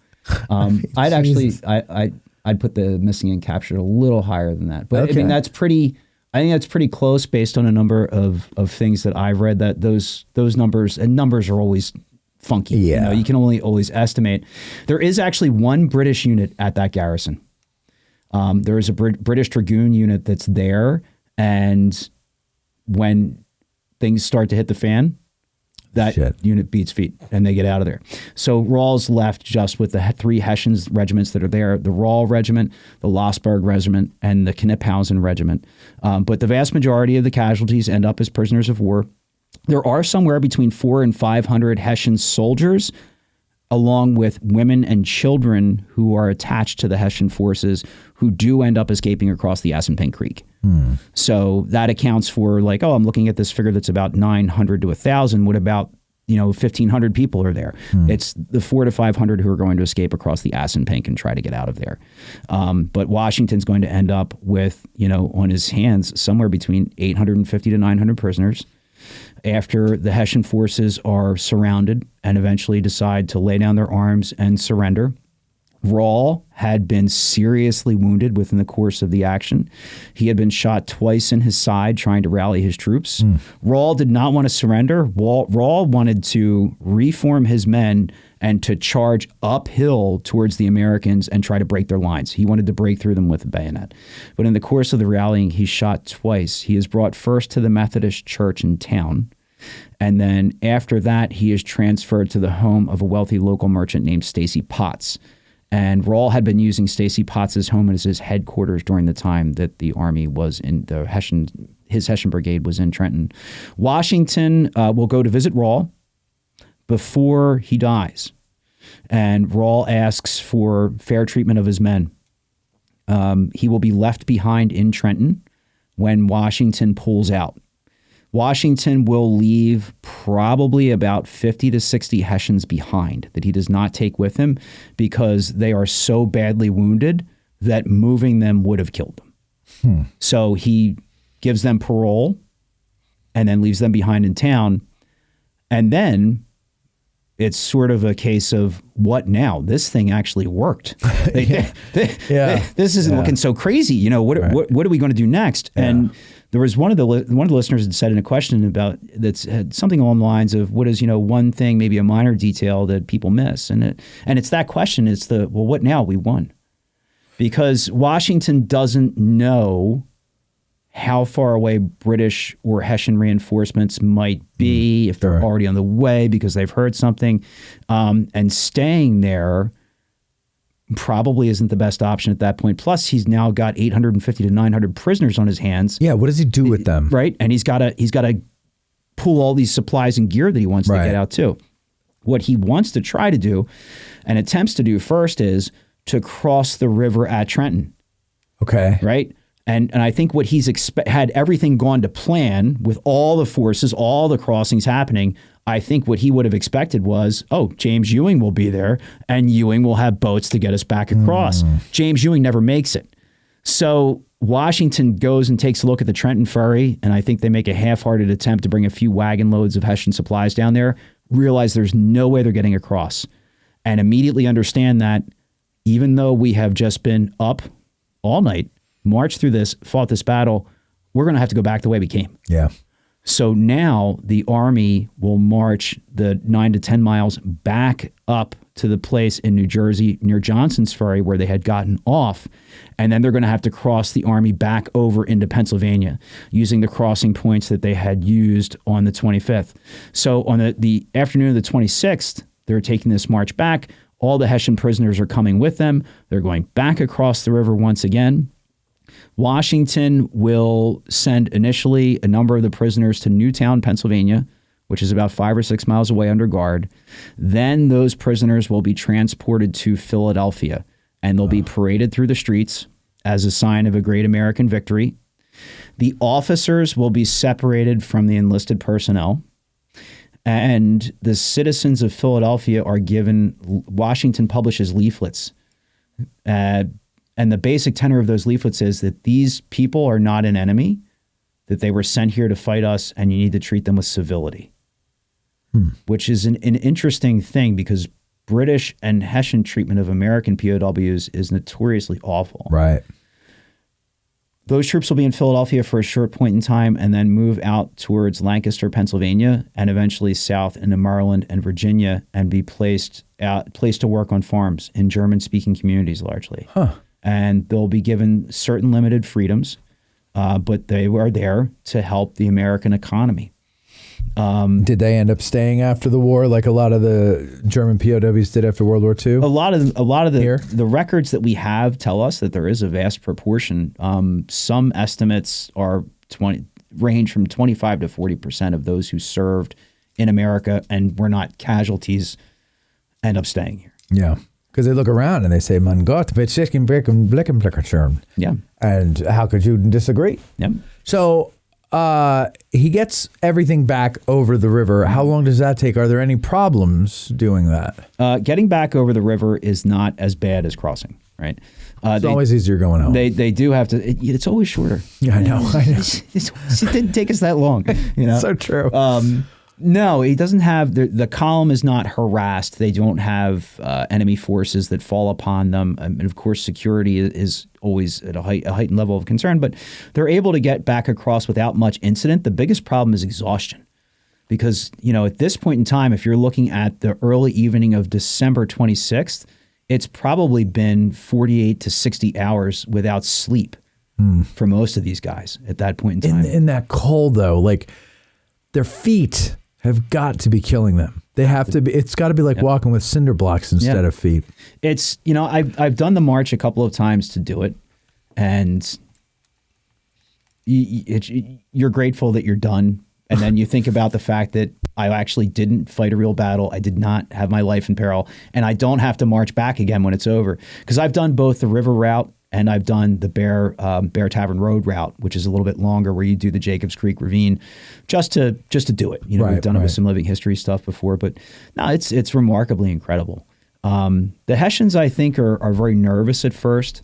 I'd put the missing and captured a little higher than that. But okay. I think that's pretty close based on a number of things that I've read, that those numbers are always funky. Yeah. You can only always estimate. There is actually one British unit at that garrison. There is a British Dragoon unit that's there, and when things start to hit the fan, that unit beats feet and they get out of there. So Rawls left just with the 3 Hessian regiments that are there, the Rahl Regiment, the Lossberg Regiment, and the Kniphausen Regiment. But the vast majority of the casualties end up as prisoners of war. There are somewhere between 400 and 500 Hessian soldiers, along with women and children who are attached to the Hessian forces, who do end up escaping across the Assunpink Creek. So that accounts for I'm looking at this figure that's about 900 to 1,000. What about, 1,500 people are there? It's the 400 to 500 who are going to escape across the Assunpink and try to get out of there. But Washington's going to end up with, on his hands, somewhere between 850 to 900 prisoners, after the Hessian forces are surrounded and eventually decide to lay down their arms and surrender. Rahl had been seriously wounded within the course of the action. He had been shot twice in his side trying to rally his troops. Rahl did not want to surrender. Rahl wanted to reform his men and to charge uphill towards the Americans and try to break their lines. He wanted to break through them with a bayonet. But in the course of the rallying, he's shot twice. He is brought first to the Methodist church in town, and then after that, he is transferred to the home of a wealthy local merchant named Stacy Potts. And Rahl had been using Stacy Potts's home as his headquarters during the time that the army was in his Hessian brigade was in Trenton. Washington will go to visit Rahl before he dies. And Rahl asks for fair treatment of his men. He will be left behind in Trenton when Washington pulls out. Washington will leave probably about 50 to 60 Hessians behind that he does not take with him, because they are so badly wounded that moving them would have killed them. So he gives them parole and then leaves them behind in town. And then it's sort of a case of, what now? This thing actually worked. This isn't looking so crazy. What are we going to do next? And there was one of the listeners had said in a question about that's had something along the lines of, what is one thing, maybe a minor detail that people miss, and it's that question. It's what now? We won, because Washington doesn't know how far away British or Hessian reinforcements might be, if they're already on the way because they've heard something, and staying there probably isn't the best option at that point. Plus, he's now got 850 to 900 prisoners on his hands. Yeah, what does he do with them? Right, and he's got to pull all these supplies and gear that he wants to get out too. What he wants to try to do, and attempts to do first, is to cross the river at Trenton. Okay. Right. And I think what he's had everything gone to plan with all the forces, all the crossings happening. I think what he would have expected was, James Ewing will be there and Ewing will have boats to get us back across. James Ewing never makes it. So Washington goes and takes a look at the Trenton Ferry, and I think they make a half-hearted attempt to bring a few wagon loads of Hessian supplies down there, realize there's no way they're getting across, and immediately understand that even though we have just been up all night, marched through this, fought this battle, we're going to have to go back the way we came. Yeah. So now the army will march the 9 to 10 miles back up to the place in New Jersey near Johnson's Ferry where they had gotten off. And then they're going to have to cross the army back over into Pennsylvania using the crossing points that they had used on the 25th. So on the afternoon of the 26th, they're taking this march back. All the Hessian prisoners are coming with them. They're going back across the river once again. Washington will send initially a number of the prisoners to Newtown, Pennsylvania, which is about 5 or 6 miles away under guard. Then those prisoners will be transported to Philadelphia, and they'll be paraded through the streets as a sign of a great American victory. The officers will be separated from the enlisted personnel, and the citizens of Philadelphia are given, Washington publishes leaflets. And the basic tenor of those leaflets is that these people are not an enemy, that they were sent here to fight us, and you need to treat them with civility. Which is an interesting thing, because British and Hessian treatment of American POWs is notoriously awful. Right. Those troops will be in Philadelphia for a short point in time and then move out towards Lancaster, Pennsylvania, and eventually south into Maryland and Virginia, and be placed to work on farms in German-speaking communities largely. And they'll be given certain limited freedoms, but they were there to help the American economy. Did they end up staying after the war, like a lot of the German POWs did after World War II? A lot of the records that we have tell us that there is a vast proportion. Some estimates range from 25 to 40% of those who served in America and were not casualties end up staying here. Yeah, because they look around and they say, "Man Gott, wir schicken Blicken." Yeah, and how could you disagree? Yeah. So. He gets everything back over the river. How long does that take? Are there any problems doing that? Getting back over the river is not as bad as crossing, right? It's always easier going home. They do have to. It's always shorter. Yeah, I know. It didn't take us that long. You know? So true. No, he doesn't have the column is not harassed. They don't have enemy forces that fall upon them, and of course, security is always at a heightened level of concern. But they're able to get back across without much incident. The biggest problem is exhaustion, because at this point in time, if you're looking at the early evening of December 26th, it's probably been 48 to 60 hours without sleep for most of these guys at that point in time. In that cold, though, like their feet have got to be killing them. They have to be. It's got to be like walking with cinder blocks instead of feet. It's I've done the march a couple of times to do it, and you're grateful that you're done, and then you think about the fact that I actually didn't fight a real battle. I did not have my life in peril, and I don't have to march back again when it's over, because I've done both the river route and I've done the Bear Tavern Road route, which is a little bit longer, where you do the Jacobs Creek Ravine, just to do it. We've done it with some living history stuff before, but no, it's remarkably incredible. The Hessians, I think, are very nervous at first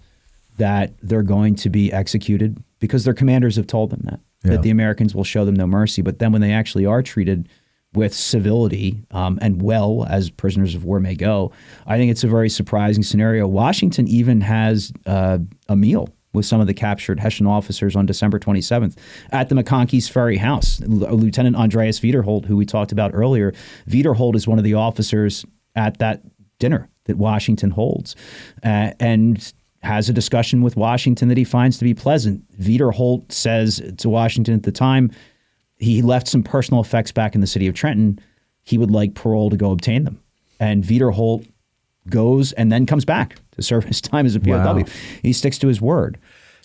that they're going to be executed, because their commanders have told them that the Americans will show them no mercy. But then when they actually are treated with civility and well, as prisoners of war may go, I think it's a very surprising scenario. Washington even has a meal with some of the captured Hessian officers on December 27th at the McConkey's Ferry House. Lieutenant Andreas Wiederholt, who we talked about earlier, Wiederholt is one of the officers at that dinner that Washington holds, and has a discussion with Washington that he finds to be pleasant. Wiederholt says to Washington at the time, he left some personal effects back in the city of Trenton. He would like parole to go obtain them. And Wiederholt goes and then comes back to serve his time as a POW. Wow. He sticks to his word.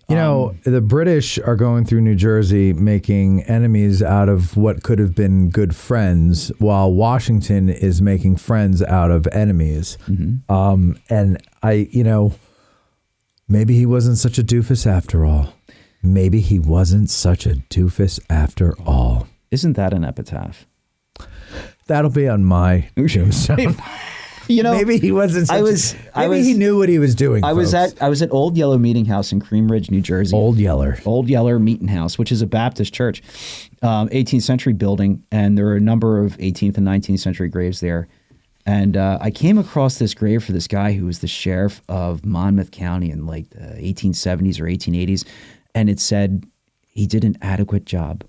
The British are going through New Jersey making enemies out of what could have been good friends, while Washington is making friends out of enemies. Mm-hmm. And maybe he wasn't such a doofus after all. Maybe he wasn't such a doofus after all. Isn't that an epitaph? That'll be on my tombstone. Maybe he wasn't. Maybe he knew what he was doing. I was at Old Yeller Meeting House in Cream Ridge, New Jersey. Old Yeller Meeting House, which is a Baptist church, 18th century building, and there are a number of 18th and 19th century graves there. And I came across this grave for this guy who was the sheriff of Monmouth County in like the 1870s or 1880s. And it said he did an adequate job.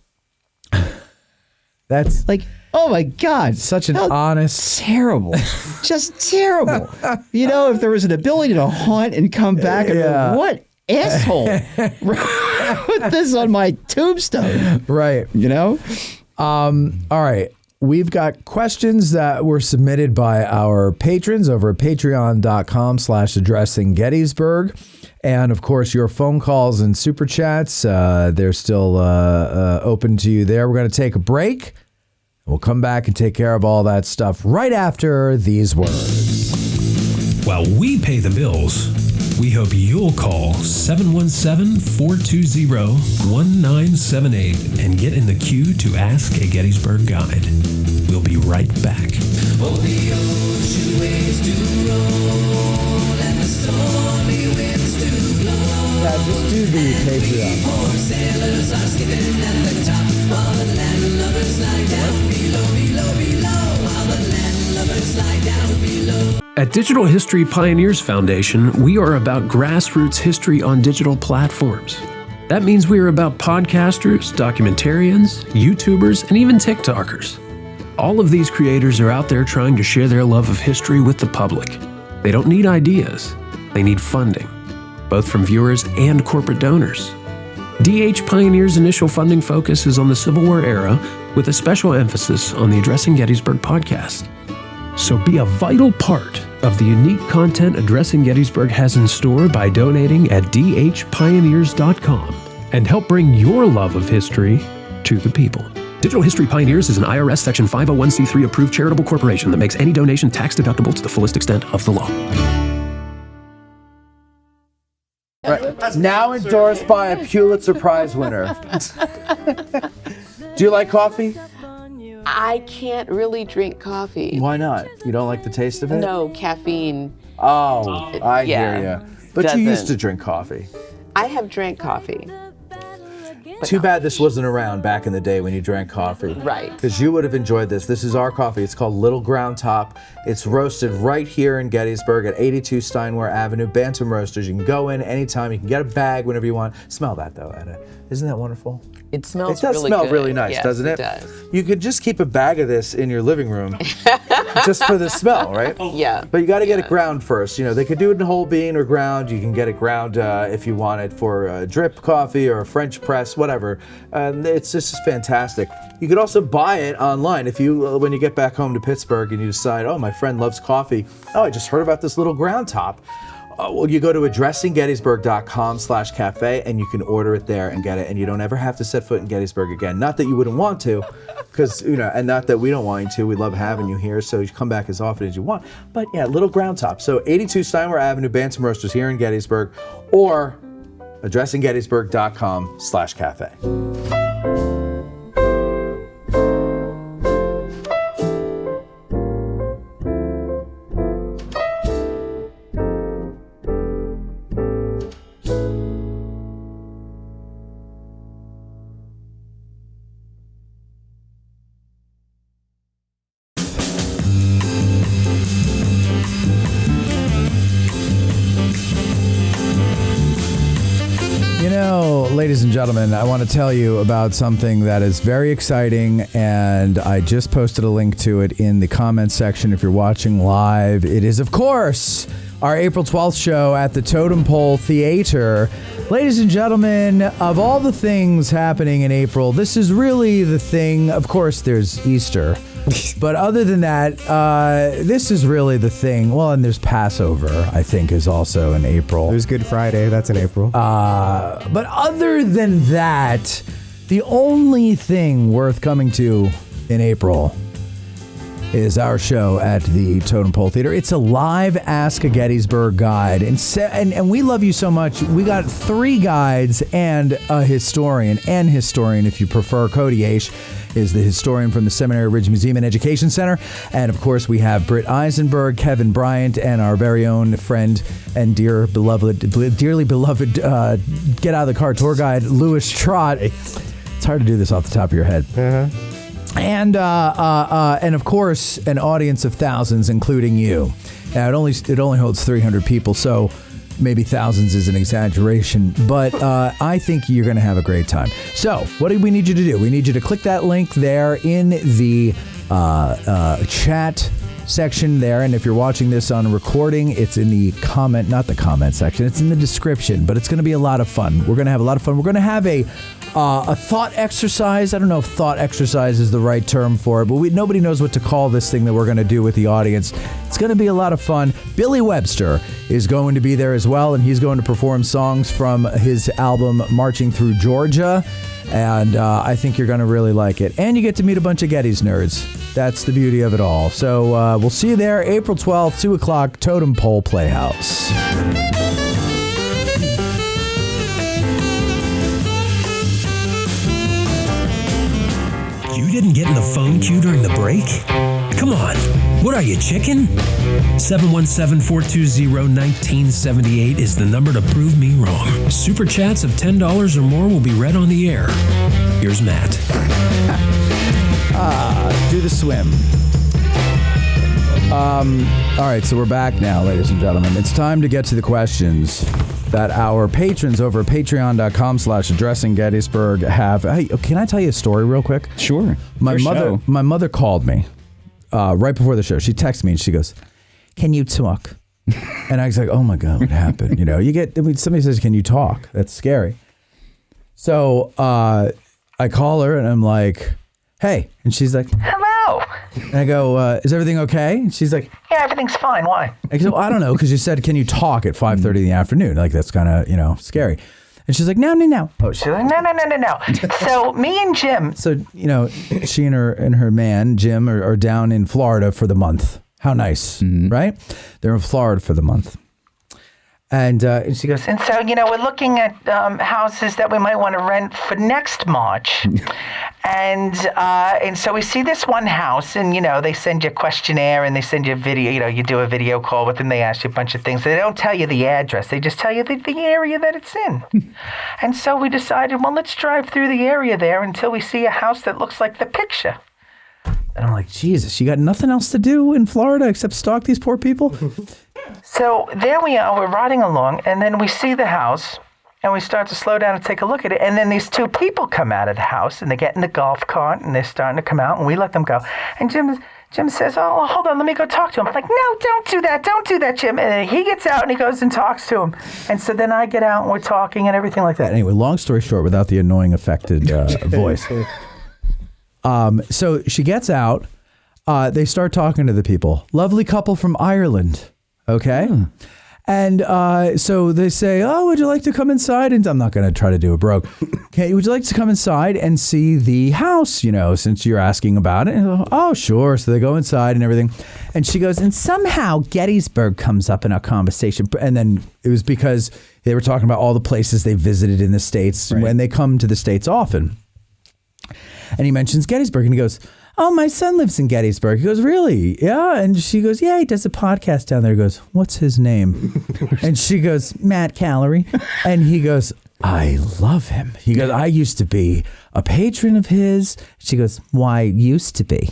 That's like, oh my God. Such an honest. Terrible. Just terrible. If there was an ability to haunt and come back and what asshole put this on my tombstone. Right. All right. we've got questions that were submitted by our patrons over at patreon.com/addressinggettysburg. And of course, your phone calls and super chats, they're still open to you there. We're going to take a break. We'll come back and take care of all that stuff right after these words. While we pay the bills, we hope you'll call 717-420-1978 and get in the queue to ask a Gettysburg guide. We'll be right back. Oh, the ocean waves do roll and the stormy winds do blow. Yeah, just do the Patreon. Poor sailors are skipping at the top while the landlubbers lie down below, while the landlubbers lie down below. At Digital History Pioneers Foundation, we are about grassroots history on digital platforms. That means we are about podcasters, documentarians, YouTubers, and even TikTokers. All of these creators are out there trying to share their love of history with the public. They don't need ideas, they need funding, both from viewers and corporate donors. DH Pioneers' initial funding focus is on the Civil War era, with a special emphasis on the Addressing Gettysburg podcast. So be a vital part of the unique content Addressing Gettysburg has in store by donating at dhpioneers.com and help bring your love of history to the people. Digital History Pioneers is an IRS Section 501c3 approved charitable corporation that makes any donation tax deductible to the fullest extent of the law. Right. Now endorsed by a Pulitzer Prize winner. Do you like coffee? I can't really drink coffee. Why not? You don't like the taste of it? No, caffeine. Oh, I hear you. But you used to drink coffee. I have drank coffee. Too bad this wasn't around back in the day when you drank coffee. Right. Because you would have enjoyed this. This is our coffee. It's called Little Ground Top. It's roasted right here in Gettysburg at 82 Steinway Avenue, Bantam Roasters. You can go in anytime. You can get a bag whenever you want. Smell that, though, Anna. Isn't that wonderful? It smells really good. It does smell really nice, yes, doesn't it? It does. You could just keep a bag of this in your living room just for the smell, right? Yeah. But you got to get it ground first. You know, they could do it in whole bean or ground. You can get it ground if you want it for drip coffee or French press, whatever. It's just fantastic. You could also buy it online if you, when you get back home to Pittsburgh and you decide, oh, my friend loves coffee. Oh, I just heard about this Little Ground Top. Well, you go to addressinggettysburg.com/cafe and you can order it there and get it, and you don't ever have to set foot in Gettysburg again. Not that you wouldn't want to, because and not that we don't want you to. We love having you here, so you come back as often as you want. But yeah, Little Ground Top. So 82 Steinway Avenue, Bantam Roasters here in Gettysburg, or addressinggettysburg.com/cafe. Ladies and gentlemen, I want to tell you about something that is very exciting, and I just posted a link to it in the comments section if you're watching live. It is, of course, our April 12th show at the Totem Pole Theater. Ladies and gentlemen, of all the things happening in April, this is really the thing. Of course, there's Easter. But other than that, this is really the thing. Well, and there's Passover, I think, is also in April. There's Good Friday. That's in April. But other than that, the only thing worth coming to in April is our show at the Totem Pole Theater. It's a live Ask a Gettysburg guide. And we love you so much. We got 3 guides and a historian, if you prefer. Cody Aish is the historian from the Seminary Ridge Museum and Education Center. And of course, we have Britt Eisenberg, Kevin Bryant, and our very own friend and dearly beloved Get Out of the Car tour guide, Louis Trott. It's hard to do this off the top of your head. And of course, an audience of thousands, including you. Now, it only holds 300 people, so maybe thousands is an exaggeration, but I think you're going to have a great time. So, what do we need you to do? We need you to click that link there in the chat section there, and if you're watching this on recording, it's in the not the comment section, it's in the description, but it's going to be a lot of fun. We're going to have a lot of fun. We're going to have a a thought exercise. I don't know if thought exercise is the right term for it, but nobody knows what to call this thing that we're going to do with the audience. It's going to be a lot of fun. Billy Webster is going to be there as well, and he's going to perform songs from his album Marching Through Georgia, and I think you're going to really like it. And you get to meet a bunch of Gettys nerds. That's the beauty of it all. So we'll see you there April 12th, 2 o'clock, Totem Pole Playhouse. You didn't get in the phone queue during the break? Come on, what are you, chicken? 717-420-1978 is the number to prove me wrong. Super chats of $10 or more will be read on the air. Here's Matt. Do the swim. All right, so we're back now, ladies and gentlemen. It's time to get to the questions that our patrons over at patreon.com/addressinggettysburg have. Hey, can I tell you a story real quick? Sure. My mother called me right before the show. She texted me and she goes, "Can you talk?" And I was like, "Oh my God, what happened?" You know, somebody says, "Can you talk?" That's scary. So I call her and I'm like, "Hey," and she's like, "Hello." And I go, "Is everything okay?" And she's like, "Yeah, everything's fine. Why?" I go, "I don't know, because you said, can you talk at 5:30 in the afternoon? Like, that's kind of, scary." And she's like, no. Oh, she's like, no. So me and Jim. So, she and her man, Jim, are down in Florida for the month. How nice, right? They're in Florida for the month. And she goes, and so, we're looking at houses that we might want to rent for next March. And so we see this one house, and, they send you a questionnaire and they send you a video. You do a video call with them. They ask you a bunch of things. They don't tell you the address. They just tell you the area that it's in. And so we decided, well, let's drive through the area there until we see a house that looks like the picture. And I'm like, Jesus, you got nothing else to do in Florida except stalk these poor people? So there we are, we're riding along, and then we see the house, and we start to slow down and take a look at it, and then these two people come out of the house, and they get in the golf cart, and they're starting to come out, and we let them go. And Jim says, "Oh, hold on, let me go talk to him." I'm like, "No, don't do that, Jim." And then he gets out, and he goes and talks to him. And so then I get out, and we're talking, and everything like that. Anyway, long story short, without the annoying affected voice. So she gets out, they start talking to the people. Lovely couple from Ireland. Okay. And so they say, "Oh, would you like to come inside?" And I'm not going to try to do a broke. "Okay, would you like to come inside and see the house, since you're asking about it?" And I go, "Oh, sure." So they go inside and everything. And she goes, and somehow Gettysburg comes up in our conversation. And then it was because they were talking about all the places they visited in the States when they come to the States often. And he mentions Gettysburg, and he goes, "Oh, my son lives in Gettysburg." He goes, "Really?" "Yeah." And she goes, "Yeah, he does a podcast down there." He goes, "What's his name?" And she goes, "Matt Calorie." And he goes, "I love him." He goes, "I used to be a patron of his." She goes, "Why used to be?"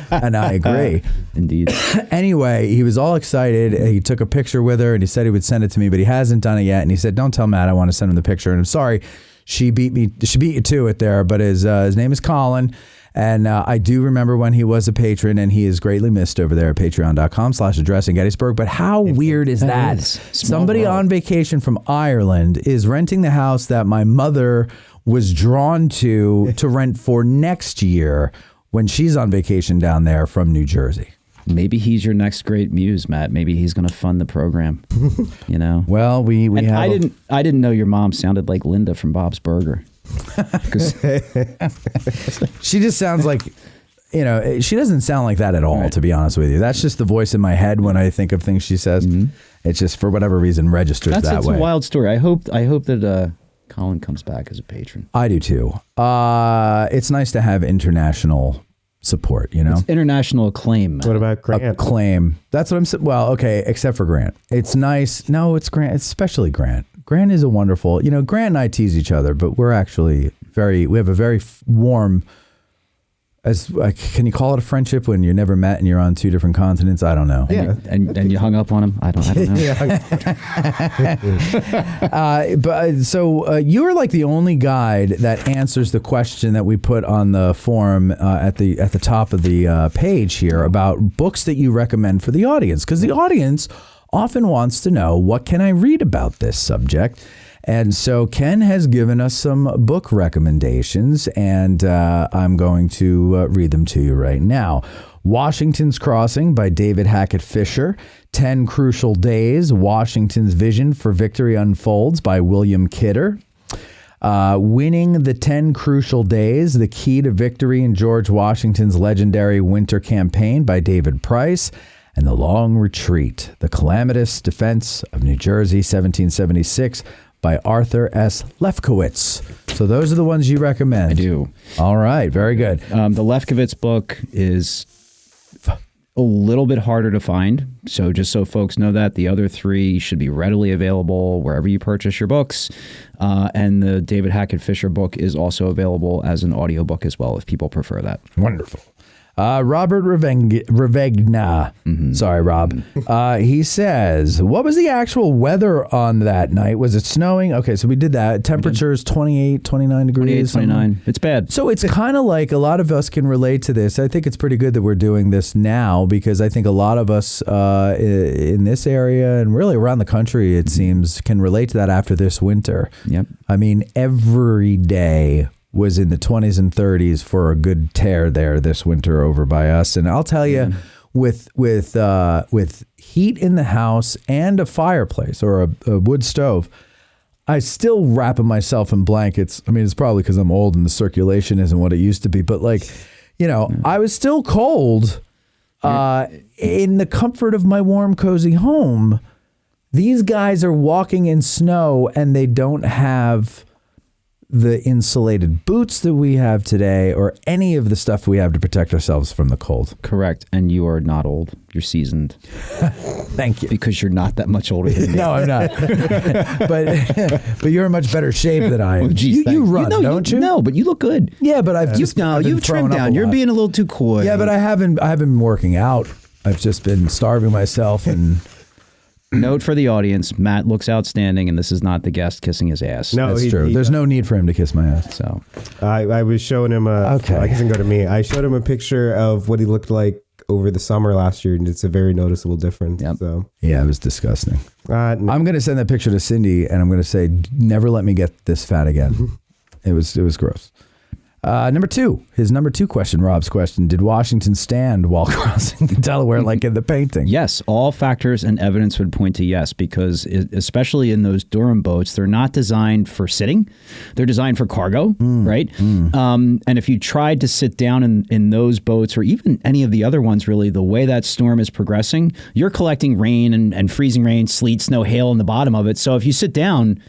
And I agree. Indeed. Anyway, he was all excited. He took a picture with her, and he said he would send it to me, but he hasn't done it yet. And he said, "Don't tell Matt I want to send him the picture." And I'm sorry. She beat you to it there, but his name is Colin, and I do remember when he was a patron, and he is greatly missed over there at patreon.com/addressinggettysburg. But how weird is that? Somebody on vacation from Ireland is renting the house that my mother was drawn to rent for next year when she's on vacation down there from New Jersey. Maybe he's your next great muse, Matt. Maybe he's going to fund the program. Well, we and have. I didn't know your mom sounded like Linda from Bob's Burger. She just sounds like, she doesn't sound like that at all, to be honest with you. That's just the voice in my head when I think of things she says. It's just, for whatever reason, registers that way. It's a wild story. I hope that Colin comes back as a patron. I do too. It's nice to have international support, It's international acclaim. What about Grant? Acclaim. That's what I'm saying. Well, okay, except for Grant. It's nice. No, it's Grant. It's especially Grant. Grant is a wonderful, Grant and I tease each other, but we're actually we have a very warm, can you call it a friendship when you're never met and you're on two different continents? I don't know. Yeah. And you hung up on him? I don't know. So you're like the only guide that answers the question that we put on the forum at the top of the page here about books that you recommend for the audience, because the audience often wants to know, what can I read about this subject? And so Ken has given us some book recommendations, and I'm going to read them to you right now. Washington's Crossing by David Hackett Fischer. 10 Crucial Days, Washington's Vision for Victory Unfolds by William Kidder. Winning the 10 Crucial Days, The Key to Victory in George Washington's Legendary Winter Campaign by David Price. And The Long Retreat, The Calamitous Defense of New Jersey, 1776 by Arthur S. Lefkowitz. So those are the ones you recommend. I do. All right, very good. The Lefkowitz book is a little bit harder to find. So just so folks know that, the other three should be readily available wherever you purchase your books. And the David Hackett Fischer book is also available as an audiobook as well, if people prefer that. Wonderful. Robert Ravegna. Sorry, Rob. He says, what was the actual weather on that night? Was it snowing? Okay, so we did that. Temperatures 28, 29 degrees. 29. It's bad. So it's kind of like a lot of us can relate to this. I think it's pretty good that we're doing this now because I think a lot of us in this area and really around the country, it seems, can relate to that after this winter. Yep. I mean, every day was in the 20s and 30s for a good tear there this winter over by us. And I'll tell you, with heat in the house and a fireplace or a wood stove, I still wrap myself in blankets. I mean, it's probably because I'm old and the circulation isn't what it used to be. But like, you know, I was still cold in the comfort of my warm, cozy home. These guys are walking in snow and they don't have the insulated boots that we have today or any of the stuff we have to protect ourselves from the cold. Correct. And you are not old. You're seasoned. Thank you. Because you're not that much older than me. No, I'm not. but you're in much better shape than I am. Oh, geez, you run, don't you? No, but you look good. Yeah, but I've just you've trimmed down. You're being a little too coy. Yeah, but I haven't been working out. I've just been starving myself and Note for the audience, Matt looks outstanding, and this is not the guest kissing his ass. No, that's true. There's no need for him to kiss my ass. So I was showing him okay. I guess it can go to me. I showed him a picture of what he looked like over the summer last year, and it's a very noticeable difference. Yep. So yeah, it was disgusting. No. I'm going to send that picture to Cindy, and I'm going to say, never let me get this fat again. It was gross. His number two question, Rob's question, did Washington stand while crossing the Delaware like in the painting? Yes, all factors and evidence would point to yes, because especially in those Durham boats, they're not designed for sitting. They're designed for cargo, right? And if you tried to sit down in those boats or even any of the other ones, really, the way that storm is progressing, you're collecting rain and freezing rain, sleet, snow, hail in the bottom of it. So if you sit down,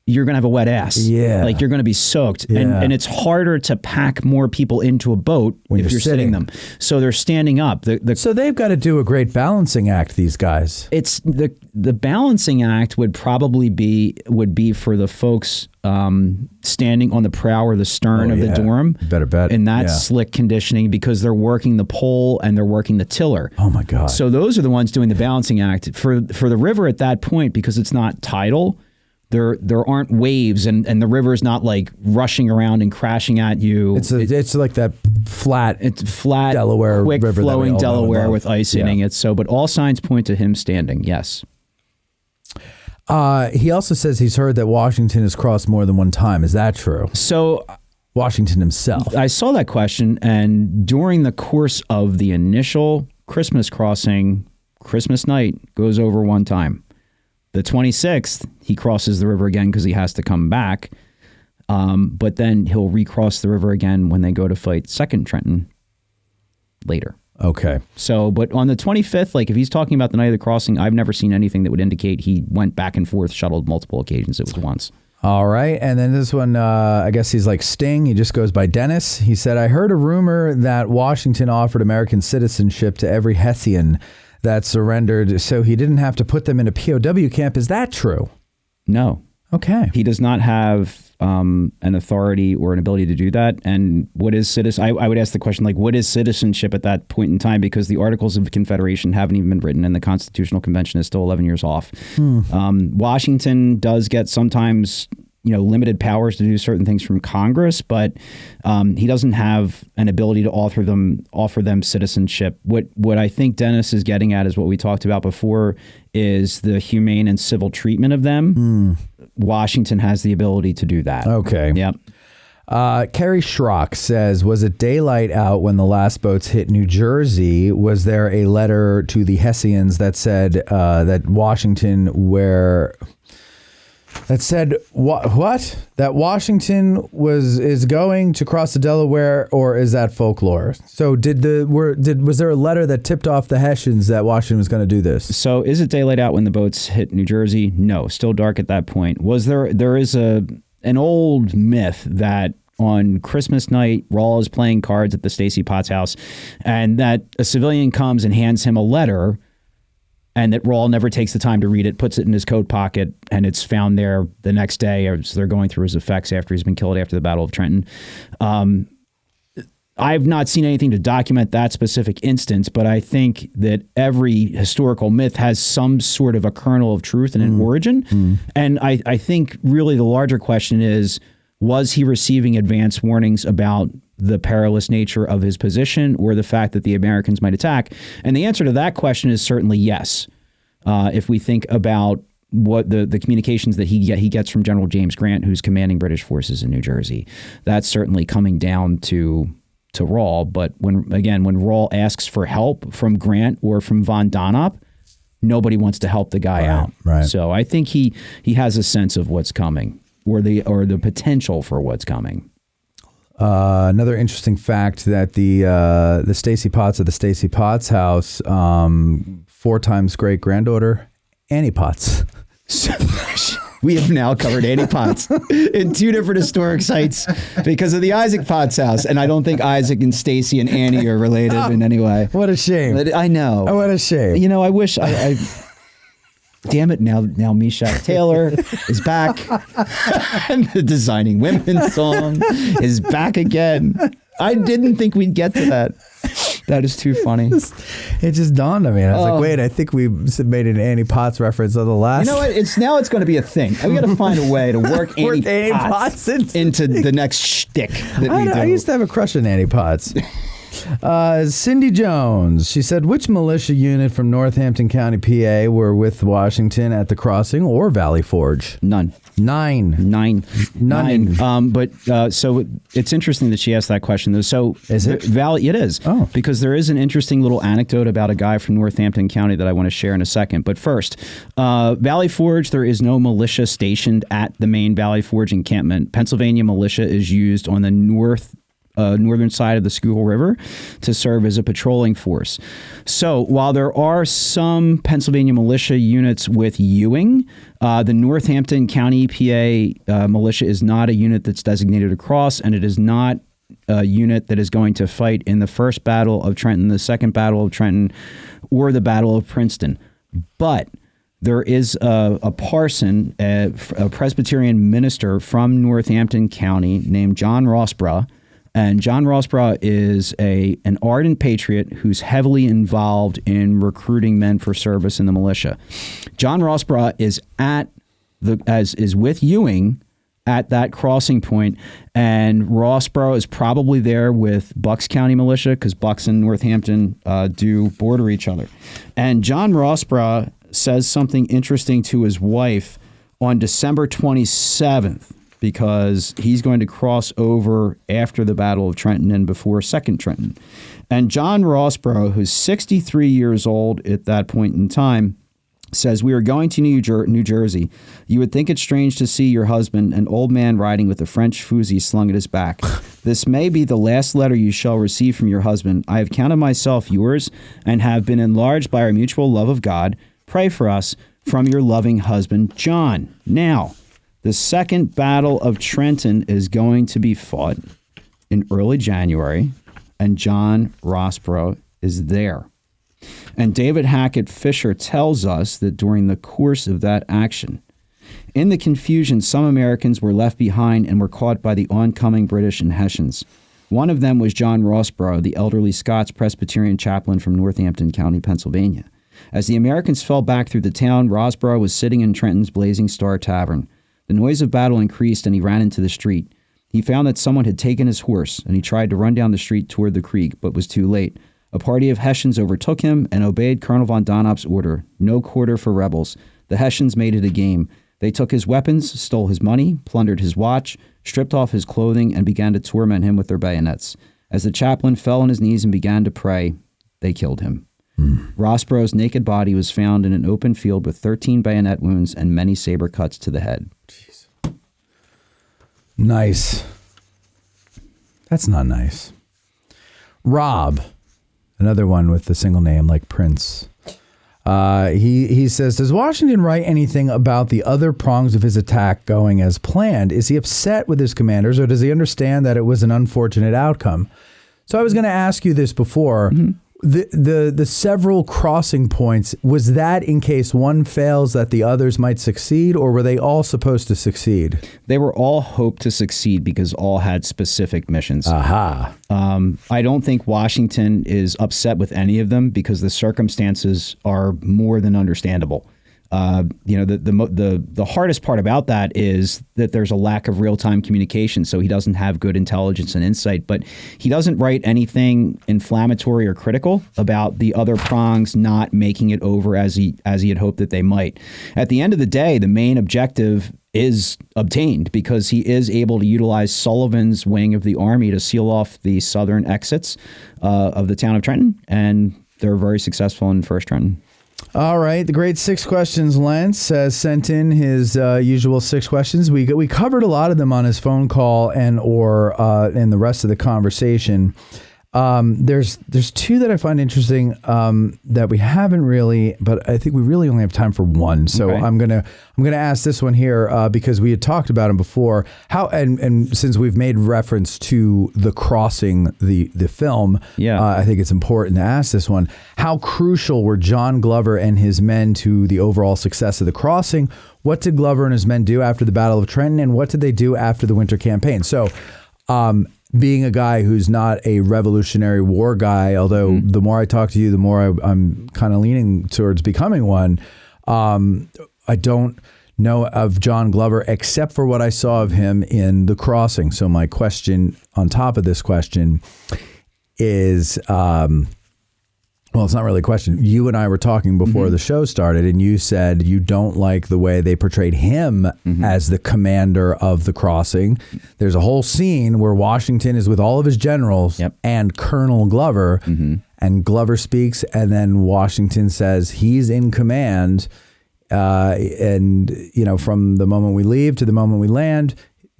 you're going to have a wet ass. Yeah. Like you're going to be soaked. Yeah. And it's harder to pack more people into a boat if you're sitting them. So they're standing up. So they've got to do a great balancing act, these guys. It's the balancing act would probably be for the folks standing on the prow or the stern of the Durham. Better bet. In that slick conditioning, because they're working the pole and they're working the tiller. Oh my God. So those are the ones doing the balancing act. For the river at that point, because it's not tidal, there aren't waves and the river's not like rushing around and crashing at you. It's like that flat Delaware quick river flowing Delaware with ice hitting it. So, but all signs point to him standing. Yes. He also says he's heard that Washington has crossed more than one time. Is that true? So Washington himself. I saw that question, and during the course of the initial Christmas crossing, Christmas night goes over one time. The 26th, he crosses the river again because he has to come back. But then he'll recross the river again when they go to fight Second Trenton later. Okay. So, but on the 25th, like if he's talking about the night of the crossing, I've never seen anything that would indicate he went back and forth, shuttled multiple occasions. It was once. All right. And then this one, I guess he's like Sting. He just goes by Dennis. He said, I heard a rumor that Washington offered American citizenship to every Hessian that surrendered, so he didn't have to put them in a POW camp. Is that true? No. Okay. He does not have an authority or an ability to do that. And what is citizen? I would ask the question, like, what is citizenship at that point in time? Because the Articles of Confederation haven't even been written, and the Constitutional Convention is still 11 years off. Washington does get sometimes, limited powers to do certain things from Congress, but he doesn't have an ability to offer them citizenship. What I think Dennis is getting at is what we talked about before, is the humane and civil treatment of them. Washington has the ability to do that. Okay. Yep. Kerry Schrock says, was it daylight out when the last boats hit New Jersey? Was there a letter to the Hessians that said that Washington that Washington is going to cross the Delaware, or is that folklore? So was there a letter that tipped off the Hessians that Washington was going to do this? So is it daylight out when the boats hit New Jersey? No, still dark at that point. Was there is an old myth that on Christmas night, Rawl is playing cards at the Stacy Potts house, and that a civilian comes and hands him a letter, and that Rawl never takes the time to read it, puts it in his coat pocket, and it's found there the next day as they're going through his effects after he's been killed after the Battle of Trenton. I've not seen anything to document that specific instance, but I think that every historical myth has some sort of a kernel of truth and an origin. And I think really the larger question is, was he receiving advance warnings about the perilous nature of his position or the fact that the Americans might attack? And the answer to that question is certainly yes. If we think about what the communications that he gets from General James Grant, who's commanding British forces in New Jersey, that's certainly coming down to Rawl. But when Rawl asks for help from Grant or from von Donop, nobody wants to help the guy out. Right. So I think he has a sense of what's coming, or the potential for what's coming. Another interesting fact that the Stacy Potts of the Stacy Potts house, 4 times great granddaughter, Annie Potts. We have now covered Annie Potts in 2 different historic sites because of the Isaac Potts house. And I don't think Isaac and Stacy and Annie are related in any way. What a shame. I know. Oh, what a shame. You know, I wish I damn it, now Meshack Taylor is back. And the Designing Women song is back again. I didn't think we'd get to that. That is too funny. It just dawned on me. And I was like, wait, I think we made an Annie Potts reference on the last. You know what? It's going to be a thing. We got to find a way to work Annie Potts into the next shtick that we do. I used to have a crush on Annie Potts. Cindy Jones, she said, which militia unit from Northampton County, PA were with Washington at the crossing or Valley Forge? None. Nine. But so it's interesting that she asked that question. So is it Valley? It is. Oh, because there is an interesting little anecdote about a guy from Northampton County that I want to share in a second. But first, Valley Forge, there is no militia stationed at the main Valley Forge encampment. Pennsylvania militia is used on the northern side of the Schuylkill River to serve as a patrolling force. So while there are some Pennsylvania militia units with Ewing, the Northampton County PA militia is not a unit that's designated across, and it is not a unit that is going to fight in the First Battle of Trenton, the Second Battle of Trenton, or the Battle of Princeton. But there is a parson, a Presbyterian minister from Northampton County named John Rossborough. And John Rossborough is an ardent patriot who's heavily involved in recruiting men for service in the militia. John Rossborough is with Ewing at that crossing point, and Rossborough is probably there with Bucks County militia because Bucks and Northampton do border each other. And John Rossborough says something interesting to his wife on December 27th. Because he's going to cross over after the Battle of Trenton and before Second Trenton. And John Rossborough, who's 63 years old at that point in time, says, we are going to New Jersey. You would think it's strange to see your husband, an old man riding with a French fusee slung at his back. This may be the last letter you shall receive from your husband. I have counted myself yours and have been enlarged by our mutual love of God. Pray for us from your loving husband, John. Now, the Second Battle of Trenton is going to be fought in early January, and John Rossborough is there. And David Hackett Fischer tells us that during the course of that action, in the confusion, some Americans were left behind and were caught by the oncoming British and Hessians. One of them was John Rossborough, the elderly Scots Presbyterian chaplain from Northampton County, Pennsylvania. As the Americans fell back through the town, Rossborough was sitting in Trenton's Blazing Star Tavern. The noise of battle increased, and he ran into the street. He found that someone had taken his horse, and he tried to run down the street toward the creek, but was too late. A party of Hessians overtook him and obeyed Colonel von Donop's order. No quarter for rebels. The Hessians made it a game. They took his weapons, stole his money, plundered his watch, stripped off his clothing, and began to torment him with their bayonets. As the chaplain fell on his knees and began to pray, they killed him. Rossborough's naked body was found in an open field with 13 bayonet wounds and many saber cuts to the head. Jeez. Nice. That's not nice. Rob, another one with the single name like Prince. He says, does Washington write anything about the other prongs of his attack going as planned? Is he upset with his commanders, or does he understand that it was an unfortunate outcome? So I was going to ask you this before. Mm-hmm. The several crossing points, was that in case one fails that the others might succeed, or were they all supposed to succeed? They were all hoped to succeed because all had specific missions. Aha. I don't think Washington is upset with any of them because the circumstances are more than understandable. The hardest part about that is that there's a lack of real-time communication, so he doesn't have good intelligence and insight, but he doesn't write anything inflammatory or critical about the other prongs not making it over as he had hoped that they might. At the end of the day, the main objective is obtained because he is able to utilize Sullivan's wing of the army to seal off the southern exits of the town of Trenton, and they're very successful in First Trenton. All right, the great 6 questions. Lentz has sent in his usual 6 questions. We covered a lot of them on his phone call and or in the rest of the conversation. There's 2 that I find interesting that we haven't really, but I think we really only have time for one. So okay. I'm gonna ask this one here because we had talked about him before. How and since we've made reference to The Crossing, the film, I think it's important to ask this one. How crucial were John Glover and his men to the overall success of The Crossing? What did Glover and his men do after the Battle of Trenton, and what did they do after the Winter Campaign? So, being a guy who's not a Revolutionary War guy, although the more I talk to you, the more I'm kind of leaning towards becoming one. I don't know of John Glover except for what I saw of him in The Crossing. So my question on top of this question is, well, it's not really a question. You and I were talking before the show started, and you said you don't like the way they portrayed him as the commander of the crossing. There's a whole scene where Washington is with all of his generals and Colonel Glover, and Glover speaks, and then Washington says he's in command. And, you know, from the moment we leave to the moment we land,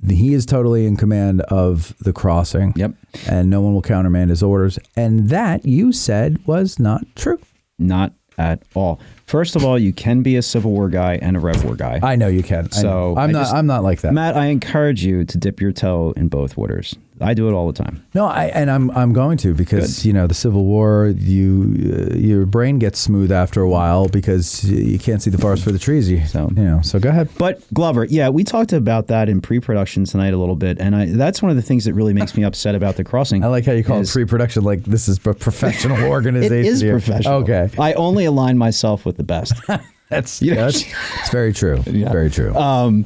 he is totally in command of the crossing. Yep. And no one will countermand his orders. And that, you said, was not true. Not at all. First of all, you can be a Civil War guy and a Rev War guy. I know you can. So I'm not like that. Matt, I encourage you to dip your toe in both waters. I do it all the time. No, I'm going to because you know the Civil War. Your brain gets smooth after a while because you can't see the forest for the trees. So go ahead. But Glover, we talked about that in pre-production tonight a little bit, and that's one of the things that really makes me upset about The Crossing. I like how you call it pre-production, like this is a professional organization. It is professional. Okay, I only align myself with the best. That's very true. Yeah. Very true.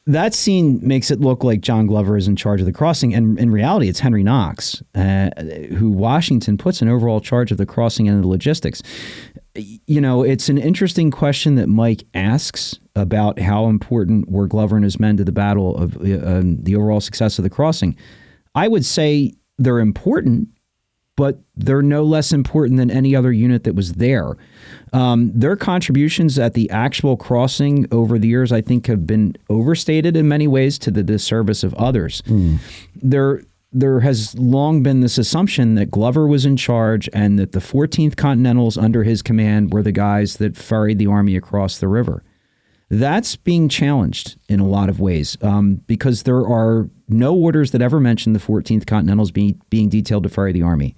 That scene makes it look like John Glover is in charge of the crossing, and in reality, it's Henry Knox, who Washington puts in overall charge of the crossing and the logistics. You know, it's an interesting question that Mike asks about how important were Glover and his men to the battle of the overall success of the crossing. I would say they're important, but they're no less important than any other unit that was there. Their contributions at the actual crossing over the years, I think, have been overstated in many ways to the disservice of others. There has long been this assumption that Glover was in charge and that the 14th Continentals under his command were the guys that ferried the army across the river. That's being challenged in a lot of ways because there are no orders that ever mention the 14th Continentals being detailed to ferry the army.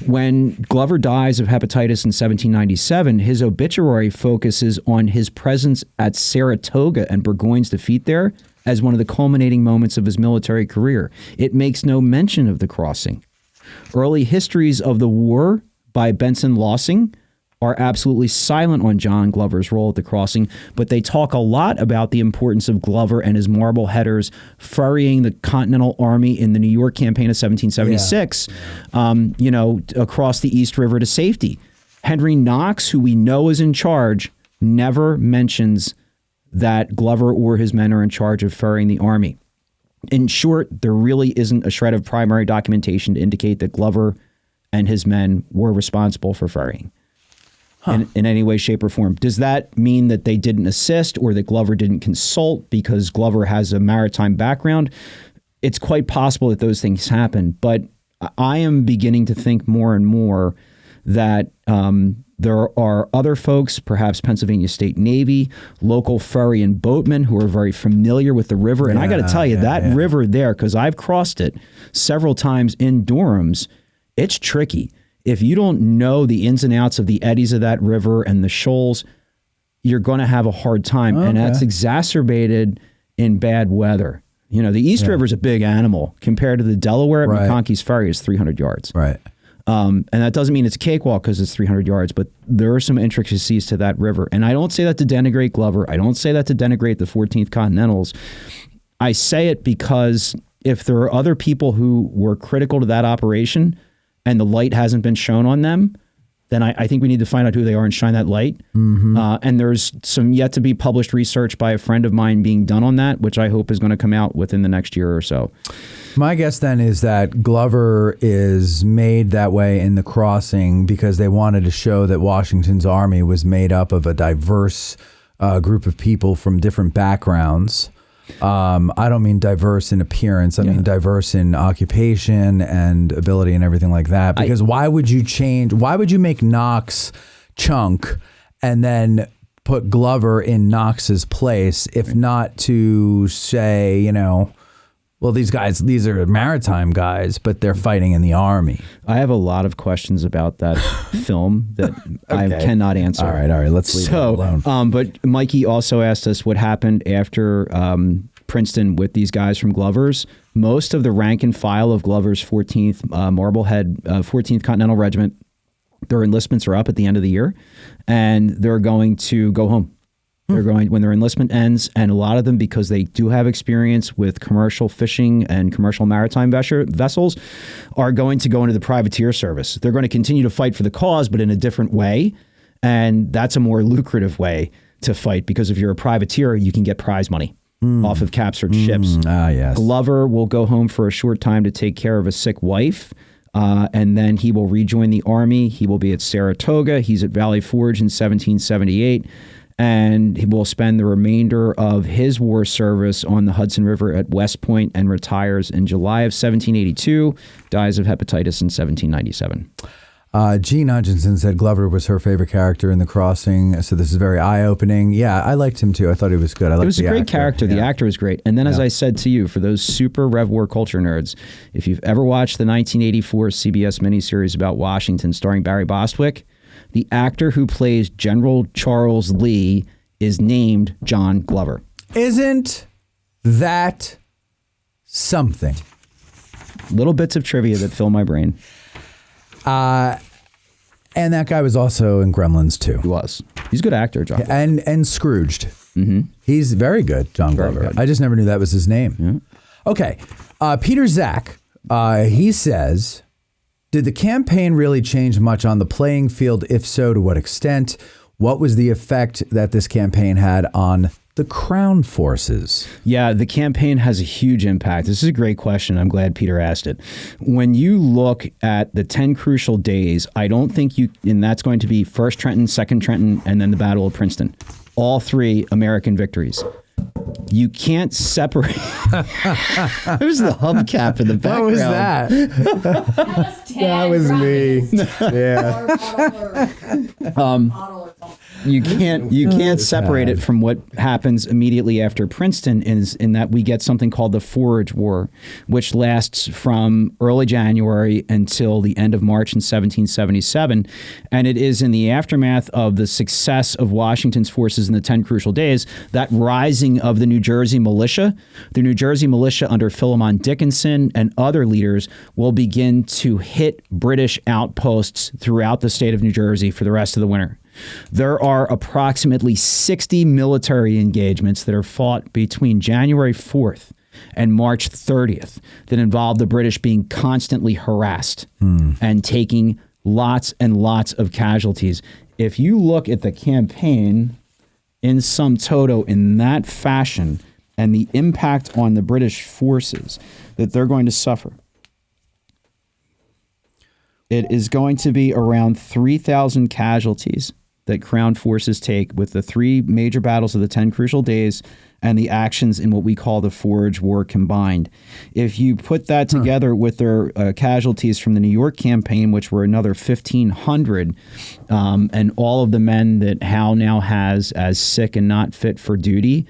When Glover dies of hepatitis in 1797, his obituary focuses on his presence at Saratoga and Burgoyne's defeat there as one of the culminating moments of his military career. It makes no mention of the crossing. Early histories of the war by Benson Lossing are absolutely silent on John Glover's role at the crossing, but they talk a lot about the importance of Glover and his Marbleheaders ferrying the Continental Army in the New York campaign of 1776, across the East River to safety. Henry Knox, who we know is in charge, never mentions that Glover or his men are in charge of ferrying the army. In short, there really isn't a shred of primary documentation to indicate that Glover and his men were responsible for ferrying in any way, shape, or form. Does that mean that they didn't assist or that Glover didn't consult because Glover has a maritime background? It's quite possible that those things happen, but I am beginning to think more and more that there are other folks, perhaps Pennsylvania State Navy, local ferry and boatmen who are very familiar with the river. And I got to tell you, that river there, because I've crossed it several times in dorms, it's tricky. If you don't know the ins and outs of the eddies of that river and the shoals, you're going to have a hard time. And that's exacerbated in bad weather. You know, the East River is a big animal compared to the Delaware at McConkey's Ferry is 300 yards. Right. And that doesn't mean it's a cakewalk because it's 300 yards, but there are some intricacies to that river. And I don't say that to denigrate Glover. I don't say that to denigrate the 14th Continentals. I say it because if there are other people who were critical to that operation and the light hasn't been shown on them, then I think we need to find out who they are and shine that light. And there's some yet to be published research by a friend of mine being done on that, which I hope is going to come out within the next year or so. My guess then is that Glover is made that way in the crossing because they wanted to show that Washington's army was made up of a diverse group of people from different backgrounds. I don't mean diverse in appearance. I mean diverse in occupation and ability and everything like that. Because why would you make Knox Chunk and then put Glover in Knox's place if not to say, you know, well, these are maritime guys, but they're fighting in the army. I have a lot of questions about that film that I cannot answer. All right. Let's leave it alone. But Mikey also asked us what happened after Princeton with these guys from Glover's. Most of the rank and file of Glover's 14th Marblehead 14th Continental Regiment, their enlistments are up at the end of the year, and they're going to go home. They're going when their enlistment ends, and a lot of them, because they do have experience with commercial fishing and commercial maritime vessels, are going to go into the privateer service. They're going to continue to fight for the cause, but in a different way, and that's a more lucrative way to fight because if you're a privateer, you can get prize money off of captured ships. Yes. Glover will go home for a short time to take care of a sick wife. And then he will rejoin the army. He will be at Saratoga. He's at Valley Forge in 1778. And he will spend the remainder of his war service on the Hudson River at West Point and retires in July of 1782, dies of hepatitis in 1797. Jean Hutchinson said Glover was her favorite character in The Crossing, so this is very eye-opening. Yeah, I liked him too. I thought he was good. It was a great character. The actor was great. And then, as I said to you, for those super Rev War culture nerds, if you've ever watched the 1984 CBS miniseries about Washington starring Barry Bostwick, the actor who plays General Charles Lee is named John Glover. Isn't that something? Little bits of trivia that fill my brain. And that guy was also in Gremlins too. He was. He's a good actor, John. And Scrooged. Mm-hmm. He's very good, John Glover. Good. I just never knew that was his name. Yeah. Okay. Peter Zach, he says, did the campaign really change much on the playing field? If so, to what extent? What was the effect that this campaign had on the Crown forces? Yeah, the campaign has a huge impact. This is a great question. I'm glad Peter asked it. When you look at the 10 crucial days, I don't think and that's going to be First Trenton, Second Trenton, and then the Battle of Princeton. All three American victories. You can't separate. There's the hubcap in the background. What was that? That was me. You can't separate it from what happens immediately after Princeton in that we get something called the Forage War, which lasts from early January until the end of March in 1777. And it is in the aftermath of the success of Washington's forces in the 10 crucial days, that rising of the New Jersey militia. The New Jersey militia under Philemon Dickinson and other leaders will begin to hit British outposts throughout the state of New Jersey for the rest of the winter. There are approximately 60 military engagements that are fought between January 4th and March 30th that involve the British being constantly harassed and taking lots and lots of casualties. If you look at the campaign in sum toto in that fashion and the impact on the British forces that they're going to suffer, it is going to be around 3,000 casualties that Crown forces take with the 3 major battles of the 10 crucial days and the actions in what we call the Forage War combined. If you put that together with their casualties from the New York campaign, which were another 1,500, and all of the men that Howe now has as sick and not fit for duty,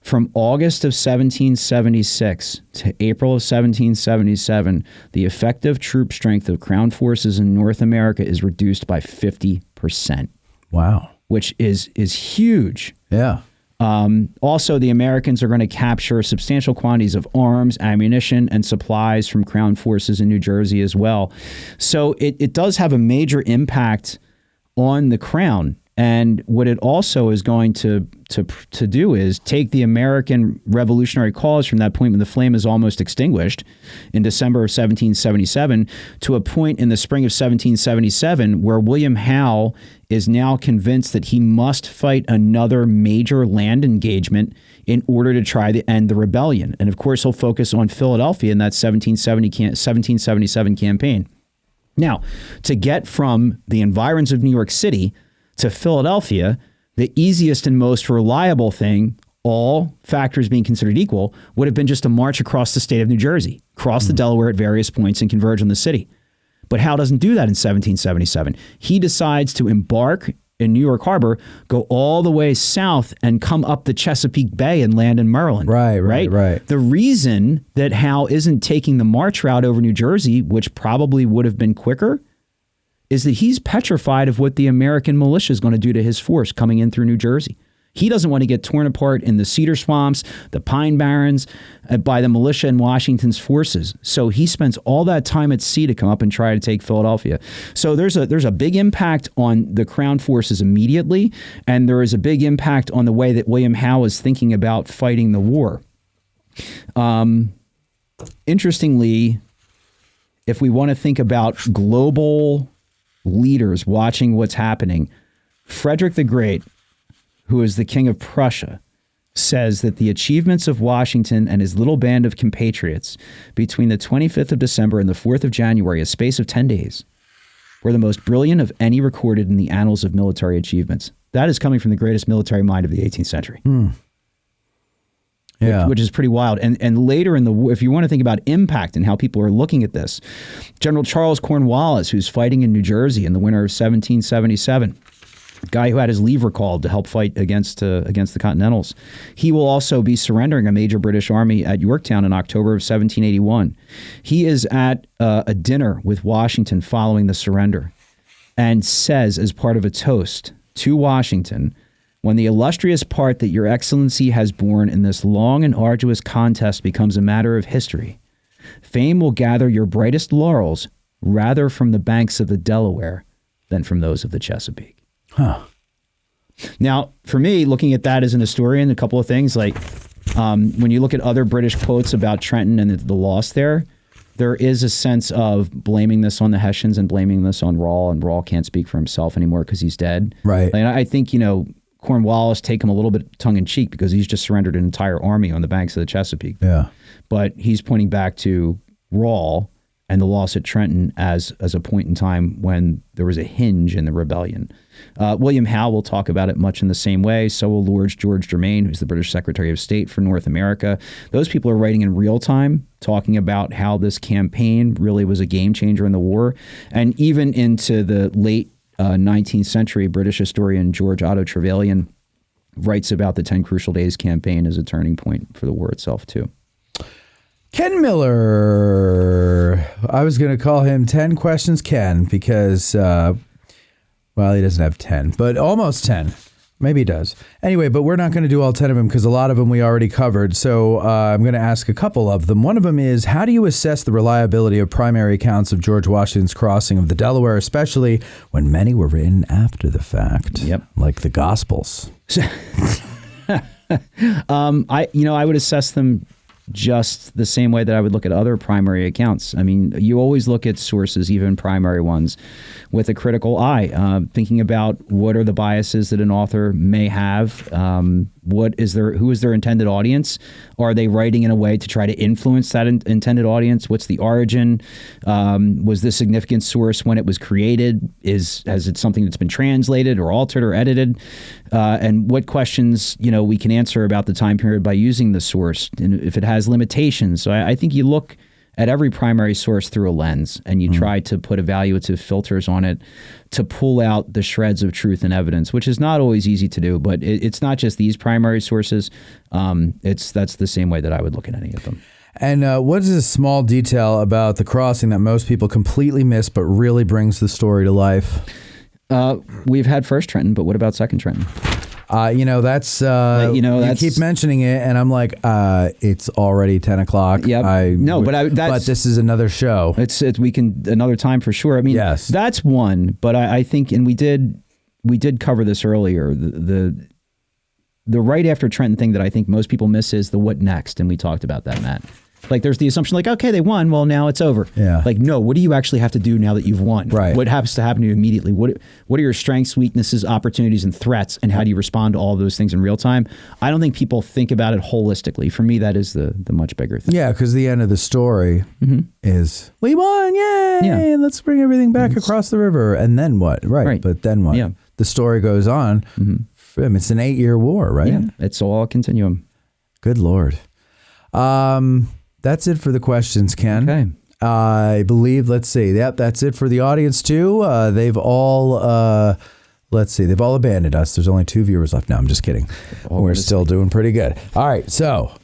from August of 1776 to April of 1777, the effective troop strength of Crown forces in North America is reduced by 50%. Wow. Which is huge. Yeah. Also, the Americans are going to capture substantial quantities of arms, ammunition, and supplies from Crown forces in New Jersey as well. So it does have a major impact on the Crown. And what it also is going to do is take the American revolutionary cause from that point when the flame is almost extinguished in December of 1777 to a point in the spring of 1777 where William Howe is now convinced that he must fight another major land engagement in order to try to end the rebellion. And of course, he'll focus on Philadelphia in that 1777 campaign. Now, to get from the environs of New York City to Philadelphia, the easiest and most reliable thing, all factors being considered equal, would have been just to march across the state of New Jersey, cross the Delaware at various points and converge on the city. But Howe doesn't do that in 1777. He decides to embark in New York Harbor, go all the way south and come up the Chesapeake Bay and land in Maryland. Right. The reason that Howe isn't taking the march route over New Jersey, which probably would have been quicker, is that he's petrified of what the American militia is going to do to his force coming in through New Jersey. He doesn't want to get torn apart in the cedar swamps, the pine barrens, by the militia and Washington's forces. So he spends all that time at sea to come up and try to take Philadelphia. So there's a big impact on the Crown forces immediately, and there is a big impact on the way that William Howe is thinking about fighting the war. Interestingly, if we want to think about global leaders watching what's happening, Frederick the Great, who is the king of Prussia, says that the achievements of Washington and his little band of compatriots between the 25th of December and the 4th of January, a space of 10 days, were the most brilliant of any recorded in the annals of military achievements. That is coming from the greatest military mind of the 18th century. Yeah. Which is pretty wild. And later in the war, if you want to think about impact and how people are looking at this, General Charles Cornwallis, who's fighting in New Jersey in the winter of 1777, guy who had his leave recalled to help fight against the Continentals, he will also be surrendering a major British army at Yorktown in October of 1781. He is at a dinner with Washington following the surrender and says, as part of a toast to Washington, "When the illustrious part that your excellency has borne in this long and arduous contest becomes a matter of history, fame will gather your brightest laurels rather from the banks of the Delaware than from those of the Chesapeake." Now, for me, looking at that as an historian, a couple of things, like when you look at other British quotes about Trenton and the loss there is a sense of blaming this on the Hessians and blaming this on Rawle, and Rawle can't speak for himself anymore because he's dead. Right. And I think, Cornwallis take him a little bit tongue-in-cheek because he's just surrendered an entire army on the banks of the Chesapeake. Yeah. But he's pointing back to Rawle and the loss at Trenton as a point in time when there was a hinge in the rebellion. William Howe will talk about it much in the same way. So will Lord George Germain, who's the British Secretary of State for North America. Those people are writing in real time, talking about how this campaign really was a game changer in the war. And even into the late 19th century, British historian George Otto Trevelyan writes about the 10 Crucial Days campaign as a turning point for the war itself, too. Ken Miller. I was going to call him 10 Questions Ken because, he doesn't have 10, but almost 10. Maybe he does. Anyway, but we're not going to do all 10 of them because a lot of them we already covered. So I'm going to ask a couple of them. One of them is, how do you assess the reliability of primary accounts of George Washington's crossing of the Delaware, especially when many were written after the fact? Yep. Like the Gospels. I would assess them just the same way that I would look at other primary accounts. I mean, you always look at sources, even primary ones, with a critical eye, thinking about what are the biases that an author may have. Who is their intended audience? Are they writing in a way to try to influence that intended audience? What's the origin? Was this significant source when it was created? Has it something that's been translated or altered or edited? And what questions we can answer about the time period by using the source, and if it has limitations. So I think you look at every primary source through a lens, and you try to put evaluative filters on it to pull out the shreds of truth and evidence, which is not always easy to do. But it's not just these primary sources. That's the same way that I would look at any of them. And what is a small detail about the crossing that most people completely miss but really brings the story to life? We've had First Trenton, but what about Second Trenton? That's you keep mentioning it, and I'm like, it's already 10 o'clock. Yep. But this is another show. We can another time for sure. I mean, yes, that's one. But I think, and we did cover this earlier. The right after Trenton thing that I think most people miss is the what next, and we talked about that, Matt. Like, there's the assumption, like, okay, they won, well, now it's over. Yeah. Like, no, what do you actually have to do now that you've won? Right. What happens to happen to you immediately? What are your strengths, weaknesses, opportunities, and threats, and how do you respond to all of those things in real time? I don't think people think about it holistically. For me, that is the much bigger thing. Yeah, because the end of the story is, we won, yay! Yeah. Let's bring everything back across the river. And then what? Right. But then what? Yeah. The story goes on. It's an 8-year war, right? Yeah, it's all a continuum. Good Lord. That's it for the questions, Ken. Okay. I believe, let's see. Yep, that's it for the audience, too. They've all abandoned us. There's only 2 viewers left. No, I'm just kidding. We're still doing pretty good. All right, so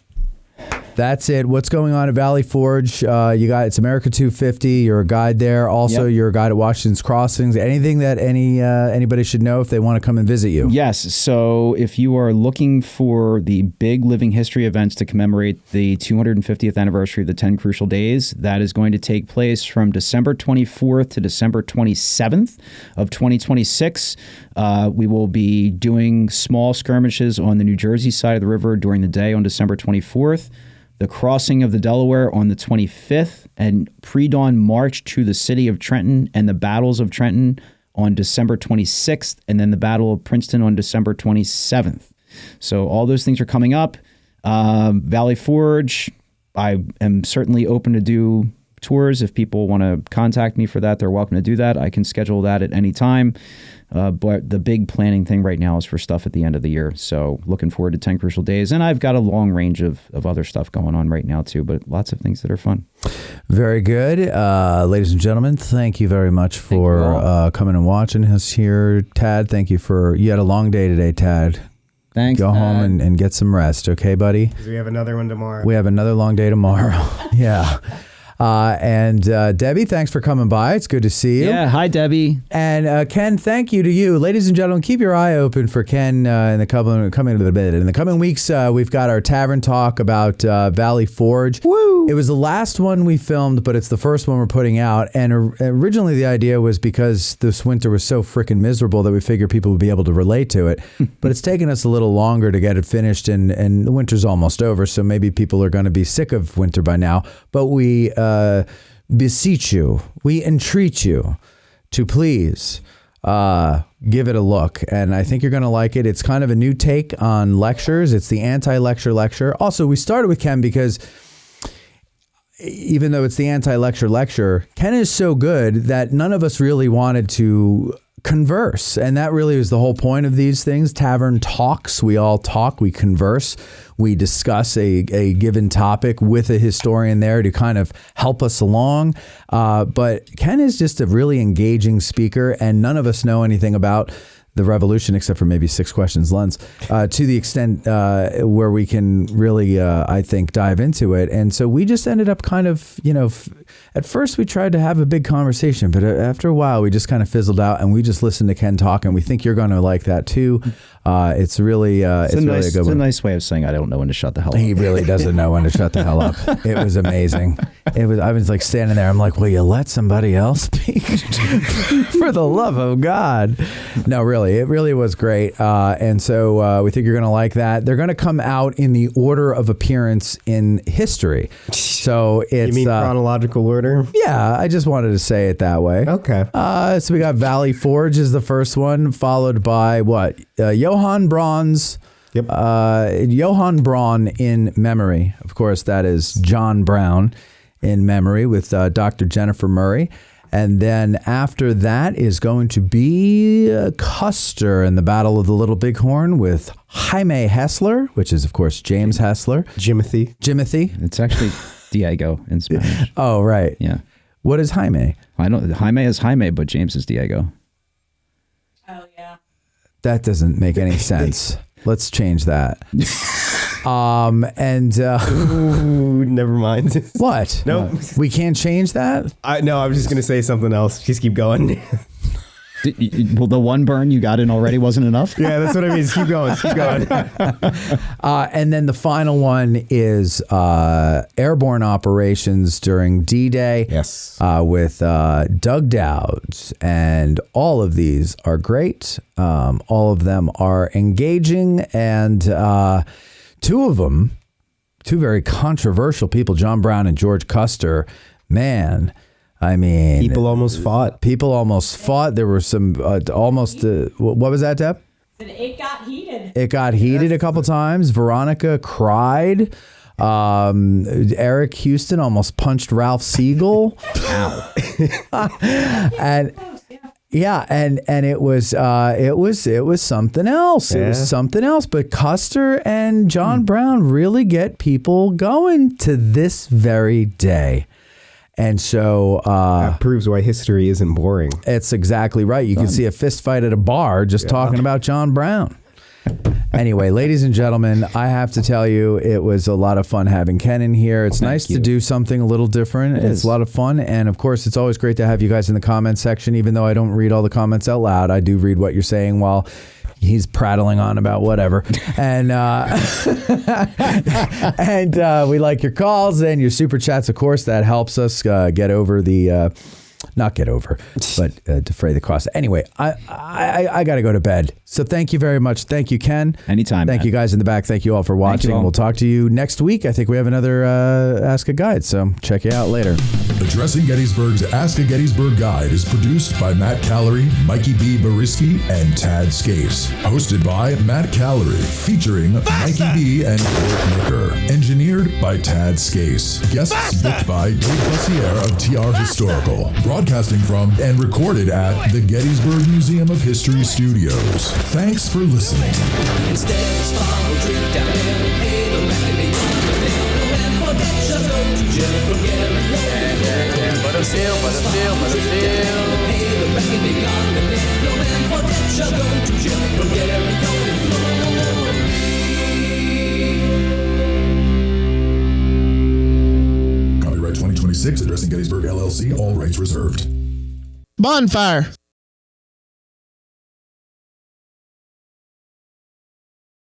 that's it. What's going on at Valley Forge? It's America250. You're a guide there. Also, you're a guide at Washington's Crossings. Anything that anybody should know if they want to come and visit you? Yes. So if you are looking for the big living history events to commemorate the 250th anniversary of the 10 Crucial Days, that is going to take place from December 24th to December 27th of 2026. We will be doing small skirmishes on the New Jersey side of the river during the day on December 24th. The crossing of the Delaware on the 25th, and pre-dawn march to the city of Trenton and the battles of Trenton on December 26th, and then the Battle of Princeton on December 27th. So all those things are coming up. Valley Forge, I am certainly open to do tours. If people want to contact me for that, they're welcome to do that. I can schedule that at any time. But the big planning thing right now is for stuff at the end of the year. So looking forward to 10 Crucial Days. And I've got a long range of other stuff going on right now too, but lots of things that are fun. Very good. Ladies and gentlemen, thank you very much for coming and watching us here. Tad, thank you you had a long day today, Tad. Thanks. Go home and get some rest. Okay, buddy? We have another one tomorrow. We have another long day tomorrow. Yeah. And Debbie, thanks for coming by. It's good to see you. Yeah, hi, Debbie. And Ken, thank you to you. Ladies and gentlemen, keep your eye open for Ken in the coming weeks. We've got our Tavern talk about Valley Forge. Woo! It was the last one we filmed, but it's the first one we're putting out. And originally the idea was because this winter was so freaking miserable that we figured people would be able to relate to it. But it's taken us a little longer to get it finished, and the winter's almost over, so maybe people are going to be sick of winter by now. But we beseech you, we entreat you to please give it a look. And I think you're going to like it. It's kind of a new take on lectures. It's the anti-lecture lecture. Also, we started with Ken because even though it's the anti-lecture lecture, Ken is so good that none of us really wanted to converse. And that really is the whole point of these things. Tavern talks. We all talk. We converse. We discuss a given topic with a historian there to kind of help us along. But Ken is just a really engaging speaker, and none of us know anything about the revolution except for maybe 6 Questions Lens, to the extent where we can really, I think, dive into it. And so we just ended up kind of, at first we tried to have a big conversation, but after a while we just kind of fizzled out and we just listened to Ken talk, and we think you're going to like that too. It's really it's really a good one. It's a nice way of saying I don't know when to shut the hell up. He really doesn't know when to shut the hell up. It was amazing. I was like standing there. I'm like, will you let somebody else speak? For the love of God. No, really, it really was great. And so we think you're going to like that. They're going to come out in the order of appearance in history. So it's... You mean chronological order? Yeah, I just wanted to say it that way. Okay. So we got Valley Forge is the first one, followed by what? Johann Braun's... Yep. Johann Braun in memory. Of course, that is John Brown in memory with Dr. Jennifer Murray. And then after that is going to be Custer in the Battle of the Little Bighorn with Jaime Hessler, which is, of course, James Hessler. Jimothy. It's actually Diego in Spanish. Oh, right. Yeah. What is Jaime? Jaime is Jaime, but James is Diego. Oh, yeah. That doesn't make any sense. Let's change that. Ooh, never mind. What? Nope. We can't change that? No, I was just going to say something else. Just keep going. Well, the one burn you got in already wasn't enough? Yeah, that's what I mean. Just keep going. Keep going. And then the final one is Airborne Operations during D-Day. Yes. With Doug Douds. And all of these are great. All of them are engaging. And two of them, two very controversial people, John Brown and George Custer, man... I mean... People almost fought. There were some almost... what was that, Deb? It got heated. It got heated a couple times. Veronica cried. Eric Houston almost punched Ralph Siegel. Ow. And it was something else. Yeah. It was something else. But Custer and John Brown really get people going to this very day. And so... that proves why history isn't boring. It's exactly right. You can see a fist fight at a bar just talking about John Brown. Anyway, ladies and gentlemen, I have to tell you, it was a lot of fun having Ken in here. It's nice to do something a little different. It's a lot of fun. And of course, it's always great to have you guys in the comments section. Even though I don't read all the comments out loud, I do read what you're saying while... he's prattling on about whatever. And we like your calls and your super chats, of course. That helps us get over the... not get over, but defray the cost. Anyway, I got to go to bed. So thank you very much. Thank you, Ken. Anytime. Thank you guys in the back. Thank you all for watching. We'll talk to you next week. I think we have another Ask a Guide. So check you out later. Addressing Gettysburg's Ask a Gettysburg Guide is produced by Matt Callery, Mikey B. Bariski, and Tad Scase. Hosted by Matt Callery, featuring Mikey B. and Court Nicker. Engineered by Tad Scase. Guests booked by Dave Bussiere of TR Historical. Broadcasting from and recorded at the Gettysburg Museum of History Studios. Thanks for listening. Copyright 2026, Addressing Gettysburg, LLC, all rights reserved. Bonfire.